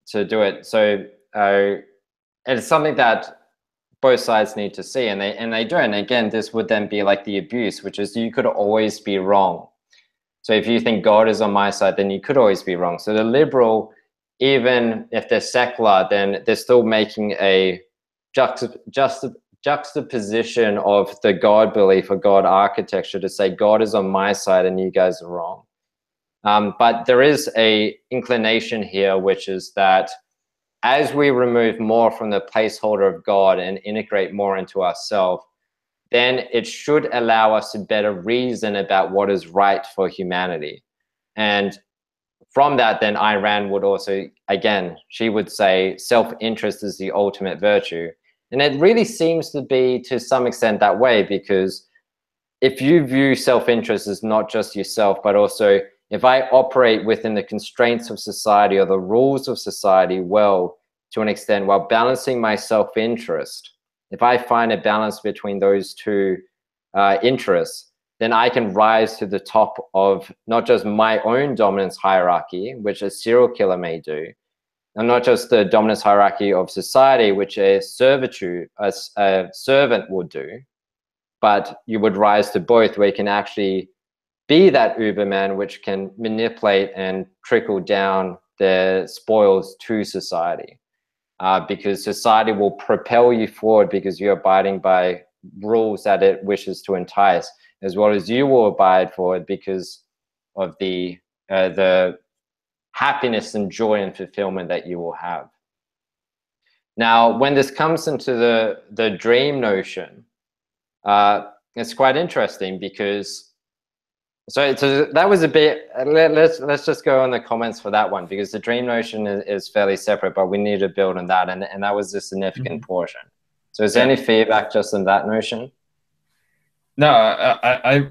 to do it. So it's something that both sides need to see, and they do. And again, this would then be like the abuse, which is you could always be wrong. So if you think God is on my side, then you could always be wrong. So the liberal, even if they're secular, then they're still making a juxtaposition of the God belief or God architecture to say God is on my side and you guys are wrong. But there is a inclination here, which is that as we remove more from the placeholder of God and integrate more into ourselves, then it should allow us to better reason about what is right for humanity. And from that, then Iran would also, again, she would say self-interest is the ultimate virtue. And it really seems to be to some extent that way, because if you view self-interest as not just yourself, but also if I operate within the constraints of society or the rules of society well, to an extent, while balancing my self-interest, if I find a balance between those two interests, then I can rise to the top of not just my own dominance hierarchy, which a serial killer may do, and not just the dominance hierarchy of society, which a servitude, a servant would do, but you would rise to both, where you can actually be that Uberman which can manipulate and trickle down the spoils to society, because society will propel you forward because you're abiding by rules that it wishes to entice, as well as you will abide for it because of the happiness and joy and fulfillment that you will have. Now, when this comes into the dream notion, it's quite interesting because so that was a bit. Let's just go on the comments for that one, because the dream notion is fairly separate, but we need to build on that, and that was a significant portion. So, is there any feedback just on that notion? No, I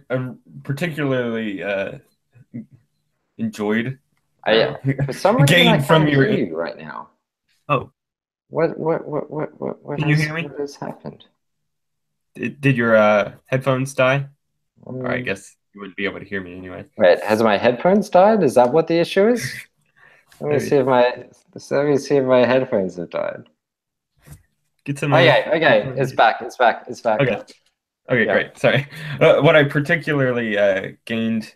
particularly enjoyed. For some reason, I can't hear you right now. Oh, what can you hear me? What has happened? Did your headphones die? Or I guess you wouldn't be able to hear me anyway. Wait, has my headphones died? Is that what the issue is? Let me see if my headphones have died. Get to my. Okay, it's back. Okay, yeah. Great. Sorry. What I particularly gained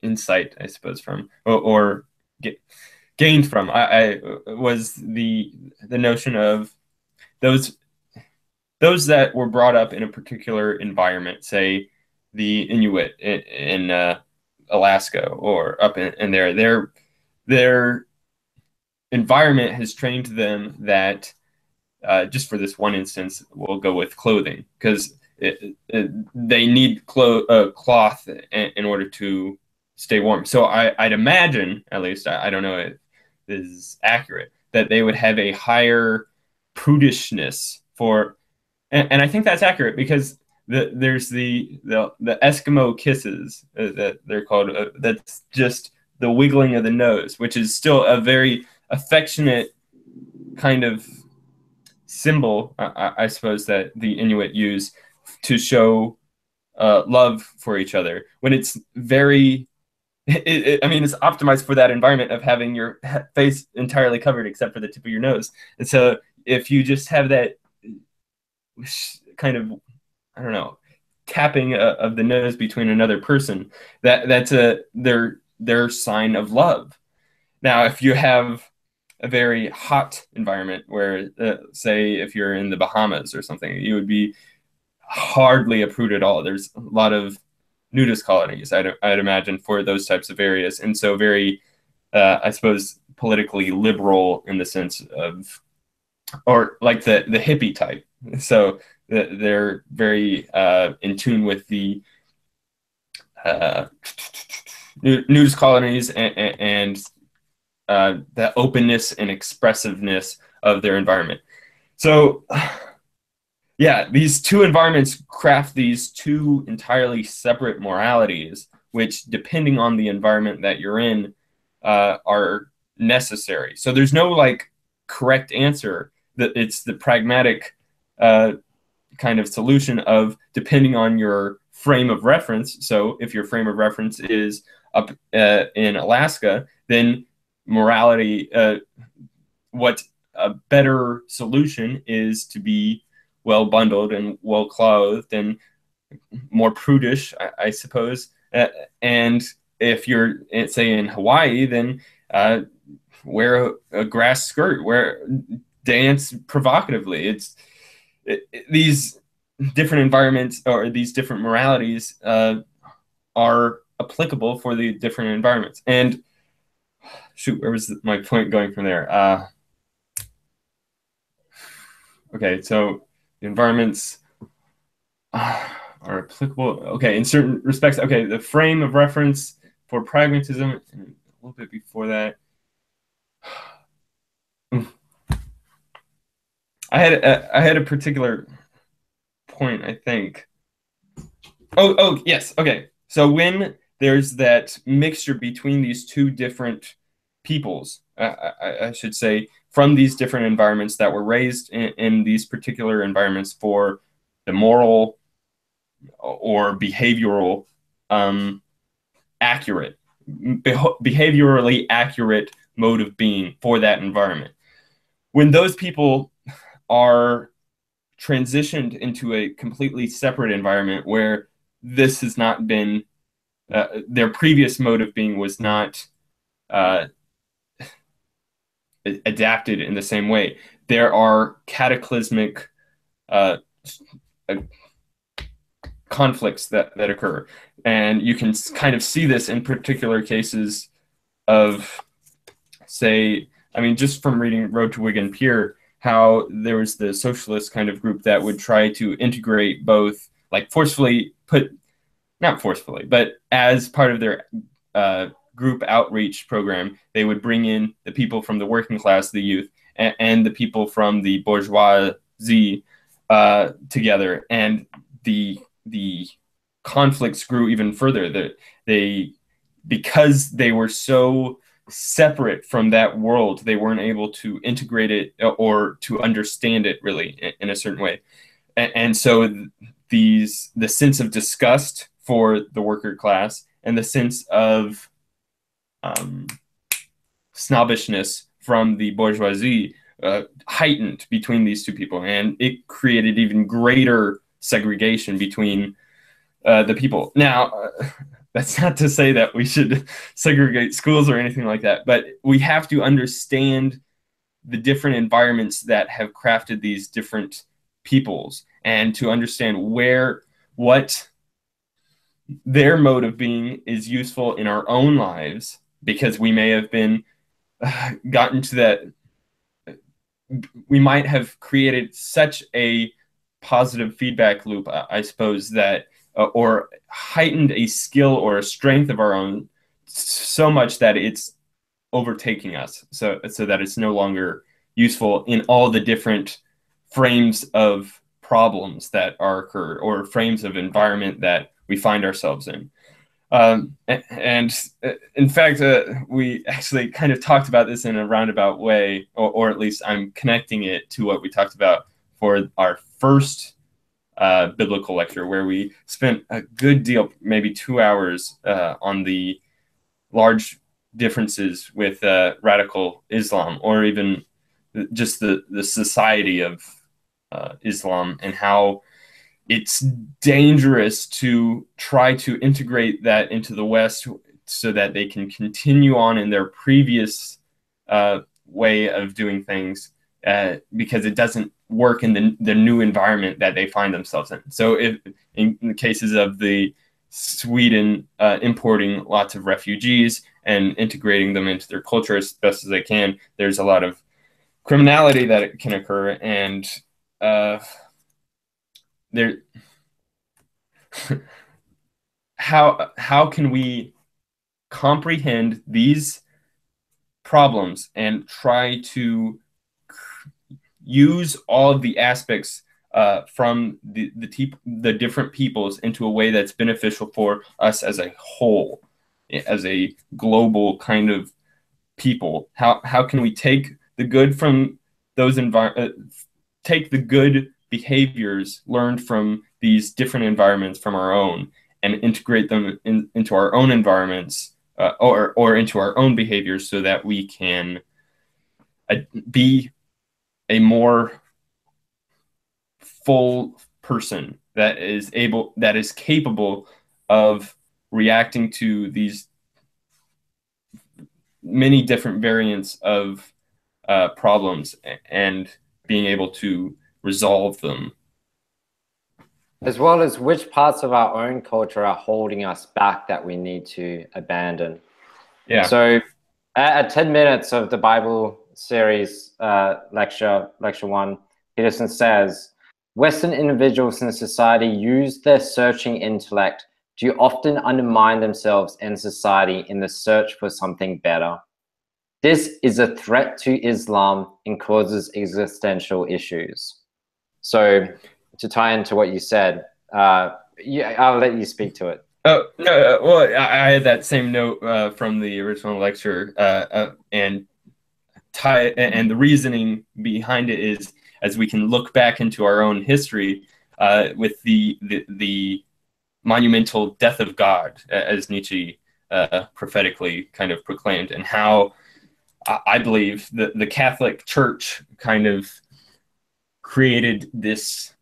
insight, I suppose, from gained from I was the notion of those that were brought up in a particular environment, say the Inuit in Alaska or up in there. Their environment has trained them that, just for this one instance, we'll go with clothing, because they need cloth in order to stay warm. So I'd imagine, at least, I don't know if this is accurate, that they would have a higher prudishness for, and I think that's accurate, because there's the Eskimo kisses that they're called. That's just the wiggling of the nose, which is still a very affectionate kind of symbol, I suppose, that the Inuit use to show love for each other. When it's very, I mean, it's optimized for that environment of having your face entirely covered except for the tip of your nose. And so if you just have that kind of, I don't know, tapping of the nose between another person, that's their sign of love. Now, if you have a very hot environment where, say, if you're in the Bahamas or something, you would be hardly a prude at all. There's a lot of nudist colonies, I'd imagine, for those types of areas. And so very, I suppose, politically liberal in the sense of, or like the hippie type. So they're very in tune with the nudist colonies and the openness and expressiveness of their environment. So, yeah, these two environments craft these two entirely separate moralities, which, depending on the environment that you're in, are necessary. So there's no like correct answer. That it's the pragmatic kind of solution of, depending on your frame of reference. So if your frame of reference is up in Alaska, then morality, what a better solution is to be well bundled and well clothed and more prudish, I suppose. And if you're, say, in Hawaii, then wear a grass skirt, dance provocatively. These different environments, or these different moralities, are applicable for the different environments. And shoot, where was my point going from there? Okay, so the environments are applicable. Okay, in certain respects. Okay, the frame of reference for pragmatism, and a little bit before that. I had a particular point, I think. Oh yes, okay. So when there's that mixture between these two different peoples, I should say, from these different environments that were raised in these particular environments for the moral or behavioral behaviorally accurate mode of being for that environment. When those people are transitioned into a completely separate environment where this has not been their previous mode of being was not adapted in the same way. There are cataclysmic conflicts that occur, and you can kind of see this in particular cases of, say, I mean, just from reading Road to Wigan Pier, how there was the socialist kind of group that would try to integrate both, like forcefully not forcefully, but as part of their group outreach program, they would bring in the people from the working class, the youth, and the people from the bourgeoisie together. And the conflicts grew even further. Because they were so separate from that world, they weren't able to integrate it or to understand it really in a certain way. And so the sense of disgust for the worker class and the sense of snobbishness from the bourgeoisie heightened between these two people, and it created even greater segregation between the people. Now, that's not to say that we should segregate schools or anything like that, but we have to understand the different environments that have crafted these different peoples, and to understand what their mode of being is useful in our own lives, because we may have been gotten to that, we might have created such a positive feedback loop, I suppose, that or heightened a skill or a strength of our own so much that it's overtaking us, so that it's no longer useful in all the different frames of problems that are occurred, or frames of environment that we find ourselves in. And in fact, we actually kind of talked about this in a roundabout way, or at least I'm connecting it to what we talked about for our first biblical lecture, where we spent a good deal, maybe 2 hours, on the large differences with radical Islam, or even just the society of Islam, and how it's dangerous to try to integrate that into the West so that they can continue on in their previous way of doing things, because it doesn't work in the new environment that they find themselves in. So if in the cases of the Sweden importing lots of refugees and integrating them into their culture as best as they can, there's a lot of criminality that can occur, and there how can we comprehend these problems and try to use all of the aspects from the different peoples into a way that's beneficial for us as a whole, as a global kind of people? How can we take the good from those take the good behaviors learned from these different environments from our own, and integrate them into our own environments, or into our own behaviors, so that we can be a more full person that is capable of reacting to these many different variants of problems, and being able to resolve them. As well as which parts of our own culture are holding us back that we need to abandon. Yeah. So at 10 minutes of the Bible series lecture 1, Peterson says, Western individuals in society use their searching intellect to often undermine themselves and society in the search for something better. This is a threat to Islam and causes existential issues. So to tie into what you said, yeah, I'll let you speak to it. Oh, no, well, I had that same note from the original lecture, and the reasoning behind it is, as we can look back into our own history, with the monumental death of God, as Nietzsche prophetically kind of proclaimed, and how I believe the Catholic Church kind of created this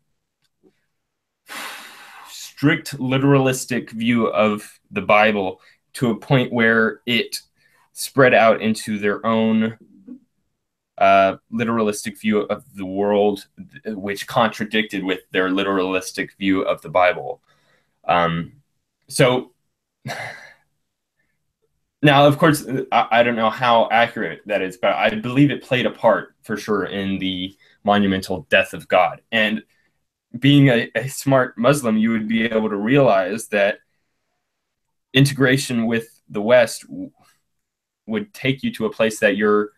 strict literalistic view of the Bible to a point where it spread out into their own literalistic view of the world, which contradicted with their literalistic view of the Bible. So now, of course, I don't know how accurate that is, but I believe it played a part for sure in the monumental death of God. And being a smart Muslim, you would be able to realize that integration with the West would take you to a place that you're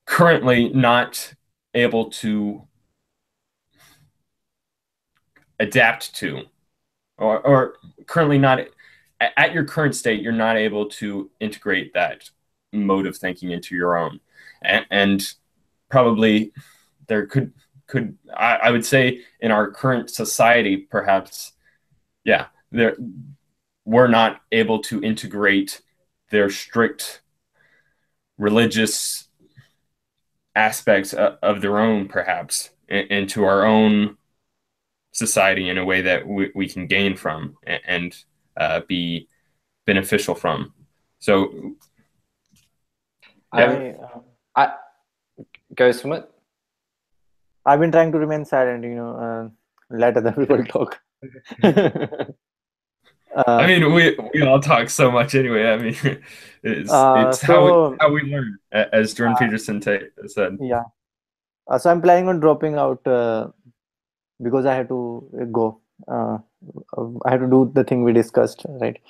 currently not able to adapt to, or currently not at your current state, you're not able to integrate that mode of thinking into your own. And probably there could I would say in our current society, perhaps, yeah, we're not able to integrate their strict religious aspects of their own, perhaps, into our own society in a way that we can gain from and be beneficial from. So, I go from it. I've been trying to remain silent, let other people talk. I mean, we all talk so much anyway. I mean, it's so, how we learn, as Jordan Peterson said. Yeah. So I'm planning on dropping out because I had to go. I had to do the thing we discussed, right?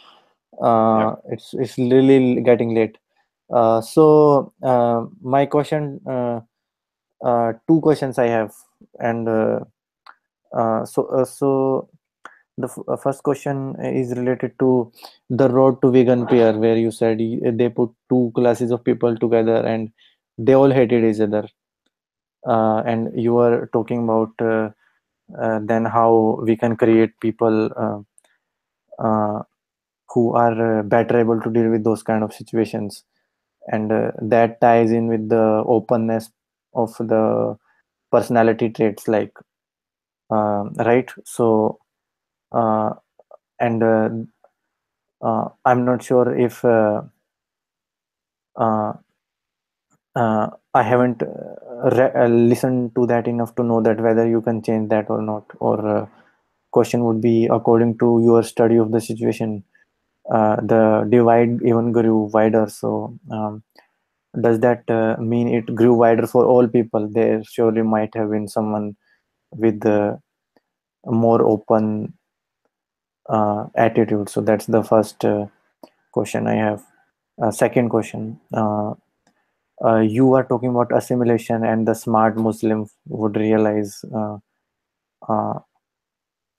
Yeah. It's really getting late. So my question, two questions I have, and so the first question is related to the road to vegan pair, where you said they put two classes of people together and they all hated each other. And you were talking about then how we can create people who are better able to deal with those kind of situations, and that ties in with the openness of the personality traits, like right. So and I'm not sure if I haven't listened to that enough to know that whether you can change that or not. Or question would be, according to your study of the situation, the divide even grew wider. So does that mean it grew wider for all people? There surely might have been someone with a more open attitude. So that's the first question I have. Second question. You are talking about assimilation, and the smart Muslim would realize.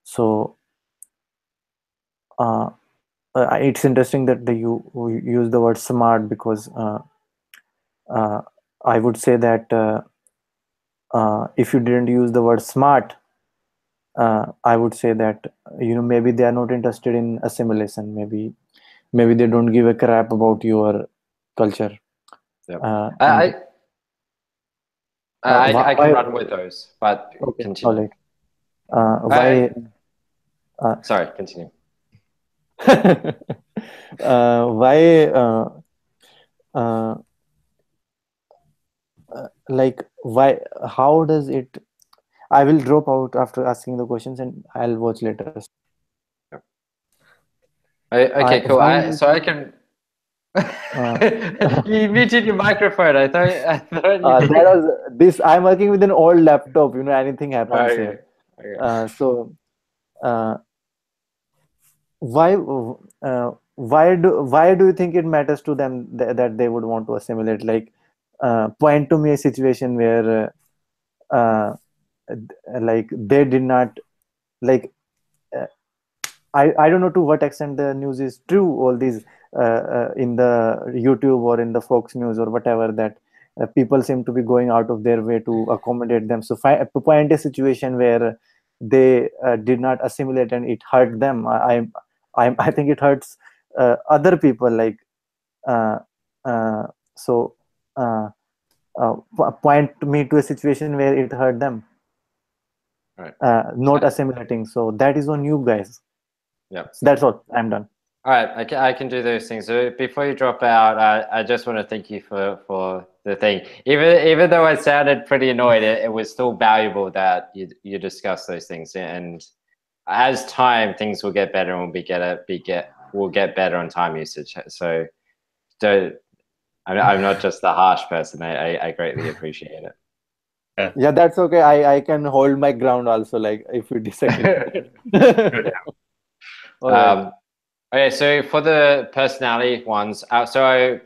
So it's interesting that you use the word smart, because I would say that if you didn't use the word smart, I would say that maybe they are not interested in assimilation. Maybe they don't give a crap about your culture. Yep. I can run with those, but okay, continue. all right. Why? Sorry, continue. Why? Like, why? How does it? I will drop out after asking the questions, and I'll watch later. Okay, cool. So I can. You muted your microphone. I thought that was this. I'm working with an old laptop. Anything happens here. Okay. So, why do you think it matters to them that they would want to assimilate? Like, point to me a situation where like they did not, like, I don't know to what extent the news is true, all these in the YouTube or in the Fox News or whatever, that people seem to be going out of their way to accommodate them. So point a situation where they did not assimilate and it hurt them. I think it hurts other people, like so point me to a situation where it hurt them, right. Not assimilating. So that is on you guys. Yeah, that's all. I'm done. All right, I can do those things. So before you drop out, I just want to thank you for the thing. Even though I sounded pretty annoyed, it was still valuable that you discuss those things. And as time, things will get better, and we'll get better on time usage. So I'm not just the harsh person. I greatly appreciate it. Yeah, that's okay. I can hold my ground also, like if we disagree. All right. Okay, so for the personality ones, so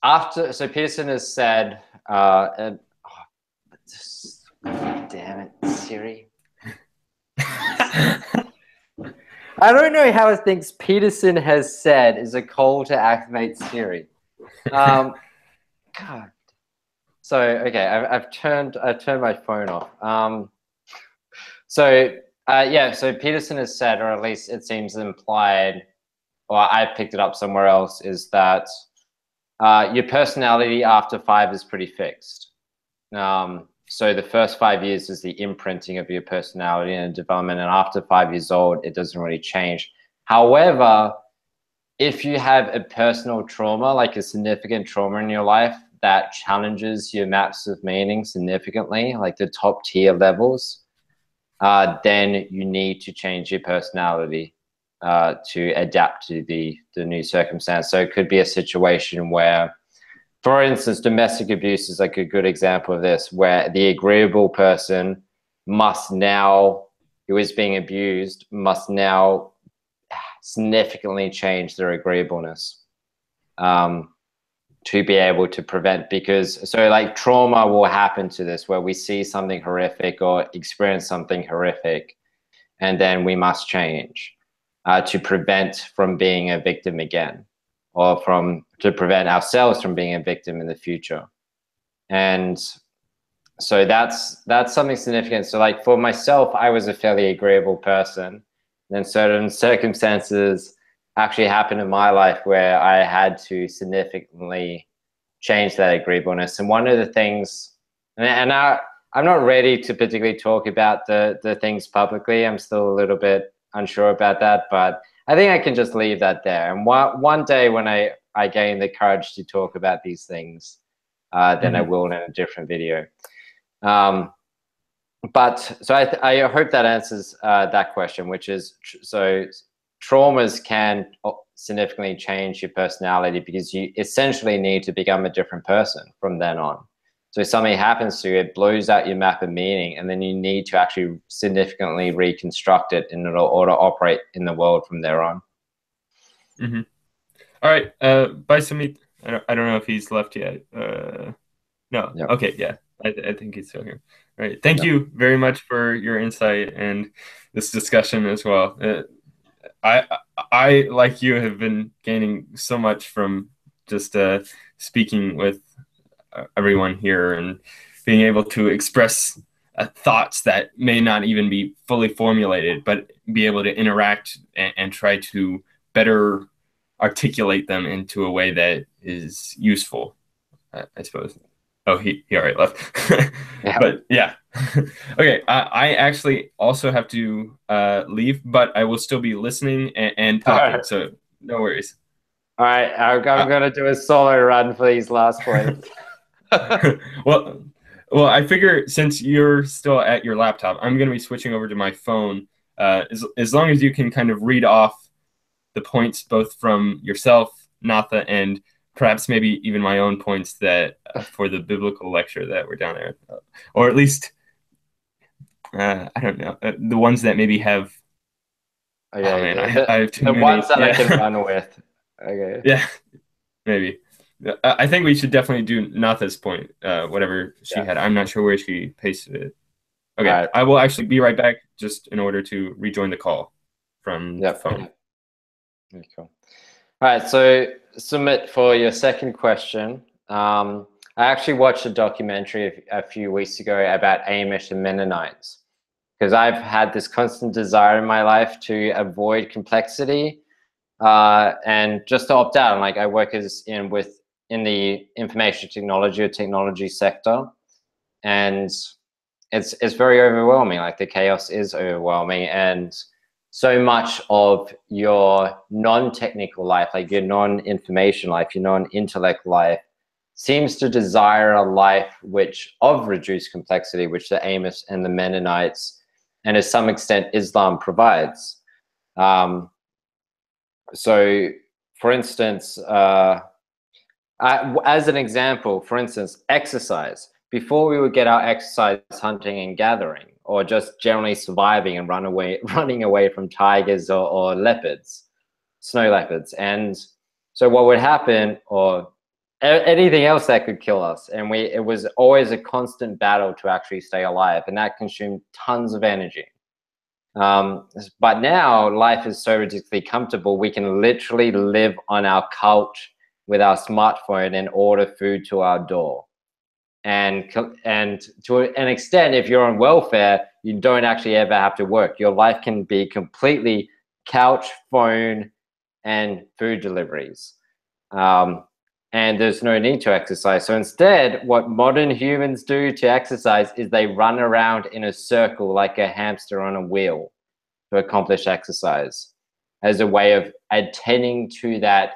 Peterson has said, damn it, Siri. I don't know how it thinks Peterson has said is a call to activate Siri. God. So okay, I've turned my phone off. So Peterson has said, or at least it seems implied, or I picked it up somewhere else, is that your personality after 5 is pretty fixed. So the first 5 years is the imprinting of your personality and development, and after 5 years old, it doesn't really change. However, if you have a personal trauma, like a significant trauma in your life that challenges your maps of meaning significantly, like the top tier levels, then you need to change your personality to adapt to the new circumstance. So it could be a situation where, for instance, domestic abuse is like a good example of this, where the agreeable person who is being abused must now significantly change their agreeableness to be able to prevent, so like trauma will happen to this, where we see something horrific or experience something horrific, and then we must change to prevent from being a victim again, or to prevent ourselves from being a victim in the future. And so that's something significant. So like for myself, I was a fairly agreeable person. Then certain circumstances actually happened in my life where I had to significantly change that agreeableness. And one of the things, and I'm not ready to particularly talk about the things publicly. I'm still a little bit unsure about that, but I think I can just leave that there. And one day when I gain the courage to talk about these things, then I will in a different video. But so I hope that answers that question, which is, so traumas can significantly change your personality because you essentially need to become a different person from then on. So if something happens to you, it blows out your map of meaning, and then you need to actually significantly reconstruct it in order to operate in the world from there on. Mm-hmm. All right, bye, Samit. I don't know if he's left yet. No. Yep. Okay, yeah, I think he's still here. All right, thank you very much for your insight and this discussion as well. I like you have been gaining so much from just speaking with everyone here and being able to express thoughts that may not even be fully formulated, but be able to interact and try to better articulate them into a way that is useful, I suppose. Oh, he already left. Yeah. But yeah. Okay, I actually also have to leave, but I will still be listening and talking, right. So no worries. All right, I'm going to do a solo run for these last points. Well, I figure since you're still at your laptop, I'm going to be switching over to my phone. As long as you can kind of read off the points both from yourself, Natha, and perhaps maybe even my own points that for the biblical lecture that were down there, or at least I don't know, the ones that maybe have. Okay, oh man, I have too many. The ones that I can run with. Okay. Yeah, maybe. I think we should definitely do Natha's point, whatever she had. I'm not sure where she pasted it. Okay, right. I will actually be right back just in order to rejoin the call from the phone. Okay, cool. All right, so Sumit, for your second question, I actually watched a documentary a few weeks ago about Amish and Mennonites, because I've had this constant desire in my life to avoid complexity and just to opt out. Like I work in the information technology or technology sector, and it's very overwhelming. Like the chaos is overwhelming, and so much of your non-technical life, like your non-information life, your non-intellect life, seems to desire a life which of reduced complexity, which the Amish and the Mennonites, and to some extent Islam provides. So, for instance, as an example, for instance, exercise. Before we would get our exercise hunting and gathering, or just generally surviving and running away from tigers or leopards, snow leopards. And so what would happen, or anything else that could kill us, and it was always a constant battle to actually stay alive, and that consumed tons of energy. But now life is so ridiculously comfortable, we can literally live on our couch with our smartphone and order food to our door. And to an extent, if you're on welfare, you don't actually ever have to work. Your life can be completely couch, phone, and food deliveries. And there's no need to exercise. So instead, what modern humans do to exercise is they run around in a circle like a hamster on a wheel to accomplish exercise, as a way of attending to that.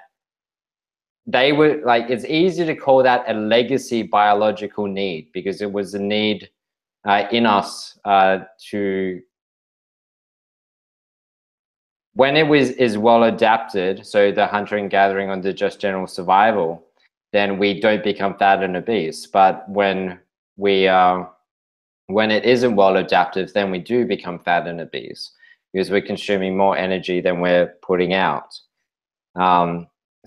They were like, it's easy to call that a legacy biological need, because it was a need in us to, when it is well adapted, so the hunter and gathering on the just general survival, then we don't become fat and obese. But when it isn't well adapted, then we do become fat and obese, because we're consuming more energy than we're putting out.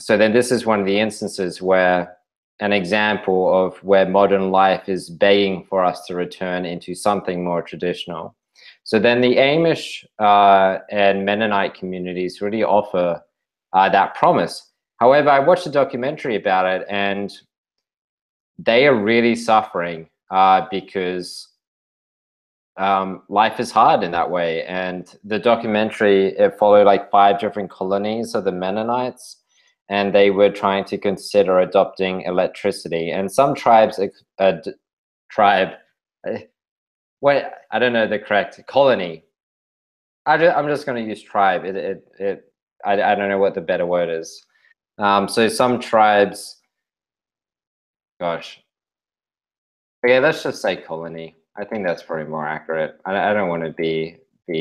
So then this is one of the instances where, an example of where modern life is begging for us to return into something more traditional. So then the Amish and Mennonite communities really offer that promise. However, I watched a documentary about it, and they are really suffering because life is hard in that way. And the documentary, it followed like 5 different colonies of the Mennonites, and they were trying to consider adopting electricity. And some tribes, I don't know the correct colony. I'm just going to use tribe. I don't know what the better word is. So some tribes, gosh, okay, let's just say colony. I think that's probably more accurate. I don't want to be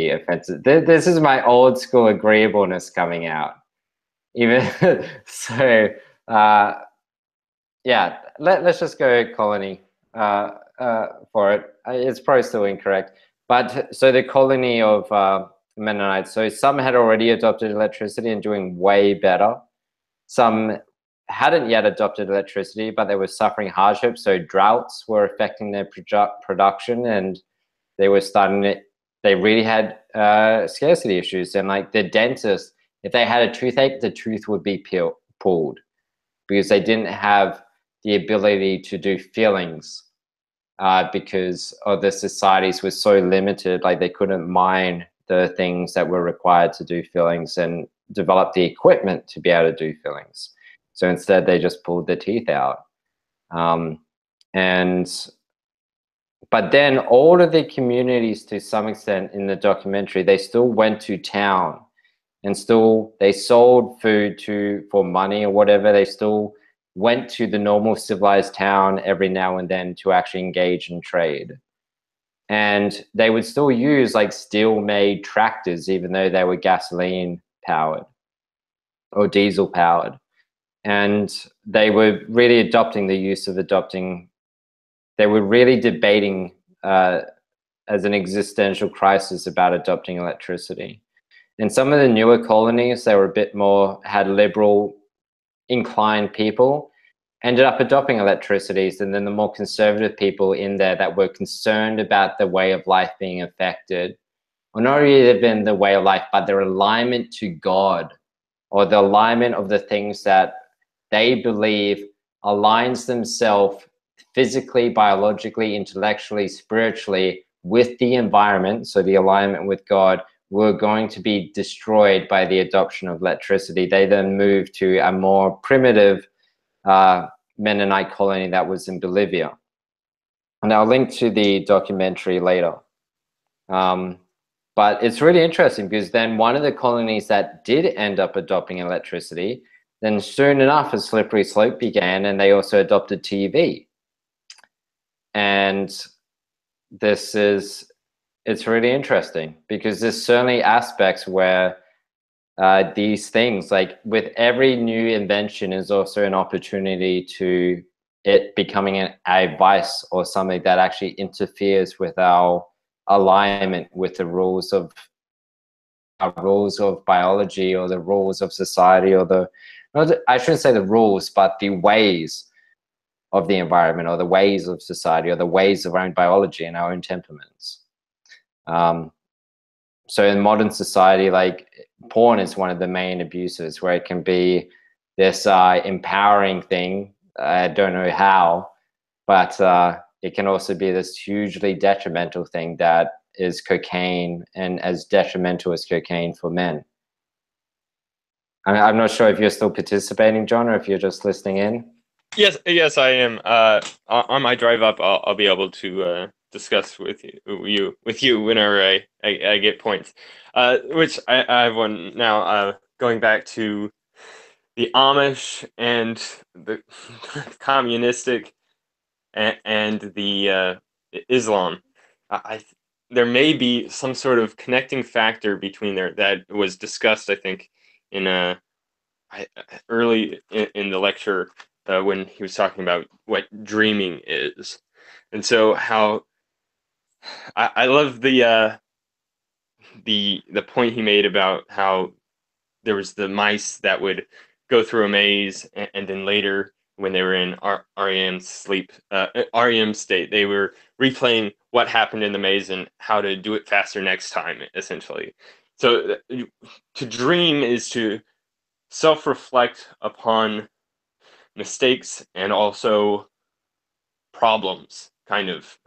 offensive. This is my old school agreeableness coming out. Even so, yeah, let's just go colony for it. It's probably still incorrect. But so the colony of Mennonites, so some had already adopted electricity and doing way better. Some hadn't yet adopted electricity, but they were suffering hardship. So droughts were affecting their production, and they were they really had scarcity issues. And like the dentist, if they had a toothache, the tooth would be pulled, because they didn't have the ability to do fillings because of the societies were so limited. Like they couldn't mine the things that were required to do fillings and develop the equipment to be able to do fillings. So instead, they just pulled the teeth out. But then all of the communities, to some extent in the documentary, they still went to town, and they sold food for money or whatever. They still went to the normal civilized town every now and then to actually engage in trade. And they would still use like steel-made tractors, even though they were gasoline powered or diesel powered. And they were really they were really debating as an existential crisis about adopting electricity. In some of the newer colonies, they were a bit more, had liberal inclined people, ended up adopting electricities, and then the more conservative people in there that were concerned about the way of life being affected, or not even the way of life, but their alignment to God, or the alignment of the things that they believe aligns themselves physically, biologically, intellectually, spiritually with the environment, so the alignment with God, were going to be destroyed by the adoption of electricity. They then moved to a more primitive Mennonite colony that was in Bolivia. And I'll link to the documentary later. But it's really interesting because then one of the colonies that did end up adopting electricity, then soon enough a slippery slope began, and they also adopted TV. And it's really interesting because there's certainly aspects where these things, like with every new invention, is also an opportunity to it becoming a vice or something that actually interferes with our alignment with the rules of biology or the rules of society, or I shouldn't say the rules, but the ways of the environment or the ways of society or the ways of our own biology and our own temperaments. So in modern society, like porn is one of the main abuses, where it can be this empowering thing. I don't know how, but it can also be this hugely detrimental thing that is cocaine, and as detrimental as cocaine for men. I'm not sure if you're still participating, John, or if you're just listening in. Yes, I am. On my drive up, I'll be able to discuss with you whenever I get points. Which I have one now. Going back to the Amish and the communistic and the Islam. There may be some sort of connecting factor between there that was discussed, I think, in early in the lecture when he was talking about what dreaming is, and so how I love the point he made about how there was the mice that would go through a maze, and then later when they were in REM sleep, REM state, they were replaying what happened in the maze and how to do it faster next time, essentially. So to dream is to self-reflect upon mistakes and also problems, kind of.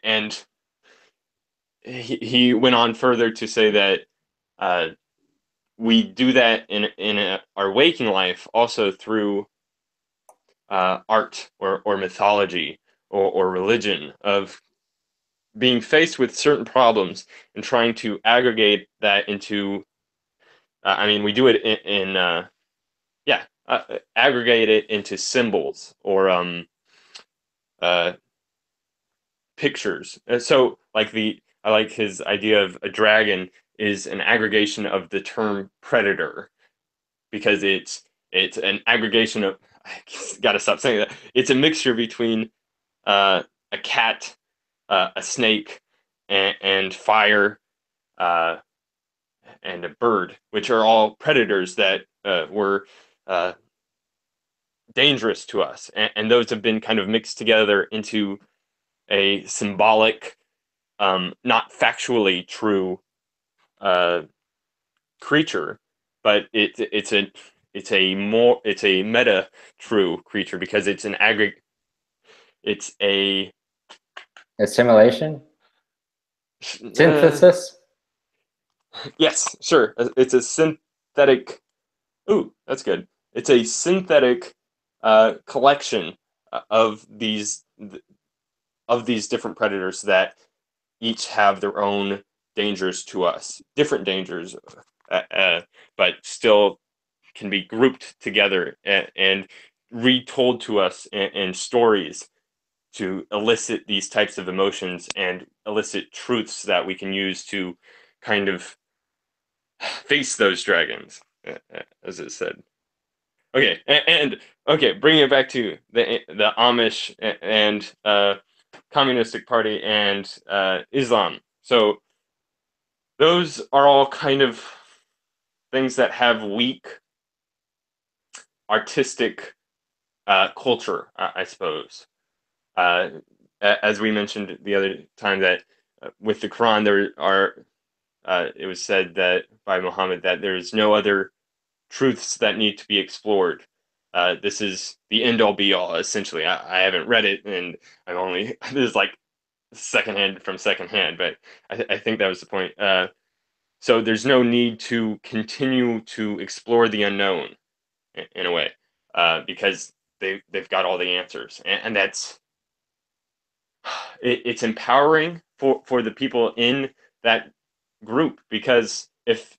And he went on further to say that we do that in our waking life also through art or mythology or religion, of being faced with certain problems and trying to aggregate that into I mean, we do it aggregate it into symbols or pictures. So like I like his idea of a dragon is an aggregation of the term predator, because it's an aggregation of, I gotta stop saying that, it's a mixture between a cat, a snake, and fire, and a bird, which are all predators that were dangerous to us, and those have been kind of mixed together into a symbolic, not factually true creature, but it's a meta true creature, because it's an aggregate. It's a Assimilation? Synthesis? Yes, sure. It's a synthetic. Ooh, that's good. It's a synthetic collection of these different predators that each have their own dangers to us, different dangers, but still can be grouped together and retold to us in stories to elicit these types of emotions and elicit truths that we can use to kind of face those dragons, as it said. Okay, and okay, bringing it back to the Amish and Communistic Party and Islam. So those are all kind of things that have weak artistic culture, I suppose. As we mentioned the other time, that with the Quran, there are it was said that by Muhammad that there is no other truths that need to be explored. This is the end all be all, essentially. I haven't read it, and I'm only this is like secondhand from secondhand, but I think that was the point. So there's no need to continue to explore the unknown in a way, because they've got all the answers, and that's it's empowering for the people in that group, because if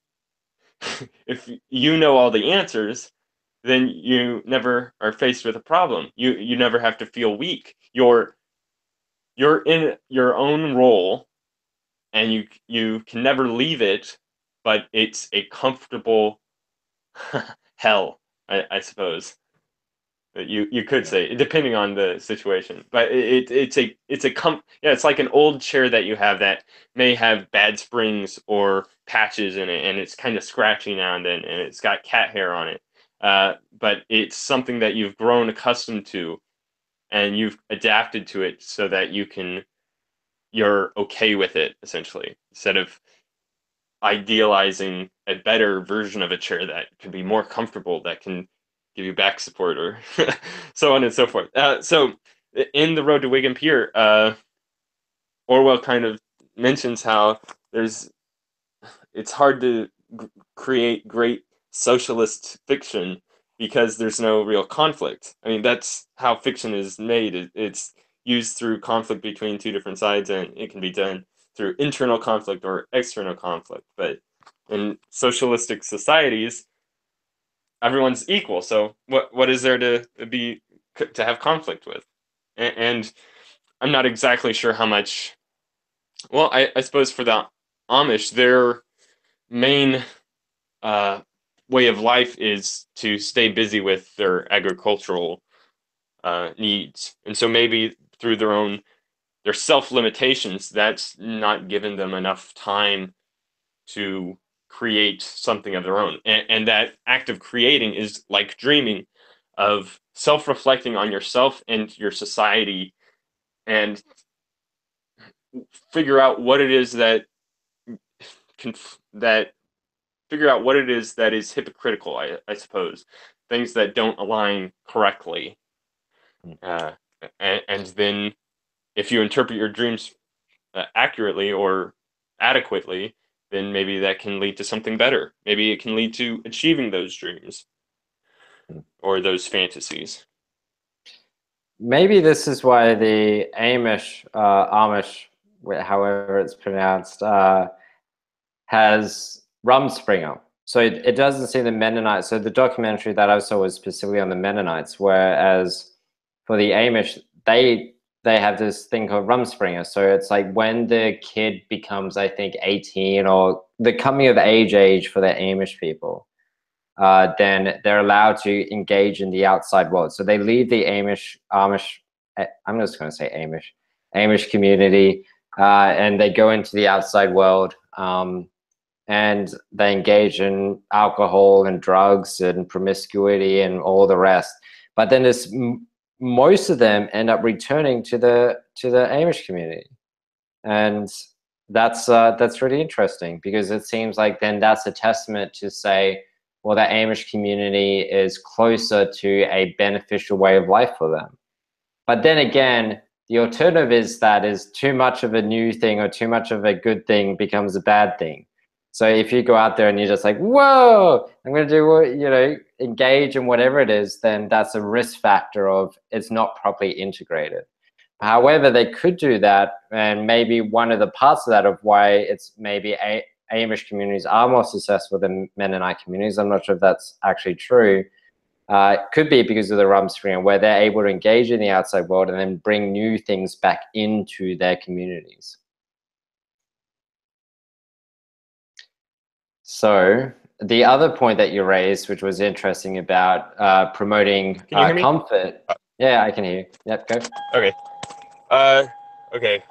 you know all the answers, then you never are faced with a problem. You never have to feel weak. You're in your own role, and you can never leave it, but it's a comfortable hell, I suppose. You could say, depending on the situation, but it's like an old chair that you have that may have bad springs or patches in it, and it's kind of scratchy now and then, and it's got cat hair on it. But it's something that you've grown accustomed to, and you've adapted to it so that you're okay with it, essentially, instead of idealizing a better version of a chair that could be more comfortable, that can give you back support, or so on and so forth. So in The Road to Wigan Pier, Orwell kind of mentions how it's hard to create great socialist fiction because there's no real conflict. I mean, that's how fiction is made. It's used through conflict between two different sides, and it can be done through internal conflict or external conflict. But in socialistic societies, everyone's equal. So what is there to have conflict with? And I'm not exactly sure how much. Well, I suppose for the Amish, their main way of life is to stay busy with their agricultural needs, and so maybe through their self limitations, that's not given them enough time to create something of their own. And that act of creating is like dreaming, of self-reflecting on yourself and your society, and figure out what it is that is hypocritical, I suppose, things that don't align correctly. And then if you interpret your dreams accurately or adequately, then maybe that can lead to something better. Maybe it can lead to achieving those dreams or those fantasies. Maybe this is why the Amish, however it's pronounced, has Rumspringa. So it doesn't see the Mennonites. So the documentary that I saw was specifically on the Mennonites, whereas for the Amish, they have this thing called Rumspringa. So it's like when the kid becomes, I think, 18, or the coming of age for the Amish people, then they're allowed to engage in the outside world. So they leave the Amish, I'm just going to say Amish community, and they go into the outside world, and they engage in alcohol and drugs and promiscuity and all the rest. But then most of them end up returning to the Amish community, and that's really interesting, because it seems like then that's a testament to say, well, the Amish community is closer to a beneficial way of life for them. But then again, the alternative is that is too much of a new thing or too much of a good thing becomes a bad thing. So if you go out there and you're just like, whoa, I'm going to do, engage in whatever it is, then that's a risk factor of it's not properly integrated. However, they could do that, and maybe one of the parts of that of why it's maybe Amish communities are more successful than Mennonite communities, I'm not sure if that's actually true, could be because of the Rumspringa, where they're able to engage in the outside world and then bring new things back into their communities. So the other point that you raised, which was interesting about promoting comfort. Yeah, I can hear you. Yep, go. Okay. Okay.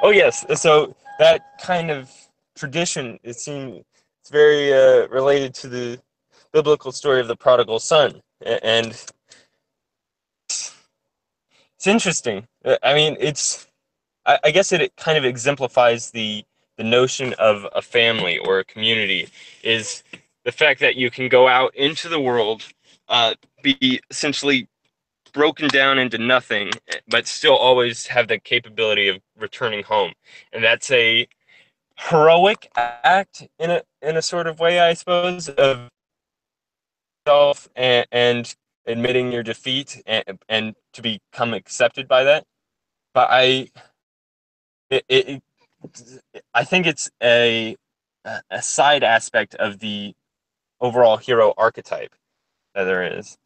Yes. So that kind of tradition, it seems, it's very related to the biblical story of the prodigal son, and it's interesting. I mean, I guess it kind of exemplifies the notion of a family or a community, is the fact that you can go out into the world, be essentially broken down into nothing, but still always have the capability of returning home. And that's a heroic act in a sort of way, I suppose, of self and admitting your defeat and to become accepted by that. But it I think it's a side aspect of the overall hero archetype that there is,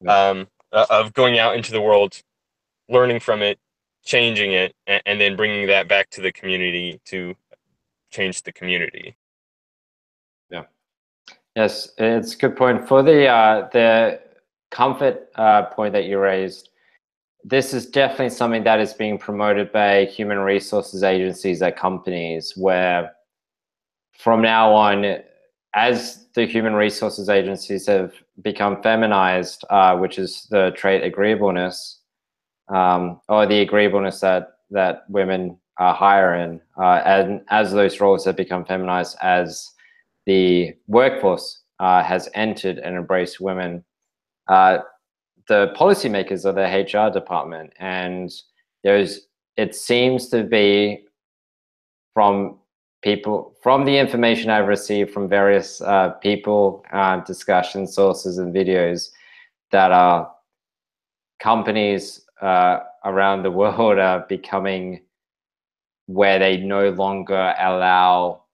of going out into the world, learning from it, changing it, and then bringing that back to the community to change the community. Yeah. Yes, it's a good point. For the comfort point that you raised, this is definitely something that is being promoted by human resources agencies at companies, where from now on, as the human resources agencies have become feminized, which is the trait agreeableness, or the agreeableness that women are higher in, and as those roles have become feminized, as the workforce has entered and embraced women, the policymakers of the HR department, and it seems to be, from the information I've received from various people, discussion sources and videos, that companies around the world are becoming where they no longer allow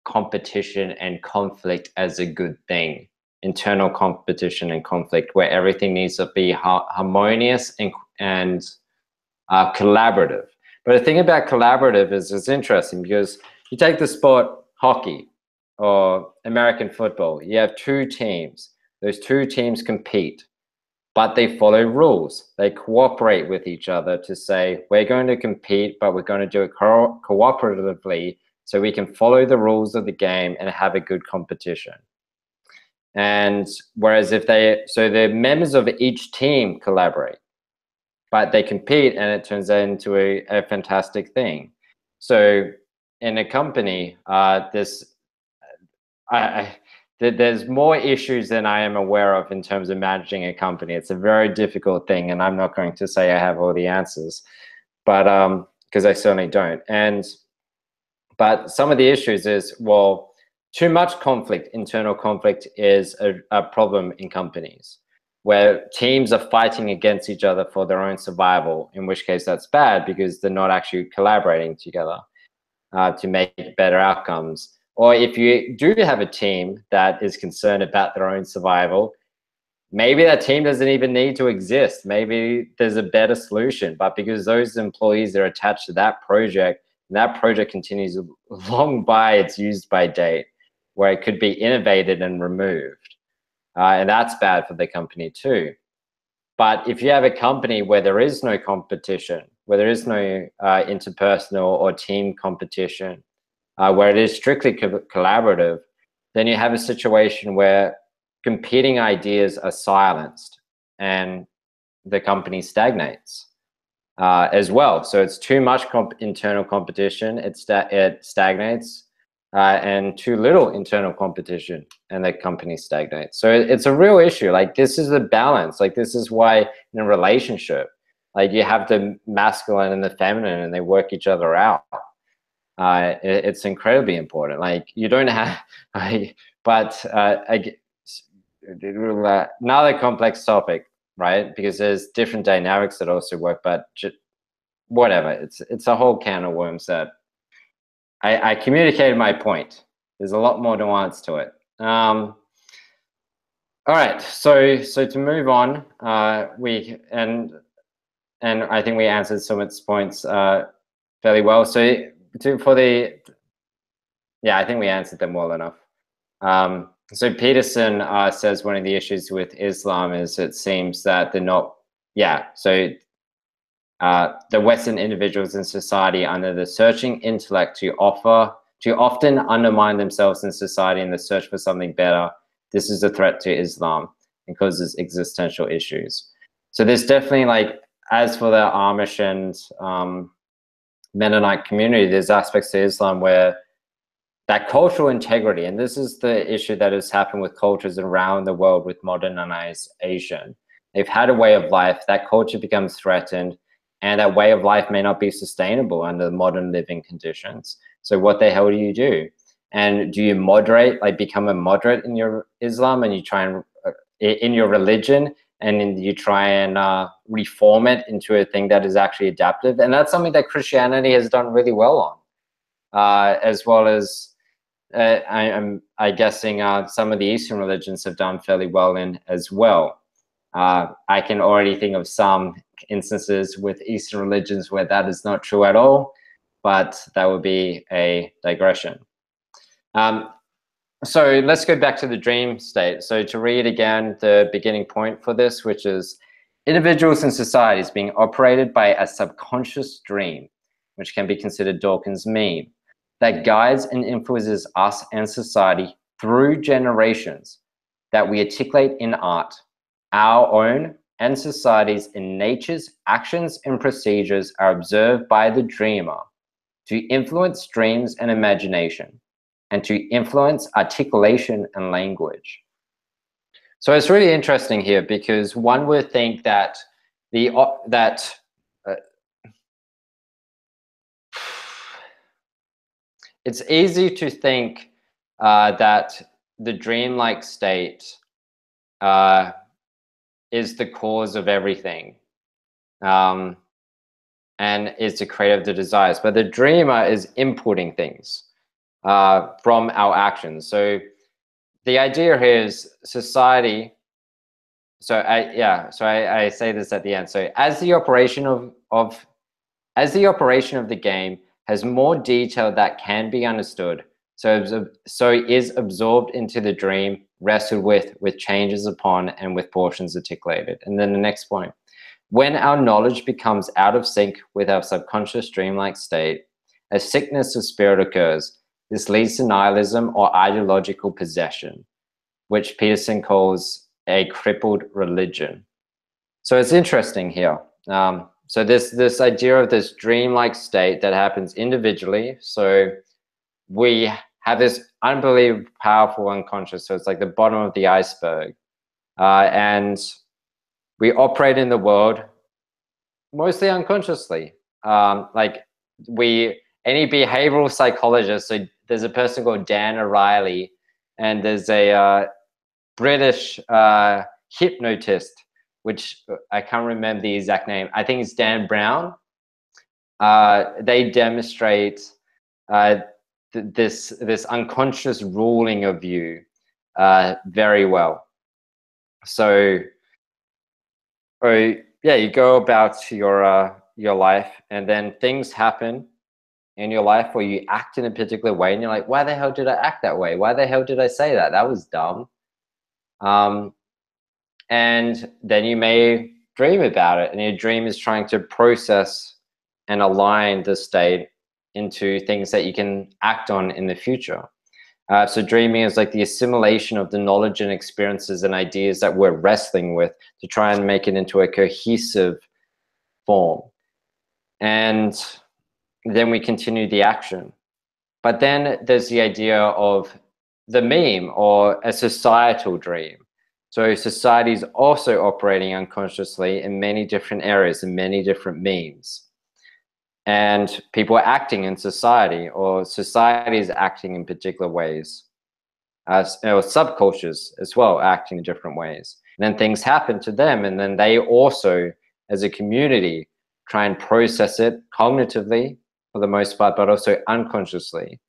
competition and conflict as a good thing. Internal competition and conflict, where everything needs to be harmonious and collaborative. But the thing about collaborative is it's interesting, because you take the sport hockey or American football, you have two teams. Those two teams compete, but they follow rules. They cooperate with each other to say, we're going to compete, but we're going to do it cooperatively, so we can follow the rules of the game and have a good competition. And whereas so the members of each team collaborate, but they compete, and it turns into a fantastic thing. So in a company, there's more issues than I am aware of in terms of managing a company. It's a very difficult thing, and I'm not going to say I have all the answers, but because I certainly don't. But some of the issues is, well, too much conflict, internal conflict, is a problem in companies, where teams are fighting against each other for their own survival, in which case that's bad, because they're not actually collaborating together to make better outcomes. Or if you do have a team that is concerned about their own survival, maybe that team doesn't even need to exist. Maybe there's a better solution, but because those employees are attached to that project, and that project continues long by its use by date, where it could be innovated and removed. And that's bad for the company too. But if you have a company where there is no competition, where there is no interpersonal or team competition, where it is strictly collaborative, then you have a situation where competing ideas are silenced and the company stagnates as well. So it's too much internal competition, it stagnates, and too little internal competition, and the company stagnates. So it's a real issue. Like, this is a balance. Like, this is why in a relationship, like, you have the masculine and the feminine, and they work each other out. It's incredibly important. Like, you don't have, another complex topic, right? Because there's different dynamics that also work, but whatever. It's a whole can of worms that I communicated my point. There's a lot more nuance to it. All right, so to move on, and I think we answered some of its points fairly well. So I think we answered them well enough. So Peterson says one of the issues with Islam is it seems that they're not, the Western individuals in society under the searching intellect to often undermine themselves in society in the search for something better. This is a threat to Islam and causes existential issues. So there's definitely, like, as for the Amish and Mennonite community, there's aspects to Islam where that cultural integrity, and this is the issue that has happened with cultures around the world with modernization. They've had a way of life, that culture becomes threatened, and that way of life may not be sustainable under modern living conditions. So what the hell do you do? And do you moderate, like become a moderate in your Islam, and you try and, in your religion, and you try and reform it into a thing that is actually adaptive? And that's something that Christianity has done really well on. as well as I'm guessing some of the Eastern religions have done fairly well in as well. I can already think of some instances with Eastern religions where that is not true at all, but that would be a digression. So let's go back to the dream state. So to read again the beginning point for this, which is individuals and societies being operated by a subconscious dream, which can be considered Dawkins' meme, that guides and influences us and society through generations, that we articulate in art, our own and society's in nature's actions and procedures are observed by the dreamer to influence dreams and imagination, and to influence articulation and language. So it's really interesting here because one would think that it's easy to think that the dreamlike state is the cause of everything, and is the creator of the desires. But the dreamer is inputting things from our actions. So the idea here is society. So I say this at the end. So as the operation of the game has more detail that can be understood, so is absorbed into the dream, wrestled with changes upon, and with portions articulated. And then the next point, when our knowledge becomes out of sync with our subconscious dreamlike state, a sickness of spirit occurs. This leads to nihilism or ideological possession, which Peterson calls a crippled religion. So it's interesting here. So this idea of this dreamlike state that happens individually. So we have this unbelievably powerful unconscious. So it's like the bottom of the iceberg. And we operate in the world mostly unconsciously. Any behavioral psychologist, so there's a person called Dan O'Reilly, and there's a British hypnotist, which I can't remember the exact name. I think it's Dan Brown. They demonstrate this unconscious ruling of you very well. So, you go about your life, and then things happen in your life where you act in a particular way, and you're like, why the hell did I act that way? Why the hell did I say that? That was dumb. And then you may dream about it, and your dream is trying to process and align the state into things that you can act on in the future. So dreaming is like the assimilation of the knowledge and experiences and ideas that we're wrestling with to try and make it into a cohesive form. And then we continue the action. But then there's the idea of the meme, or a societal dream. So society is also operating unconsciously in many different areas, in many different memes. And people are acting in society, or society is acting in particular ways. Or subcultures as well, acting in different ways. And then things happen to them, and then they also, as a community, try and process it cognitively for the most part, but also unconsciously,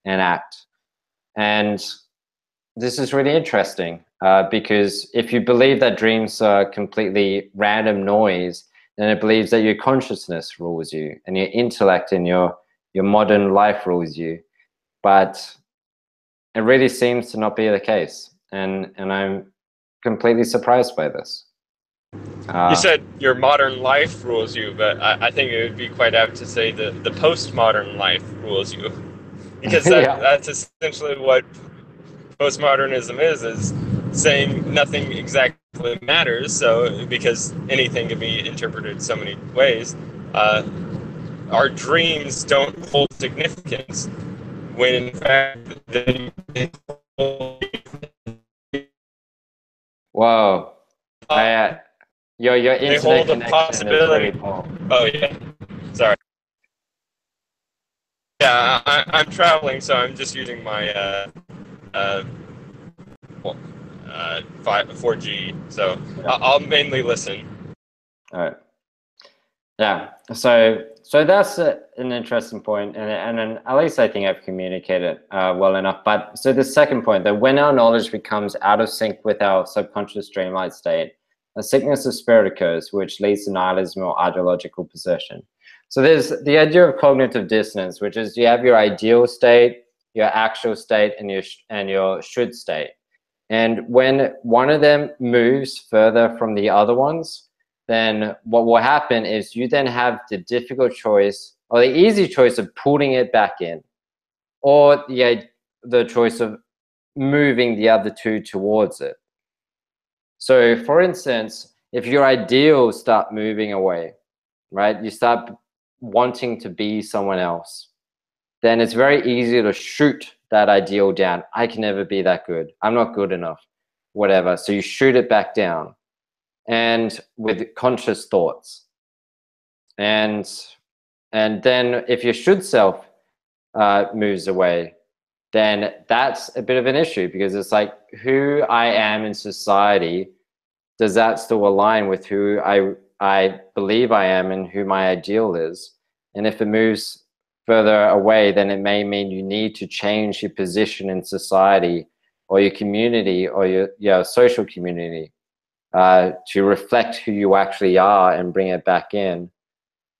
and act. And this is really interesting because if you believe that dreams are completely random noise, then it believes that your consciousness rules you, and your intellect and your modern life rules you. But it really seems to not be the case, and I'm completely surprised by this. You said your modern life rules you, but I think it would be quite apt to say the postmodern life rules you, because that's essentially what postmodernism is saying nothing exactly matters. So because anything can be interpreted so many ways, our dreams don't hold significance, when in fact they hold. Whoa. Your internet connection is very poor. Oh yeah, sorry. Yeah, I'm traveling, so I'm just using my 4G. So I'll mainly listen. All right. Yeah, so that's an interesting point, and at least I think I've communicated well enough. But so the second point, that when our knowledge becomes out of sync with our subconscious dreamlike state, a sickness of spirit occurs, which leads to nihilism or ideological possession. So there's the idea of cognitive dissonance, which is you have your ideal state, your actual state, and your should state. And when one of them moves further from the other ones, then what will happen is you then have the difficult choice or the easy choice of putting it back in, or the choice of moving the other two towards it. So for instance, if your ideals start moving away, right, you start wanting to be someone else, then it's very easy to shoot that ideal down. I can never be that good. I'm not good enough, whatever. So you shoot it back down, and with conscious thoughts. And then if your should self moves away, then that's a bit of an issue, because it's like, who I am in society, does that still align with who I believe I am and who my ideal is? And if it moves further away, then it may mean you need to change your position in society or your community or your social community to reflect who you actually are and bring it back in,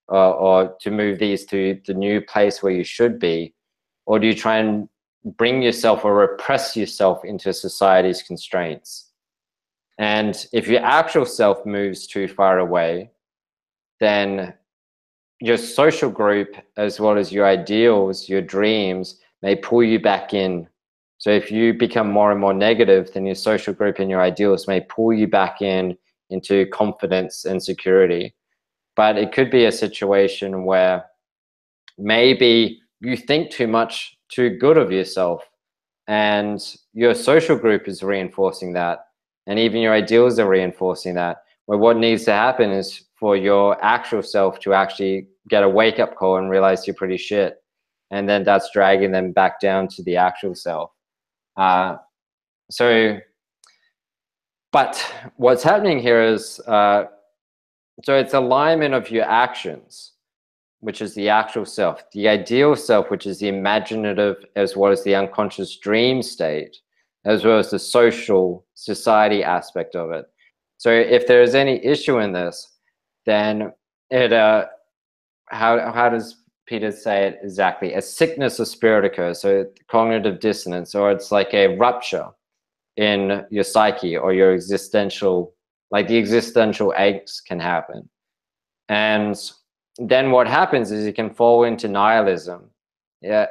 or to move these to the new place where you should be? Or do you try and bring yourself or repress yourself into society's constraints? And if your actual self moves too far away, then your social group, as well as your ideals, your dreams, may pull you back in. So if you become more and more negative, then your social group and your ideals may pull you back into confidence and security. But it could be a situation where maybe you think too much, too good of yourself, and your social group is reinforcing that, and even your ideals are reinforcing that, where what needs to happen is for your actual self to actually get a wake-up call and realize you're pretty shit, and then that's dragging them back down to the actual self. But what's happening here is, so it's alignment of your actions, which is the actual self, the ideal self, which is the imaginative as well as the unconscious dream state, as well as the social society aspect of it. So if there is any issue in this, then it, how does Peter say it exactly? A sickness of spirit occurs, so cognitive dissonance, or it's like a rupture in your psyche or your existential, like the existential angst can happen. And then what happens is you can fall into nihilism. Yeah.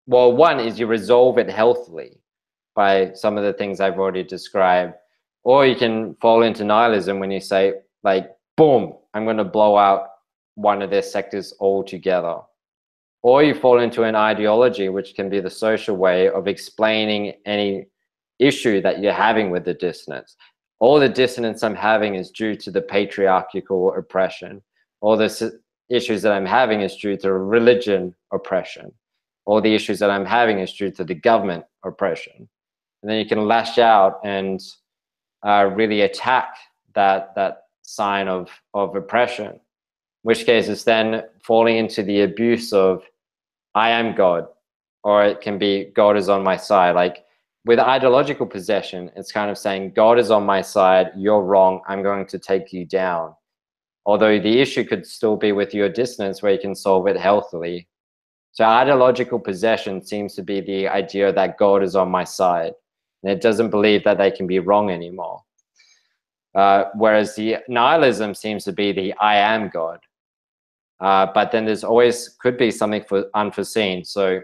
Well, one is you resolve it healthily by some of the things I've already described, or you can fall into nihilism when you say, like, boom, I'm going to blow out one of their sectors altogether. Or you fall into an ideology, which can be the social way of explaining any issue that you're having with the dissonance. All the dissonance I'm having is due to the patriarchal oppression. All the issues that I'm having is due to religion oppression. All the issues that I'm having is due to the government oppression. And then you can lash out and really attack that sign of oppression, in which case it's then falling into the abuse of I am God, or it can be God is on my side. Like with ideological possession, it's kind of saying God is on my side, you're wrong, I'm going to take you down. Although the issue could still be with your dissonance where you can solve it healthily. So ideological possession seems to be the idea that God is on my side, and it doesn't believe that they can be wrong anymore. Whereas the nihilism seems to be the I am God. But then there's always could be something for unforeseen. So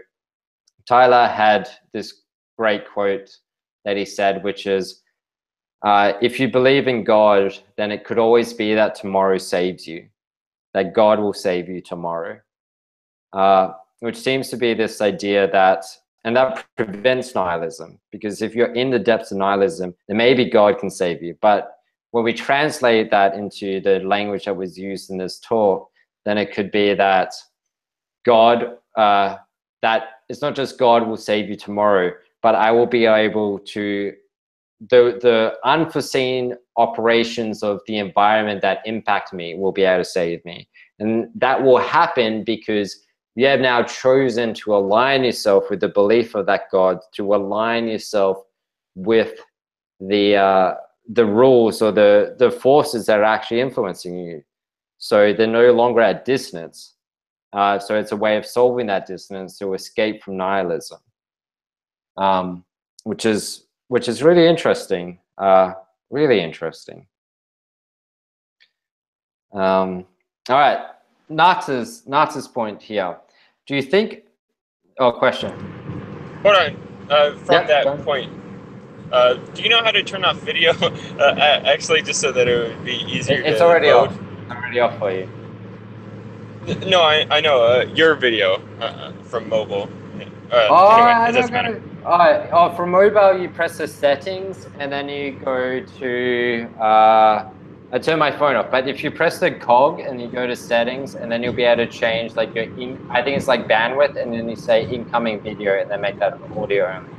Tyler had this great quote that he said, which is, if you believe in God, then it could always be that tomorrow saves you, that God will save you tomorrow, which seems to be this idea that, and that prevents nihilism, because if you're in the depths of nihilism, then maybe God can save you. But when we translate that into the language that was used in this talk, then it could be that God, that it's not just God will save you tomorrow, but I will be able to, the unforeseen operations of the environment that impact me will be able to save me. And that will happen because you have now chosen to align yourself with the belief of that God, to align yourself with the rules or the forces that are actually influencing you. So they're no longer at dissonance. So it's a way of solving that dissonance to escape from nihilism, which is really interesting. Really interesting. All right, Nats's point here. Do you think? Oh, question. Hold on. From that go on. point, do you know how to turn off video? Actually, just so that it would be easier It's to already load. off. It's already off for you. No, I know your video from mobile. Oh, Anyway, it doesn't matter. Oh, from mobile, you press the settings and then you go to, I turn my phone off, but if you press the cog and you go to settings and then you'll be able to change like your, I think it's like bandwidth, and then you say incoming video and then make that audio only.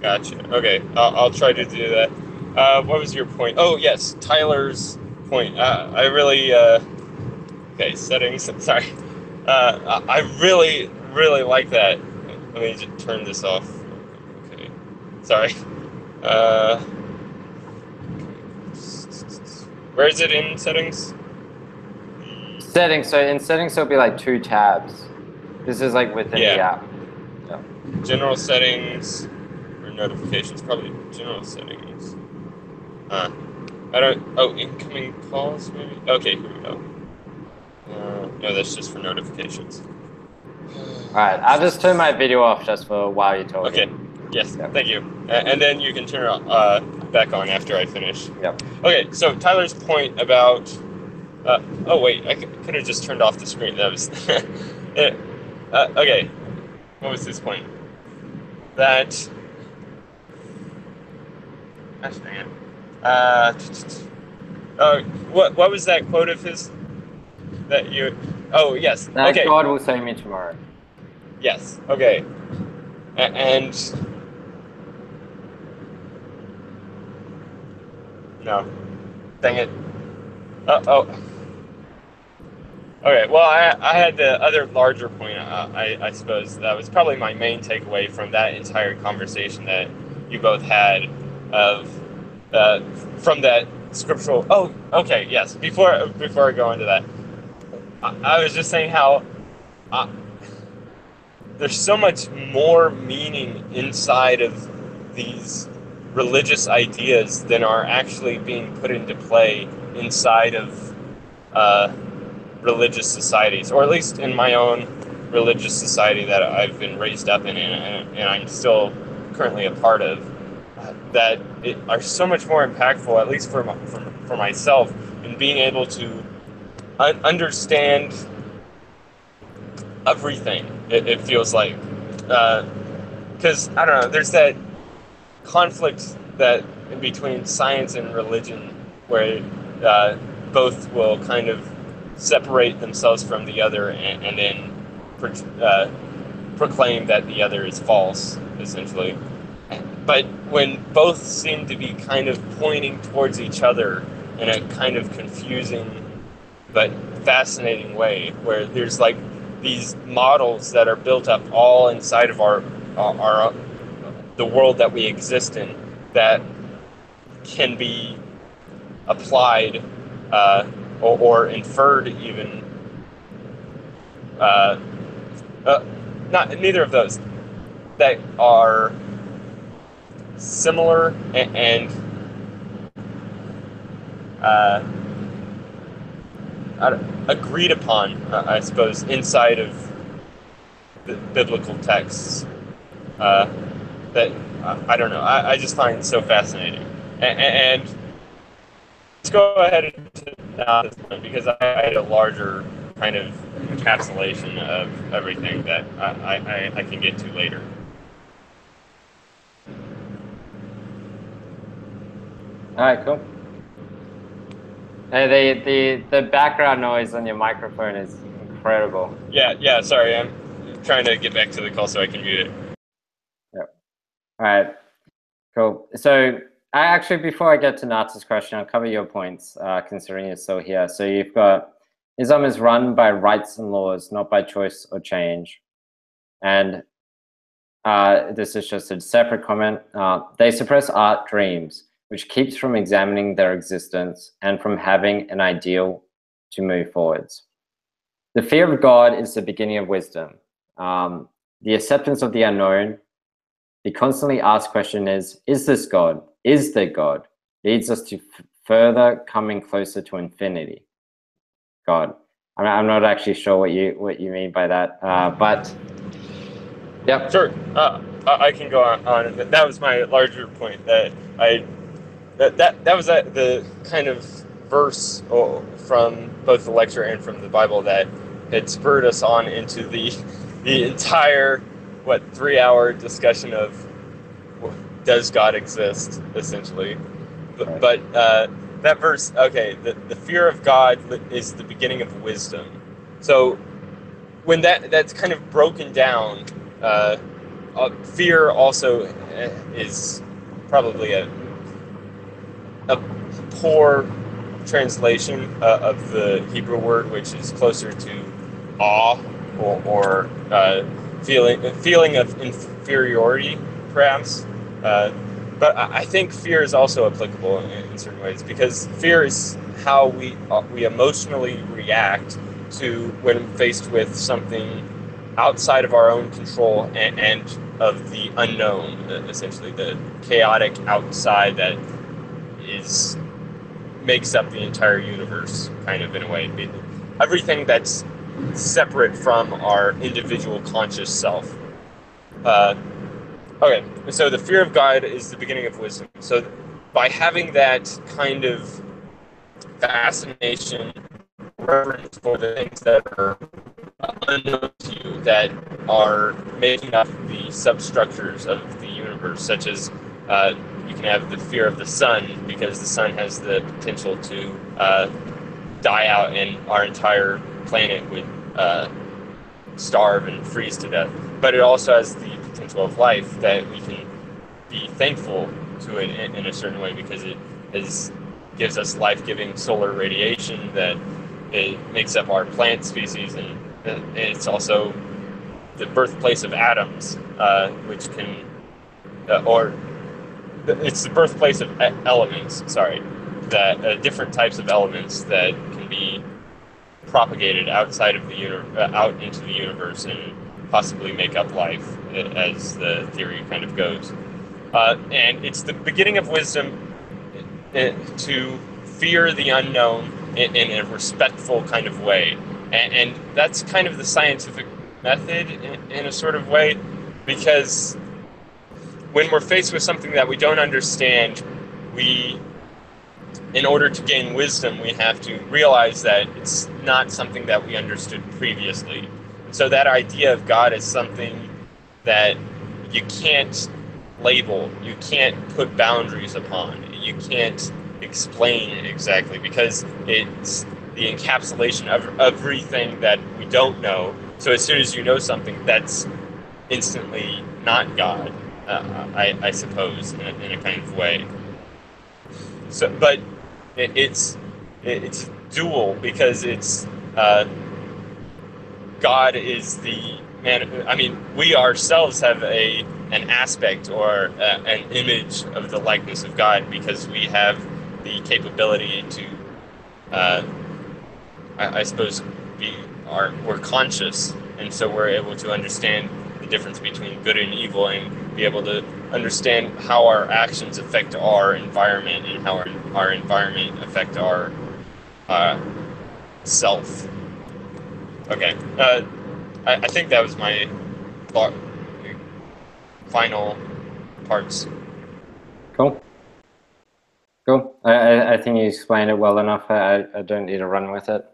Gotcha. Okay, I'll try to do that. What was your point? Oh, yes, Tyler's point. I really, okay, settings, sorry. I really, really like that. Let me just turn this off. Okay, sorry. Where is it in settings? Settings, so in settings, there'll be like 2 tabs. This is like within the app. Yeah. General settings, or notifications, probably general settings. I don't, oh, incoming calls, maybe? Okay, here we go. No, that's just for notifications. All right, I'll just turn my video off just for while you're talking. Okay, yes, thank you. And then you can turn it back on after I finish. Yep. Okay, so Tyler's point about, oh wait, I could have just turned off the screen. That was, okay, what was his point? That, gosh dang it. What was that quote of his that you, oh yes, okay. God will save me tomorrow. Yes, okay. And no, dang it. Oh. Okay, well, I had the other larger point, I suppose. That was probably my main takeaway from that entire conversation that you both had of, from that scriptural, oh, okay, yes, before I go into that, I was just saying how there's so much more meaning inside of these religious ideas than are actually being put into play inside of religious societies, or at least in my own religious society that I've been raised up in and I'm still currently a part of, that are so much more impactful, at least for myself, in being able to understand everything, it feels like. Because, I don't know, there's that conflict that in between science and religion where both will kind of separate themselves from the other and then proclaim that the other is false, essentially. But when both seem to be kind of pointing towards each other in a kind of confusing but fascinating way, where there's like these models that are built up all inside of our the world that we exist in, that can be applied or inferred even. Neither of those, that are similar and agreed upon, I suppose, inside of the biblical texts. That I don't know. I just find so fascinating. And let's go ahead to now this point, because I had a larger kind of encapsulation of everything that I can get to later. All right, cool. Hey, the background noise on your microphone is incredible. Yeah. Sorry, I'm trying to get back to the call so I can mute it. Yep. All right. Cool. So Actually, before I get to Nat's question, I'll cover your points, considering you're still here. So you've got, Islam is run by rights and laws, not by choice or change. And this is just a separate comment. They suppress art dreams, which keeps from examining their existence and from having an ideal to move forwards. The fear of God is the beginning of wisdom. The acceptance of the unknown, the constantly asked question is this God? Is there God? Leads us to further coming closer to infinity. God. I'm not actually sure what you mean by that, but yep. Sure. I can go on. That was my larger point. That was the kind of verse from both the lecture and from the Bible that had spurred us on into the entire 3-hour discussion of does God exist, essentially. But that verse, okay, the fear of God is the beginning of wisdom. So when that's kind of broken down, fear also is probably a poor translation of the Hebrew word, which is closer to awe or feeling of inferiority, perhaps. But I think fear is also applicable in certain ways, because fear is how we emotionally react to when faced with something outside of our own control and of the unknown, essentially the chaotic outside that makes up the entire universe, kind of, in a way. Everything that's separate from our individual conscious self. Okay, so the fear of God is the beginning of wisdom. So by having that kind of fascination, reverence for the things that are unknown to you, that are making up the substructures of the universe, such as you can have the fear of the sun, because the sun has the potential to die out and our entire planet would starve and freeze to death. But it also has the potential of life, that we can be thankful to it in a certain way, because it gives us life-giving solar radiation, that it makes up our plant species, and it's also the birthplace of atoms, which can, or it's the birthplace of elements, that different types of elements that can be propagated outside of out into the universe and possibly make up life, as the theory kind of goes. And it's the beginning of wisdom to fear the unknown in a respectful kind of way. And that's kind of the scientific method in a sort of way, because when we're faced with something that we don't understand, in order to gain wisdom, we have to realize that it's not something that we understood previously. So that idea of God is something that you can't label, you can't put boundaries upon, you can't explain exactly, because it's the encapsulation of everything that we don't know. So as soon as you know something, that's instantly not God, I suppose, in a kind of way. So, but it's dual, because it's God is the man. I mean, we ourselves have an aspect or an image of the likeness of God, because we have the capability to, I suppose, we're conscious, and so we're able to understand the difference between good and evil, and be able to understand how our actions affect our environment, and how our environment affect our self. Okay, I think that was my final parts. Cool. I think you explained it well enough. I don't need to run with it.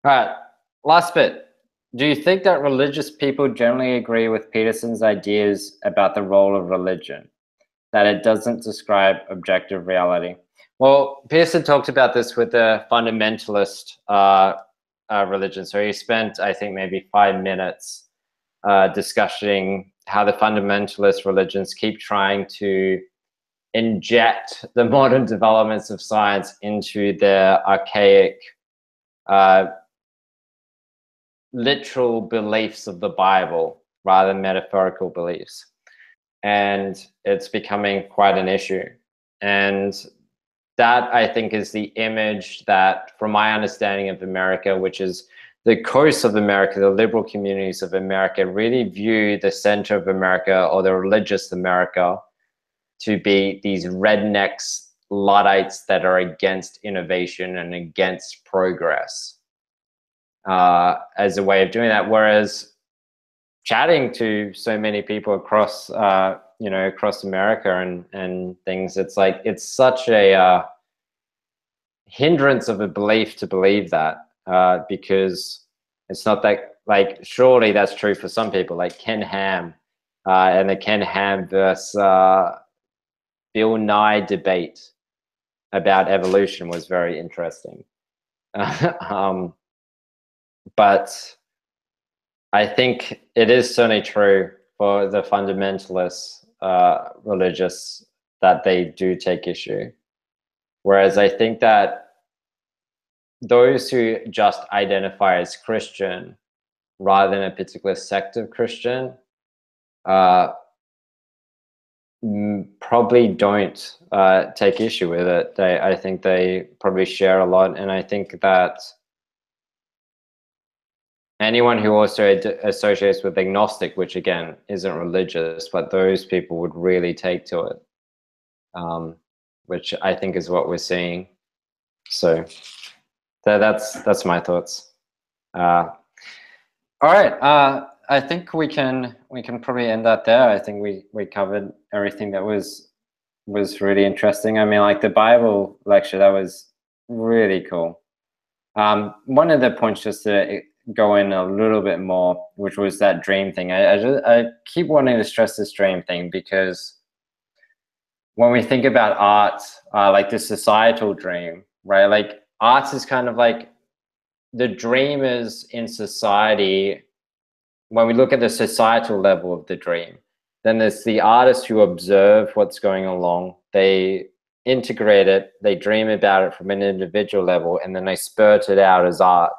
All right, last bit. Do you think that religious people generally agree with Peterson's ideas about the role of religion, that it doesn't describe objective reality? Well, Peterson talked about this with the fundamentalist religion. So he spent, I think, maybe 5 minutes discussing how the fundamentalist religions keep trying to inject the modern developments of science into their archaic literal beliefs of the Bible rather than metaphorical beliefs. And it's becoming quite an issue. And that, I think, is the image that, from my understanding of America, which is the coast of America, the liberal communities of America, really view the center of America, or the religious America, to be these rednecks, Luddites that are against innovation and against progress, as a way of doing that. Whereas chatting to so many people across, across America and things, it's like, it's such a hindrance of a belief to believe that, because it's not that, like, surely that's true for some people, like Ken Ham, and the Ken Ham versus Bill Nye debate about evolution was very interesting. But I think it is certainly true for the fundamentalists, religious, that they do take issue. Whereas I think that those who just identify as Christian rather than a particular sect of Christian probably don't take issue with it. I think they probably share a lot, and I think that anyone who also associates with agnostic, which again isn't religious, but those people would really take to it, which I think is what we're seeing. So that's my thoughts. All right. I think we can probably end that there. I think we covered everything that was really interesting. I mean, like the Bible lecture, that was really cool. One of the points, just to go in a little bit more, which was that dream thing. I keep wanting to stress this dream thing, because when we think about art, like the societal dream, right? Like art is kind of like the dreamers in society. When we look at the societal level of the dream, then there's the artists who observe what's going along. They integrate it, they dream about it from an individual level, and then they spurt it out as art.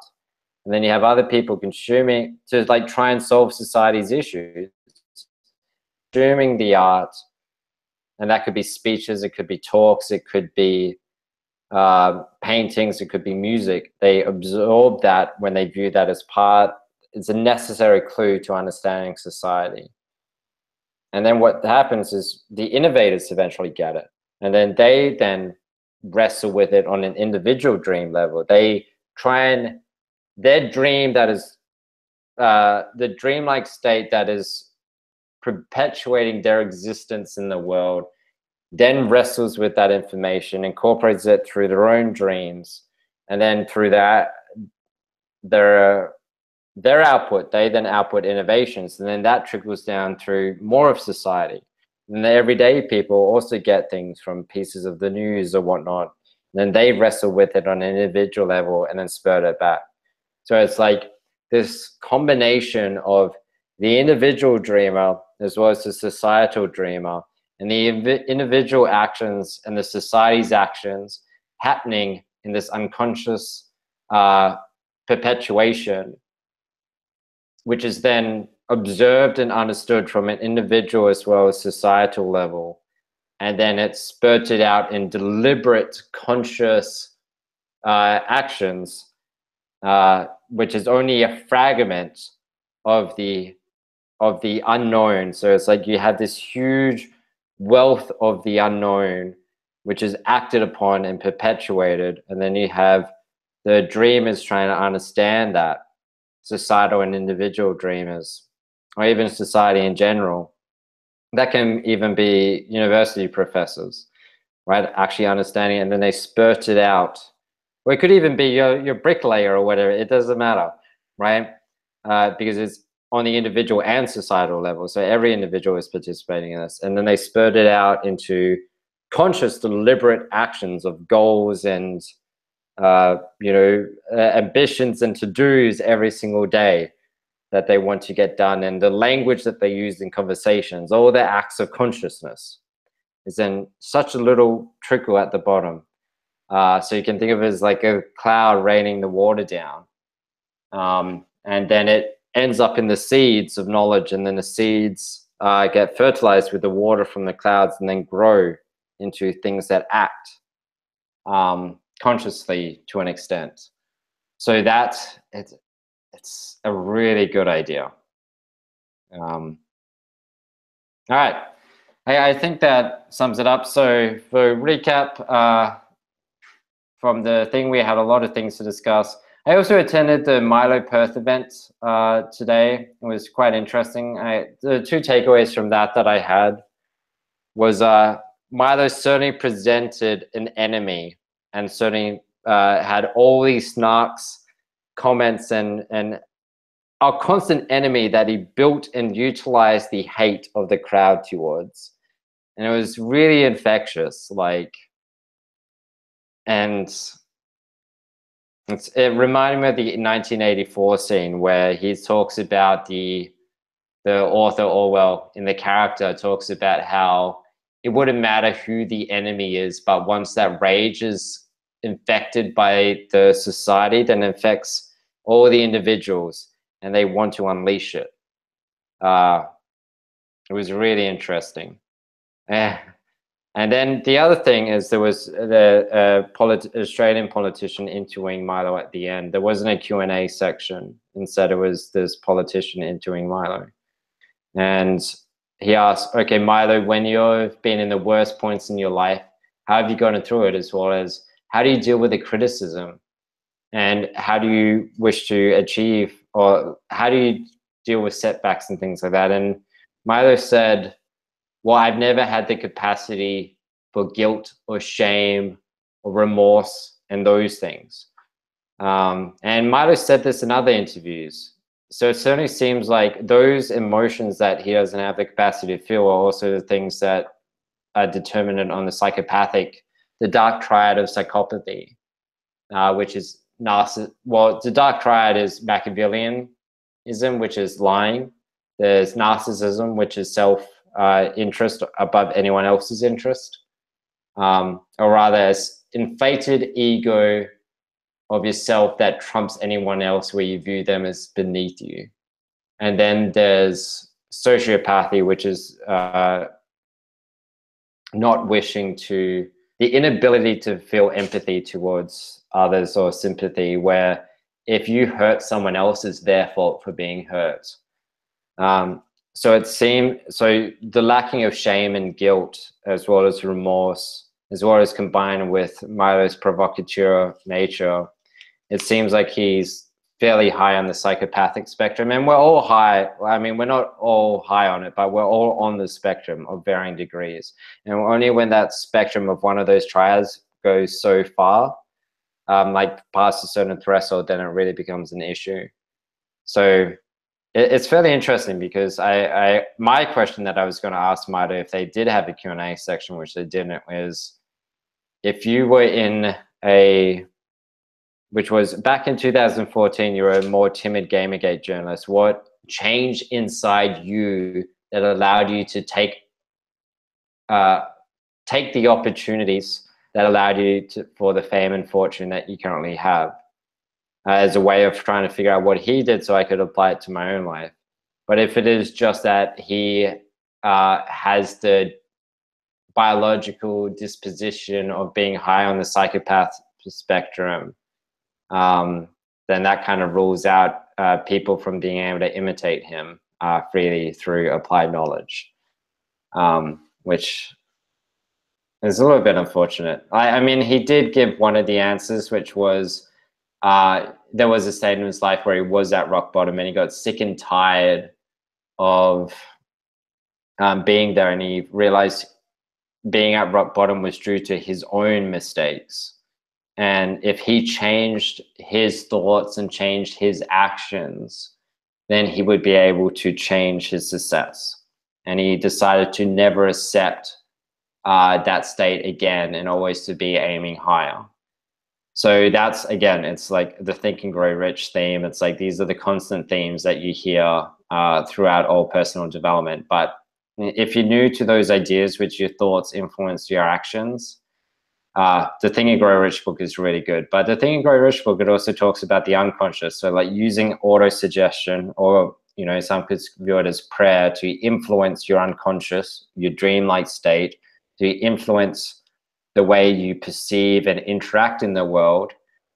And then you have other people consuming to like try and solve society's issues, consuming the art. And that could be speeches, it could be talks, it could be paintings, it could be music. They absorb that when they view that as part. It's a necessary clue to understanding society. And then what happens is the innovators eventually get it. And then they then wrestle with it on an individual dream level. They try and, their dream that is, the dreamlike state that is perpetuating their existence in the world, then wrestles with that information, incorporates it through their own dreams. And then through that, their output, they then output innovations, and then that trickles down through more of society. And the everyday people also get things from pieces of the news or whatnot, and then they wrestle with it on an individual level and then spurt it back. So it's like this combination of the individual dreamer as well as the societal dreamer, and the individual actions and the society's actions happening in this unconscious perpetuation, which is then observed and understood from an individual as well as societal level. And then it's spurted out in deliberate, conscious actions, which is only a fragment of the unknown. So it's like you have this huge wealth of the unknown, which is acted upon and perpetuated. And then you have the dreamers trying to understand that, societal and individual dreamers, or even society in general. That can even be university professors, right? Actually understanding it, and then they spurt it out. Or it could even be your bricklayer or whatever. It doesn't matter, right? Because it's on the individual and societal level. So every individual is participating in this. And then they spurt it out into conscious, deliberate actions of goals and ambitions and to-dos every single day that they want to get done, and the language that they use in conversations, all the acts of consciousness. is in such a little trickle at the bottom. So you can think of it as like a cloud raining the water down. And then it ends up in the seeds of knowledge, and then the seeds get fertilized with the water from the clouds and then grow into things that act consciously to an extent. So it's a really good idea. All right, I think that sums it up. So for recap, from the thing, we had a lot of things to discuss. I also attended the Milo Perth event today. It was quite interesting. The two takeaways from that I had was Milo certainly presented an enemy, and certainly had all these snarks, comments, and a constant enemy that he built and utilized the hate of the crowd towards. And it was really infectious, and it reminded me of the 1984 scene where he talks about the author Orwell, in the character, talks about how it wouldn't matter who the enemy is, but once that rage is infected by the society, then it infects all the individuals, and they want to unleash it. It was really interesting. And then the other thing is, there was the Australian politician interviewing Milo at the end. There wasn't a Q&A section. Instead, it was this politician interviewing Milo. And he asked, okay, Milo, when you've been in the worst points in your life, how have you gotten through it? As well as, how do you deal with the criticism? And how do you wish to achieve, or how do you deal with setbacks and things like that? And Milo said, well, I've never had the capacity for guilt or shame or remorse and those things. And Milo said this in other interviews. So it certainly seems like those emotions that he doesn't have the capacity to feel are also the things that are determinant on the dark triad of psychopathy, which is well, the dark triad is Machiavellianism, which is lying. There's narcissism, which is self-interest above anyone else's interest, or rather, inflated ego of yourself that trumps anyone else, where you view them as beneath you. And then there's sociopathy, which is not wishing to, the inability to feel empathy towards others or sympathy, where if you hurt someone else, it's their fault for being hurt. So the lacking of shame and guilt, as well as remorse, as well as combined with Milo's provocateur nature, it seems like he's fairly high on the psychopathic spectrum. And we're all high. I mean, we're not all high on it, but we're all on the spectrum of varying degrees. And only when that spectrum of one of those triads goes so far, like past a certain threshold, then it really becomes an issue. So it's fairly interesting, because my question that I was going to ask Milo, if they did have a Q&A section, which they didn't, is if you were in which was back in 2014, you were a more timid Gamergate journalist, what changed inside you that allowed you to take the opportunities that allowed you for the fame and fortune that you currently have, as a way of trying to figure out what he did so I could apply it to my own life? But if it is just that he has the biological disposition of being high on the psychopath spectrum, then that kind of rules out people from being able to imitate him freely through applied knowledge, which is a little bit unfortunate. I mean, he did give one of the answers, which was, there was a stage in his life where he was at rock bottom and he got sick and tired of being there, and he realized being at rock bottom was due to his own mistakes. And if he changed his thoughts and changed his actions, then he would be able to change his success. And he decided to never accept that state again, and always to be aiming higher. So that's, again, it's like the Think and Grow Rich theme. It's like these are the constant themes that you hear throughout all personal development. But if you're new to those ideas, which your thoughts influence your actions, the Think and Grow Rich book is really good. But the Think and Grow Rich book, it also talks about the unconscious. So like using auto-suggestion, or, you know, some could view it as prayer, to influence your unconscious, your dreamlike state, to influence the way you perceive and interact in the world,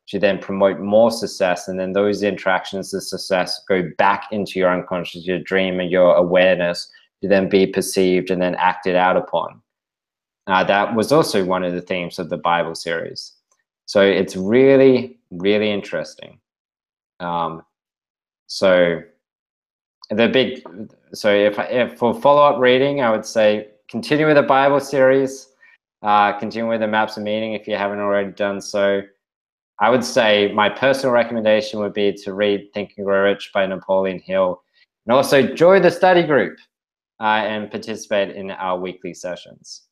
to then promote more success. And then those interactions of success go back into your unconscious, your dream and your awareness, to then be perceived and then acted out upon. That was also one of the themes of the Bible series. So it's really, really interesting. So if for follow-up reading, I would say continue with the Bible series, continue with the Maps of Meaning if you haven't already done so. I would say my personal recommendation would be to read Think and Grow Rich by Napoleon Hill, and also join the study group and participate in our weekly sessions.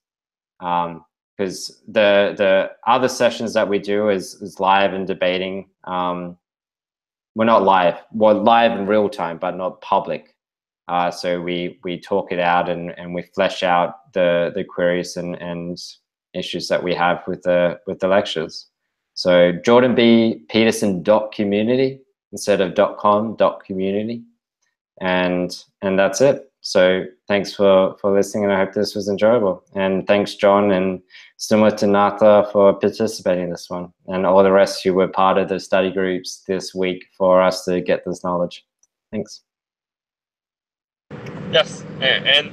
Because the other sessions that we do is live and debating. We're not live. We're live in real time, but not public. So we talk it out and we flesh out the queries and issues that we have with the lectures. So Jordan B Peterson .community instead of .com, .community, and that's it. So thanks for listening, and I hope this was enjoyable. And thanks, John, and similar to Natha, for participating in this one, and all the rest who were part of the study groups this week for us to get this knowledge. Thanks. Yes, and